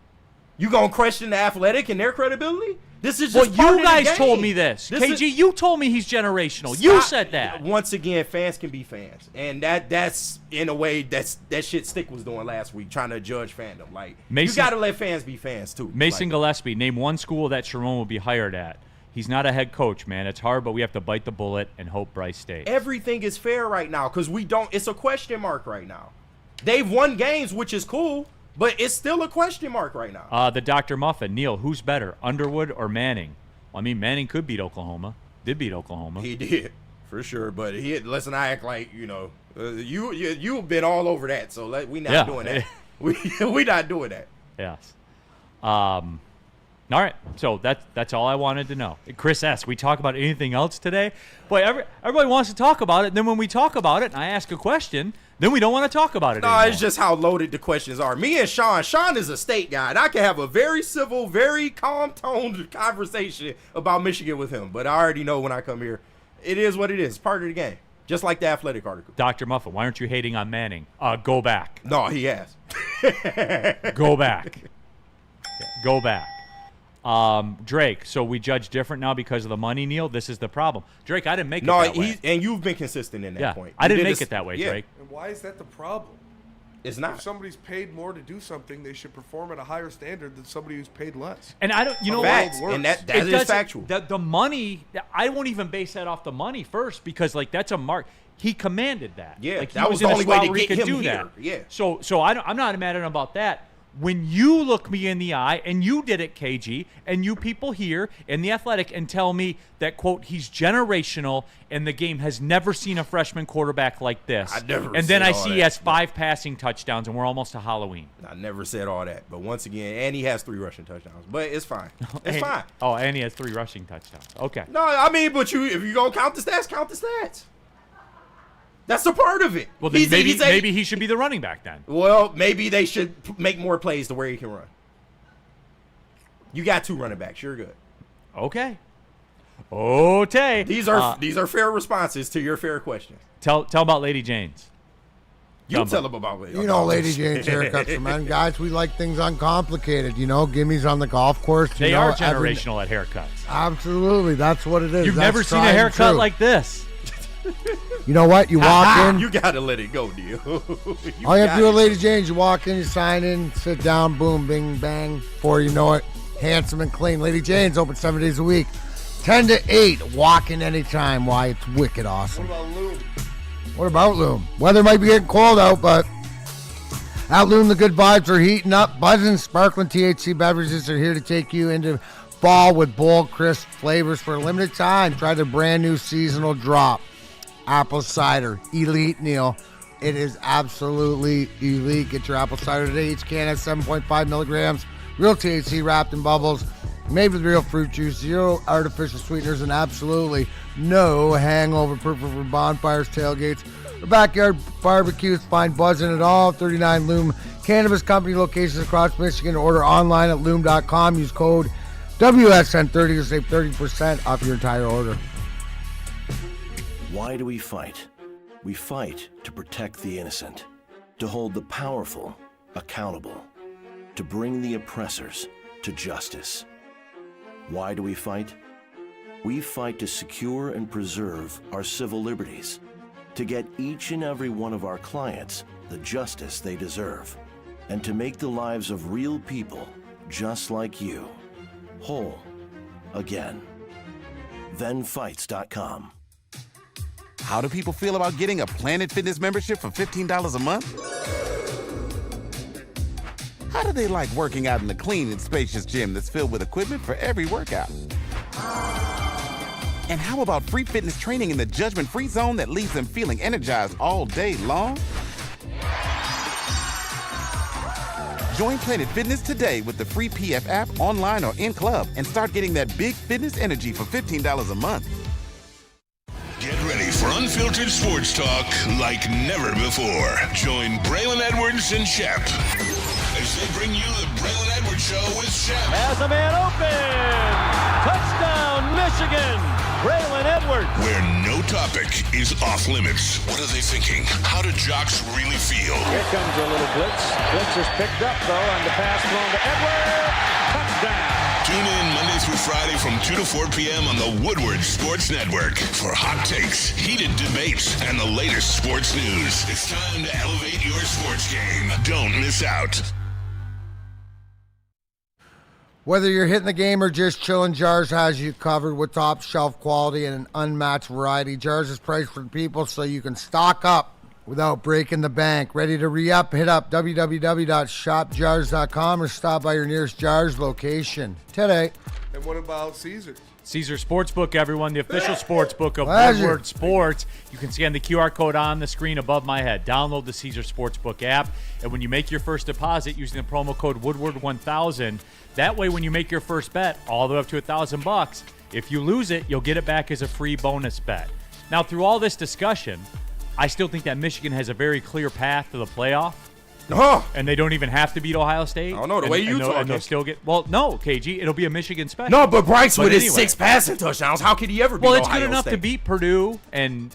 You gonna question the Athletic and their credibility? This is just you guys told me this. KG, you told me he's generational. You said that. Once again, fans can be fans. And that's in a way that shit Stick was doing last week, trying to judge fandom. Like, you got to let fans be fans too. Mason Gillespie, name one school that Sharon will be hired at. He's not a head coach, man. It's hard, but we have to bite the bullet and hope Bryce stays. Everything is fair right now because it's a question mark right now. They've won games, which is cool. But it's still a question mark right now. The Dr. Muffin, Neal, who's better, Underwood or Manning? Well, I mean, Manning could beat Oklahoma. Did beat Oklahoma. He did, for sure. But let's not act like, you've been all over that. So we're not doing that. We're not doing that. Yes. All right. So that's all I wanted to know. Chris S., we talk about anything else today? Boy, everybody wants to talk about it. And then when we talk about it and I ask a question, then we don't want to talk about it anymore. No, it's just how loaded the questions are. Me and Sean is a state guy, and I can have a very civil, very calm-toned conversation about Michigan with him. But I already know when I come here, it is what it is. It's part of the game. Just like the Athletic article. Dr. Muffin, why aren't you hating on Manning? Go back. No, he has. Go back. Go back. Drake, so we judge different now because of the money, Neal? This is the problem. Drake, I didn't make it that way. And you've been consistent in that point. I didn't make it that way, Drake. And why is that the problem? It's not. If somebody's paid more to do something, they should perform at a higher standard than somebody who's paid less. And I don't, Facts. And that is factual. The money, I won't even base that off the money first because, that's a mark. He commanded that. Yeah, like, that was the only way to get him do here. That. Yeah. So I'm not mad at him about that. when you look me in the eye, and you did it, KG, and you people here in The Athletic, and tell me that, quote, he's generational and the game has never seen a freshman quarterback like this. And then I see he has 5 passing touchdowns, and we're almost to Halloween. I never said all that. But once again, and he has 3 rushing touchdowns. But it's fine. It's fine. Oh, and he has 3 rushing touchdowns. Okay. No, I mean, but if you go count the stats, count the stats. That's a part of it. Well, then maybe he should be the running back then. Well, maybe they should make more plays to where he can run. You got 2 running backs. You're good. Okay. Okay. These are fair responses to your fair question. Tell about Lady Jane's. You tell them about Lady. You know, Lady Jane's haircuts for men. Guys, we like things uncomplicated. You know, gimmies on the golf course. They are generational at haircuts. Absolutely. That's what it is. You've never seen a haircut like this. You know what? You walk in. You got to let it go, Neal. All you have to do with Lady Jane's, you walk in, you sign in, sit down, boom, bing, bang. Before you know it, handsome and clean. Lady Jane's open 7 days a week. 10 to 8, walk in anytime. Why? It's wicked awesome. What about Loom? Weather might be getting cold out, but at Loom, the good vibes are heating up. Buzzing, sparkling THC beverages are here to take you into fall with bold, crisp flavors for a limited time. Try their brand new seasonal drop. Apple cider, elite, Neal. It is absolutely elite. Get your apple cider today. Each can has 7.5 milligrams. Real THC wrapped in bubbles. Made with real fruit juice. 0 artificial sweeteners. And absolutely no hangover. Perfect for bonfires, tailgates, or backyard barbecues. Find buzzing at all 39 Loom Cannabis Company locations across Michigan. Order online at loom.com. Use code WSN30 to save 30% off your entire order. Why do we fight? We fight to protect the innocent, to hold the powerful accountable, to bring the oppressors to justice. Why do we fight? We fight to secure and preserve our civil liberties, to get each and every one of our clients the justice they deserve, and to make the lives of real people just like you whole again. ThenFights.com. How do people feel about getting a Planet Fitness membership for $15 a month? How do they like working out in a clean and spacious gym that's filled with equipment for every workout? And how about free fitness training in the judgment-free zone that leaves them feeling energized all day long? Join Planet Fitness today with the free PF app, online or in club, and start getting that big fitness energy for $15 a month. Get ready for unfiltered sports talk like never before. Join Braylon Edwards and Shep as they bring you the Braylon Edwards Show with Shep. Has a man open. Touchdown, Michigan. Braylon Edwards. Where no topic is off limits. What are they thinking? How do jocks really feel? Here comes a little blitz. Blitz is picked up, though, and the pass thrown to Edwards. Touchdown. Tune in Monday through Friday from 2 to 4 p.m. on the Woodward Sports Network for hot takes, heated debates, and the latest sports news. It's time to elevate your sports game. Don't miss out. Whether you're hitting the game or just chilling, Jars has you covered with top shelf quality and an unmatched variety. Jars is priced for people so you can stock up without breaking the bank. Ready to re-up? Hit up www.shopjars.com or stop by your nearest Jars location today. And what about Caesar? Caesar Sportsbook, everyone, the official sportsbook of Pleasure. Woodward Sports. You can scan the QR code on the screen above my head. Download the Caesar Sportsbook app, and when you make your first deposit using the promo code Woodward1000, that way when you make your first bet, all the way up to $1,000, if you lose it, you'll get it back as a free bonus bet. Now, through all this discussion, I still think that Michigan has a very clear path to the playoff. Oh. And they don't even have to beat Ohio State. I don't know, the way you talking. And they'll still get... Well, no, KG, it'll be a Michigan special. No, but Bryce with his anyway. 6 passing touchdowns, how could he ever beat Ohio State? Well, it's good enough to beat Purdue and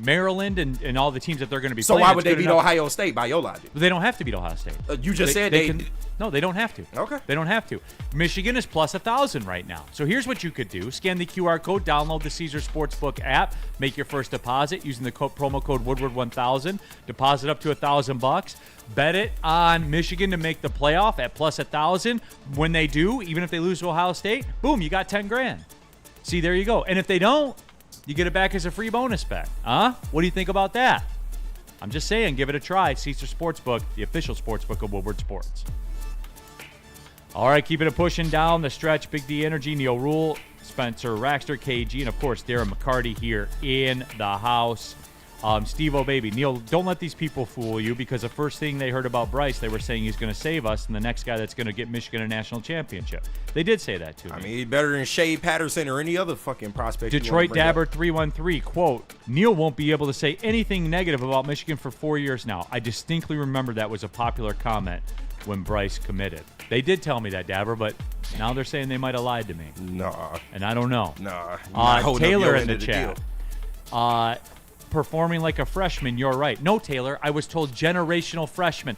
Maryland and all the teams that they're going to be so playing. So why would they beat Ohio State by your logic? They don't have to beat Ohio State. You just said they can. No, they don't have to. Okay. They don't have to. Michigan is plus 1,000 right now. So here's what you could do. Scan the QR code, download the Caesar Sportsbook app, make your first deposit using the promo code Woodward1000, deposit up to $1,000. Bet it on Michigan to make the playoff at plus 1,000. When they do, even if they lose to Ohio State, boom, you got 10 grand. See, there you go. And if they don't, you get it back as a free bonus bet. Huh? What do you think about that? I'm just saying, give it a try. Caesar Sportsbook, the official sportsbook of Woodward Sports. All right, keeping it pushing down the stretch. Big D Energy, Neal Ruhl, Spencer Raxter, KG, and of course Darren McCarty here in the house. Steve-O baby, Neal, don't let these people fool you, because the first thing they heard about Bryce, they were saying he's going to save us and the next guy that's going to get Michigan a national championship. They did say that to me. I mean, he's better than Shea Patterson or any other fucking prospect. Detroit Dabber 313, quote, Neal won't be able to say anything negative about Michigan for 4 years now. I distinctly remember that was a popular comment when Bryce committed. They did tell me that, Dabber, but now they're saying they might have lied to me. Nah. And I don't know. Nah. Taylor in the chat. Performing like a freshman, you're right. No, Taylor, I was told generational freshman.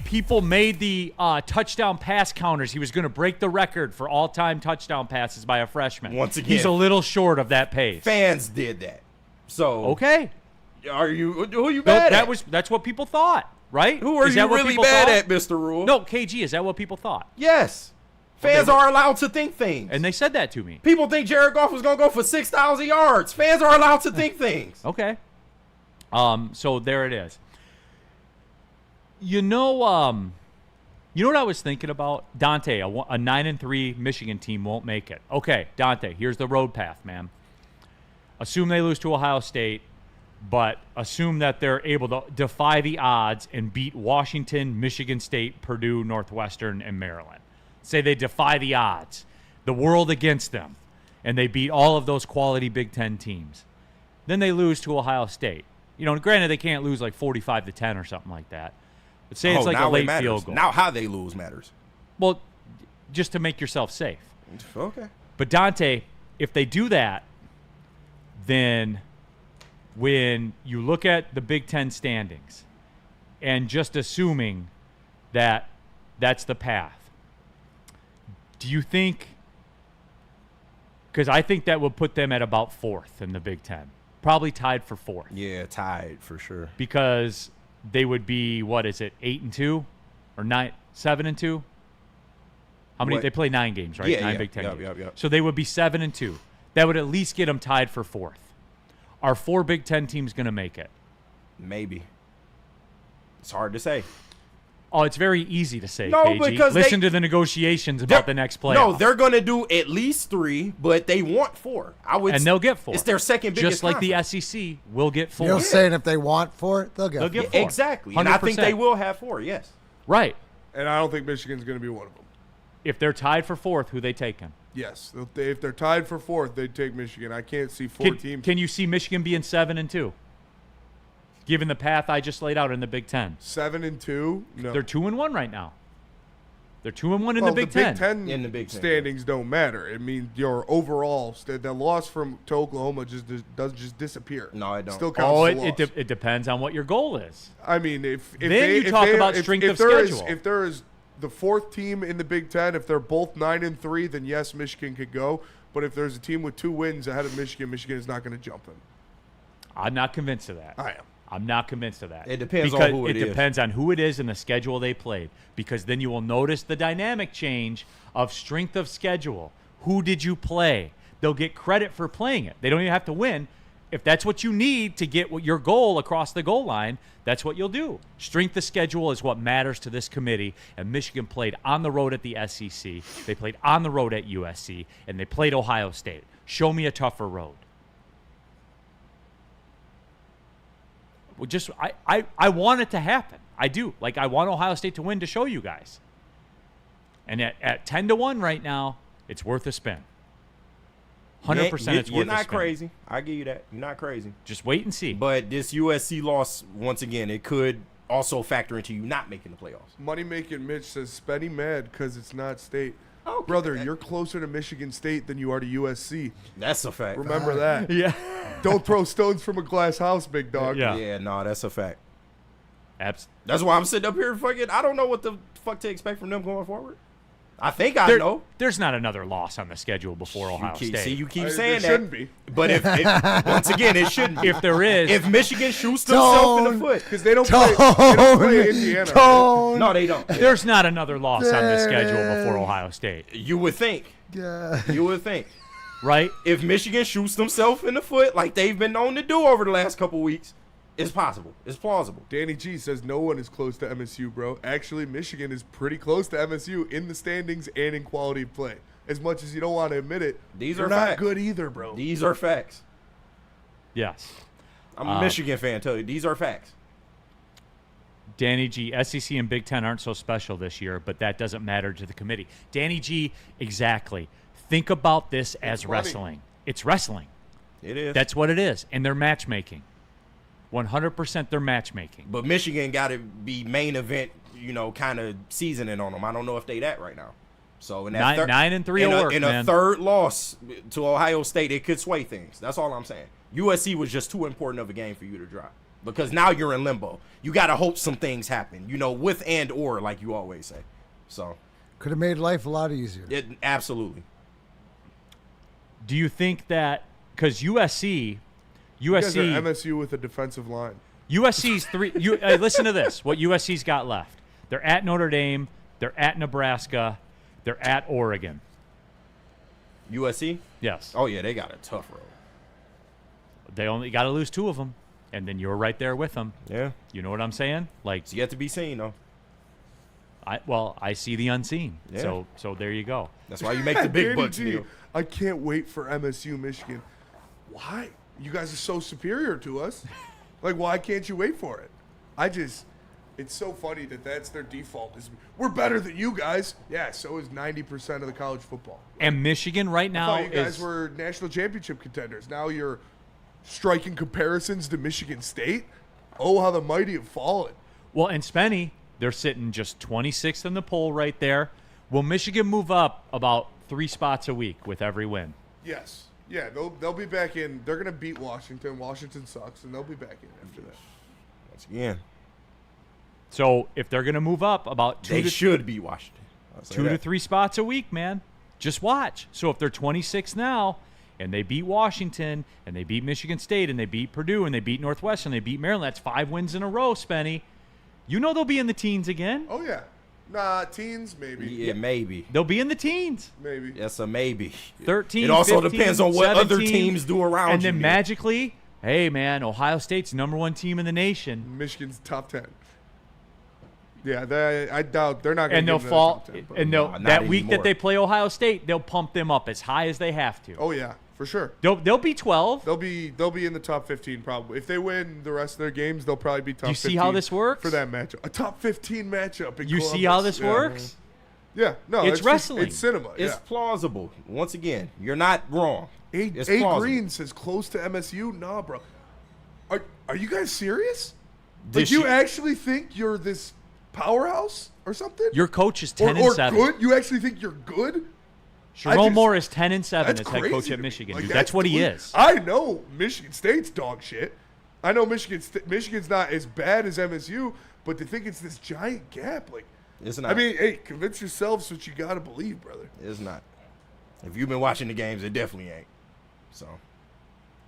People made the touchdown pass counters. He was going to break the record for all-time touchdown passes by a freshman. Once again, he's a little short of that pace. Fans did that. So okay, who are you mad at? That's what people thought, right? Who are you really mad at, Mr. Ruhl? No, KG, is that what people thought? Yes. Fans are allowed to think things. And they said that to me. People think Jared Goff was going to go for 6,000 yards. Fans are allowed to think things. Okay. So there it is. You know what I was thinking about? Dante, a 9-3 Michigan team won't make it. Okay, Dante, here's the road path, man. Assume they lose to Ohio State, but assume that they're able to defy the odds and beat Washington, Michigan State, Purdue, Northwestern, and Maryland. Say they defy the odds, the world against them, and they beat all of those quality Big Ten teams. Then they lose to Ohio State. You know, granted, they can't lose like 45-10 or something like that. But say it's like a late field goal. Now how they lose matters. Well, just to make yourself safe. Okay. But Dante, if they do that, then when you look at the Big Ten standings and just assuming that that's the path, do you think – because I think that would put them at about 4th in the Big Ten. Probably tied for 4th. Yeah, tied for sure. Because they would be, 8-2 or 7-2? How many? They play 9 games, right? Yeah, 9 Big Ten games. Yep. So they would be 7-2. That would at least get them tied for 4th. Are 4 Big Ten teams going to make it? Maybe. It's hard to say. Oh, it's very easy to say, no, KG. Because listen to the negotiations about the next playoff. No, they're going to do at least 3, but they want 4. And they'll get 4. It's their second biggest Just like conference. the SEC will get 4. You're saying if they want 4, they'll get 4. Exactly. 100%. And I think they will have 4, yes. Right. And I don't think Michigan's going to be one of them. If they're tied for 4th, who they taking? Yes. If they're tied for 4th, they'd take Michigan. I can't see 4 teams. Can you see Michigan being 7-2? Given the path I just laid out in the Big Ten. 7-2? No. They're 2-1 right now. They're 2-1 in the Big Ten. In the Big Ten standings don't matter. I mean, your overall the loss to Oklahoma does disappear. No, I don't. Still counts it depends on what your goal is. I mean, if strength of schedule. If there is the 4th team in the Big Ten, if they're both 9-3, then yes, Michigan could go. But if there's a team with 2 wins ahead of Michigan, Michigan is not going to jump them. I'm not convinced of that. I am. I'm not convinced of that. It depends on who it is. It depends on who it is and the schedule they played. Because then you will notice the dynamic change of strength of schedule. Who did you play? They'll get credit for playing it. They don't even have to win. If that's what you need to get your goal across the goal line, that's what you'll do. Strength of schedule is what matters to this committee. And Michigan played on the road at the SEC. They played on the road at USC. And they played Ohio State. Show me a tougher road. Just I want it to happen. I do. Like, I want Ohio State to win to show you guys. And at 10-1 right now, it's worth a spin. 100% it's worth a spin. You're not crazy. I give you that. You're not crazy. Just wait and see. But this USC loss, once again, it could also factor into you not making the playoffs. Money Making Mitch says, Spenny mad because it's not state. Okay. Brother, you're closer to Michigan State than you are to USC. That's a fact. Remember that. Yeah. Don't throw stones from a glass house, big dog. Yeah, no, that's a fact. That's why I'm sitting up here fucking, I don't know what the fuck to expect from them going forward. I think I know. There's not another loss on the schedule before Ohio State. See, you keep saying that. Shouldn't be. But if once again, it shouldn't be. If there is. If Michigan shoots themselves in the foot. Because they don't play Indiana. Right? No, they don't. There's not another loss on the schedule before Ohio State. You would think. You would think. Right? If Michigan shoots themselves in the foot like they've been known to do over the last couple weeks, It's possible. It's plausible. Danny G says no one is close to MSU, bro. Actually, Michigan is pretty close to MSU in the standings and in quality of play. As much as you don't want to admit it, These are are not facts. good either, bro. These are facts. Yes. I'm a Michigan fan. Tell you, these are facts. Danny G, SEC and Big Ten aren't so special this year, but that doesn't matter to the committee. Danny G, exactly. Think about this as wrestling. It's wrestling. It is. That's what it is. And they're matchmaking. 100% they're matchmaking. But Michigan got to be main event, kind of seasoning on them. I don't know if they that right now. So in that 9-3 in will work, a man. third loss to Ohio State, it could sway things. That's all I'm saying. USC was just too important of a game for you to drop because now you're in limbo. You got to hope some things happen, with and or like you always say. So Could have made life a lot easier. Absolutely. Do you think that because USC You guys are MSU with a defensive line. USC's three. Listen to this. What USC's got left? They're at Notre Dame. They're at Nebraska. They're at Oregon. USC? Yes. Oh yeah, they got a tough road. They only got to lose 2 of them, and then you're right there with them. Yeah. You know what I'm saying? Like It's yet to be seen though. I see the unseen. Yeah. So there you go. That's why you make the big Danny bucks, G, Neal. I can't wait for MSU Michigan. Why? You guys are so superior to us. Like, why can't you wait for it? It's so funny that that's their default. Is we're better than you guys. Yeah, so is 90% of the college football. And Michigan right I now thought you guys were national championship contenders. Now you're striking comparisons to Michigan State. Oh, how the mighty have fallen. Well, and Spenny, they're sitting just 26th in the poll right there. Will Michigan move up about 3 spots a week with every win? Yes. Yeah, they'll be back in. They're going to beat Washington. Washington sucks, and they'll be back in after that. Once again. So if they're going to move up about 2 They to should be Washington. 2 to 3 spots a week, man. Just watch. So if they're 26 now and they beat Washington and they beat Michigan State and they beat Purdue and they beat Northwestern, they beat Maryland, that's 5 wins in a row, Spenny. You know they'll be in the teens again. Oh, yeah. Nah, teens, maybe. Yeah, maybe. They'll be in the teens. Maybe. That's a maybe. 13, It also 15, depends on what 17, other teams do around and you. then magically, hey, man, Ohio State's #1 team in the nation. Michigan's top 10. Yeah, I doubt they're not going And to they'll get into the fall. top 10, but- And Not that week anymore. that they play Ohio State, they'll pump them up as high as they have to. Oh, yeah, for sure. They'll be 12. They'll be in the top 15 probably. If they win the rest of their games, they'll probably be top 15. Do you see how this works? For that matchup. A top 15 matchup in You Columbus. see how this Yeah. works? Yeah, no, It's just- wrestling. it's cinema. It's plausible. Once again, you're not wrong. It's A plausible. Green says close to MSU. Nah, bro. Are you guys serious? This Like, you year- actually think you're this powerhouse or something? Your coach is 10 or and 7. good? You actually think you're good? Jerome Moore is 10 and 7 That's as head crazy coach to at me. Michigan. Like, Dude. That's what he delusional. is. I know Michigan State's dog shit. I know Michigan's not as bad as MSU, but to think it's this giant gap, like, It's not. I mean, hey, convince yourselves what you gotta believe, brother. It's not. If you've been watching the games, it definitely ain't.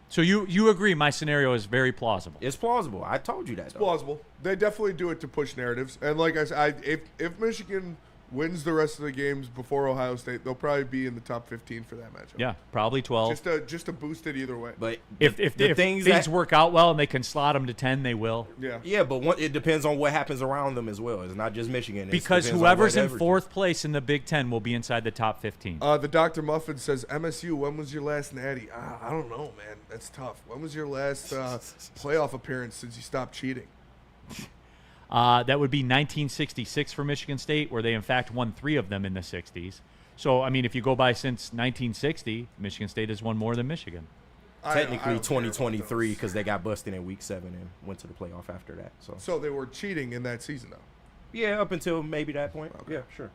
So you agree my scenario is very plausible. It's plausible. I told you that. It's plausible. They definitely do it to push narratives, and like I said, if Michigan wins the rest of the games before Ohio State, they'll probably be in the top 15 for that matchup. Yeah, probably 12. Just to boost it either way. But if the things things that- work out well and they can slot them to 10, they will. Yeah, but it depends on what happens around them as well. It's not just Michigan. Because whoever's in 4th place in the Big Ten will be inside the top 15. The Dr. Muffin says, MSU, when was your last natty? I don't know, man. That's tough. When was your last playoff appearance since you stopped cheating? That would be 1966 for Michigan State, where they, in fact, won 3 of them in the 60s. So, I mean, if you go by since 1960, Michigan State has won more than Michigan. Technically 2023 because they got busted in week 7 and went to the playoff after that. So they were cheating in that season, though. Yeah, up until maybe that point. Okay. Yeah, sure.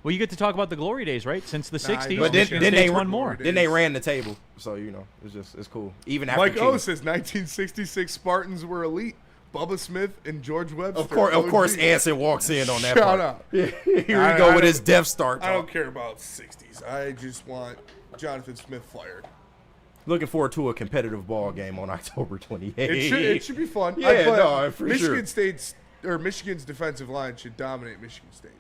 Well, you get to talk about the glory days, right? Since the 60s, But Michigan then State's won more. Then they ran the table, so it's cool. Even after Mike O cheating. says 1966 Spartans were elite. Bubba Smith and George Webster. Of course, Anson walks in on that Shout part. out. Here we go with his Death Star I talk. don't care about 60s. I just want Jonathan Smith fired. Looking forward to a competitive ball game on October 28th. It should be fun. Yeah, but no, for Michigan sure. Michigan's defensive line should dominate Michigan State.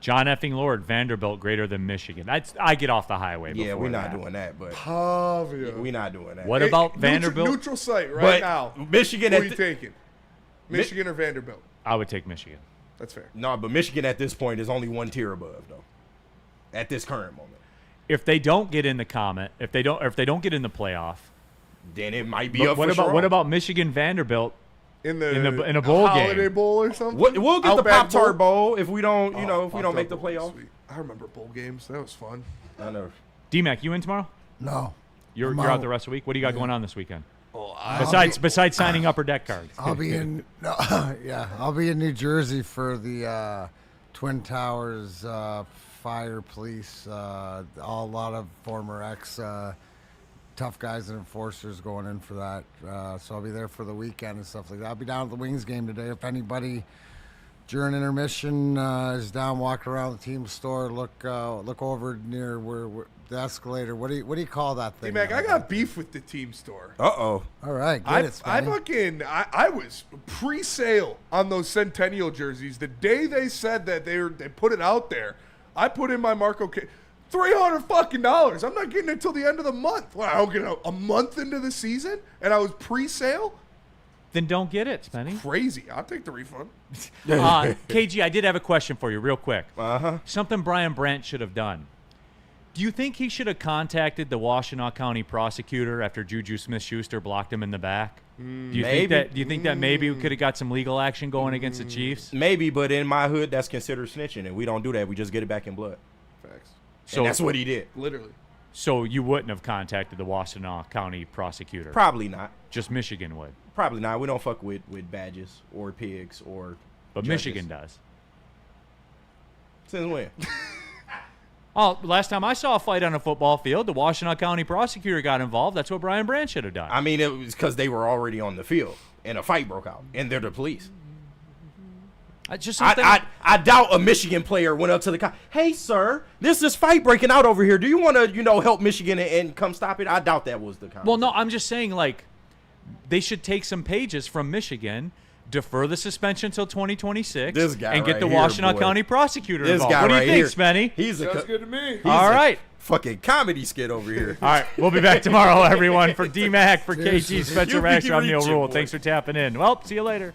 John effing Lord, Vanderbilt greater than Michigan. I get off the highway. Yeah, we're not that. doing that, but Pavia. we're not doing that. What about Vanderbilt? Neutral site right But now. Michigan Who at are you taking? Michigan or Vanderbilt? I would take Michigan. That's fair. No, but Michigan at this point is only one tier above, though. At this current moment, If they don't get in the comment, if they don't get in the playoff, then it might be but up what for about sure. what about Michigan Vanderbilt? In a bowl Holiday game. Bowl or something. We'll get the Outback Pop-Tart Bowl if we don't, if we don't Pop-Tart make the Bowl was playoff. sweet. I remember bowl games. That was fun. I know. D-Mac, you in tomorrow? No. You're I'm out out. the rest of the week. What do you got going on this weekend? I'll Besides signing upper deck cards. I'll be in. I'll be in New Jersey for the Twin Towers Fire Police. A lot of former ex tough guys and enforcers going in for that. So I'll be there for the weekend and stuff like that. I'll be down at the Wings game today. If anybody during intermission is down walking around the team store, look over near where the escalator. What do you call that thing? Hey, Mac, I got beef with the team store. Uh-oh. All right, I get it, Spenny. I was pre-sale on those Centennial jerseys. The day they said that they put it out there, I put in my Marco $300. I'm not getting it till the end of the month. Well, I don't get a month into the season, and I was pre-sale. Then don't get it, Spenny. Crazy. I'll take the refund. KG, I did have a question for you real quick. Uh-huh. Something Brian Brandt should have done. Do you think he should have contacted the Washtenaw County prosecutor after Juju Smith-Schuster blocked him in the back? Do you think that maybe we could have got some legal action going against the Chiefs? Maybe, but in my hood, that's considered snitching, and we don't do that. We just get it back in blood. Facts. So that's what he did. Literally. So you wouldn't have contacted the Washtenaw County prosecutor? Probably not. Just Michigan would. Probably not. We don't fuck with badges or pigs or But judges. Michigan does. Since when? Oh, last time I saw a fight on a football field, the Washtenaw County prosecutor got involved. That's what Brian Brandt should have done. I mean, it was because they were already on the field and a fight broke out, and they're the police. I doubt a Michigan player went up to the cop. Hey, sir, there's this fight breaking out over here. Do you want to, help Michigan and come stop it? I doubt that was the conversation. Well, no, I'm just saying, like, they should take some pages from Michigan, defer the suspension until 2026, This guy and get right the here, Washtenaw boy. County prosecutor This involved. guy What do you right think, here. Spenny? He's Sounds good to me. All right. Fucking comedy skit over here. All right, we'll be back tomorrow, everyone. For D-Mac, for KG, Spencer You be Baxter, I'm Neal reaching, Ruhl. boy. Thanks for tapping in. Well, see you later.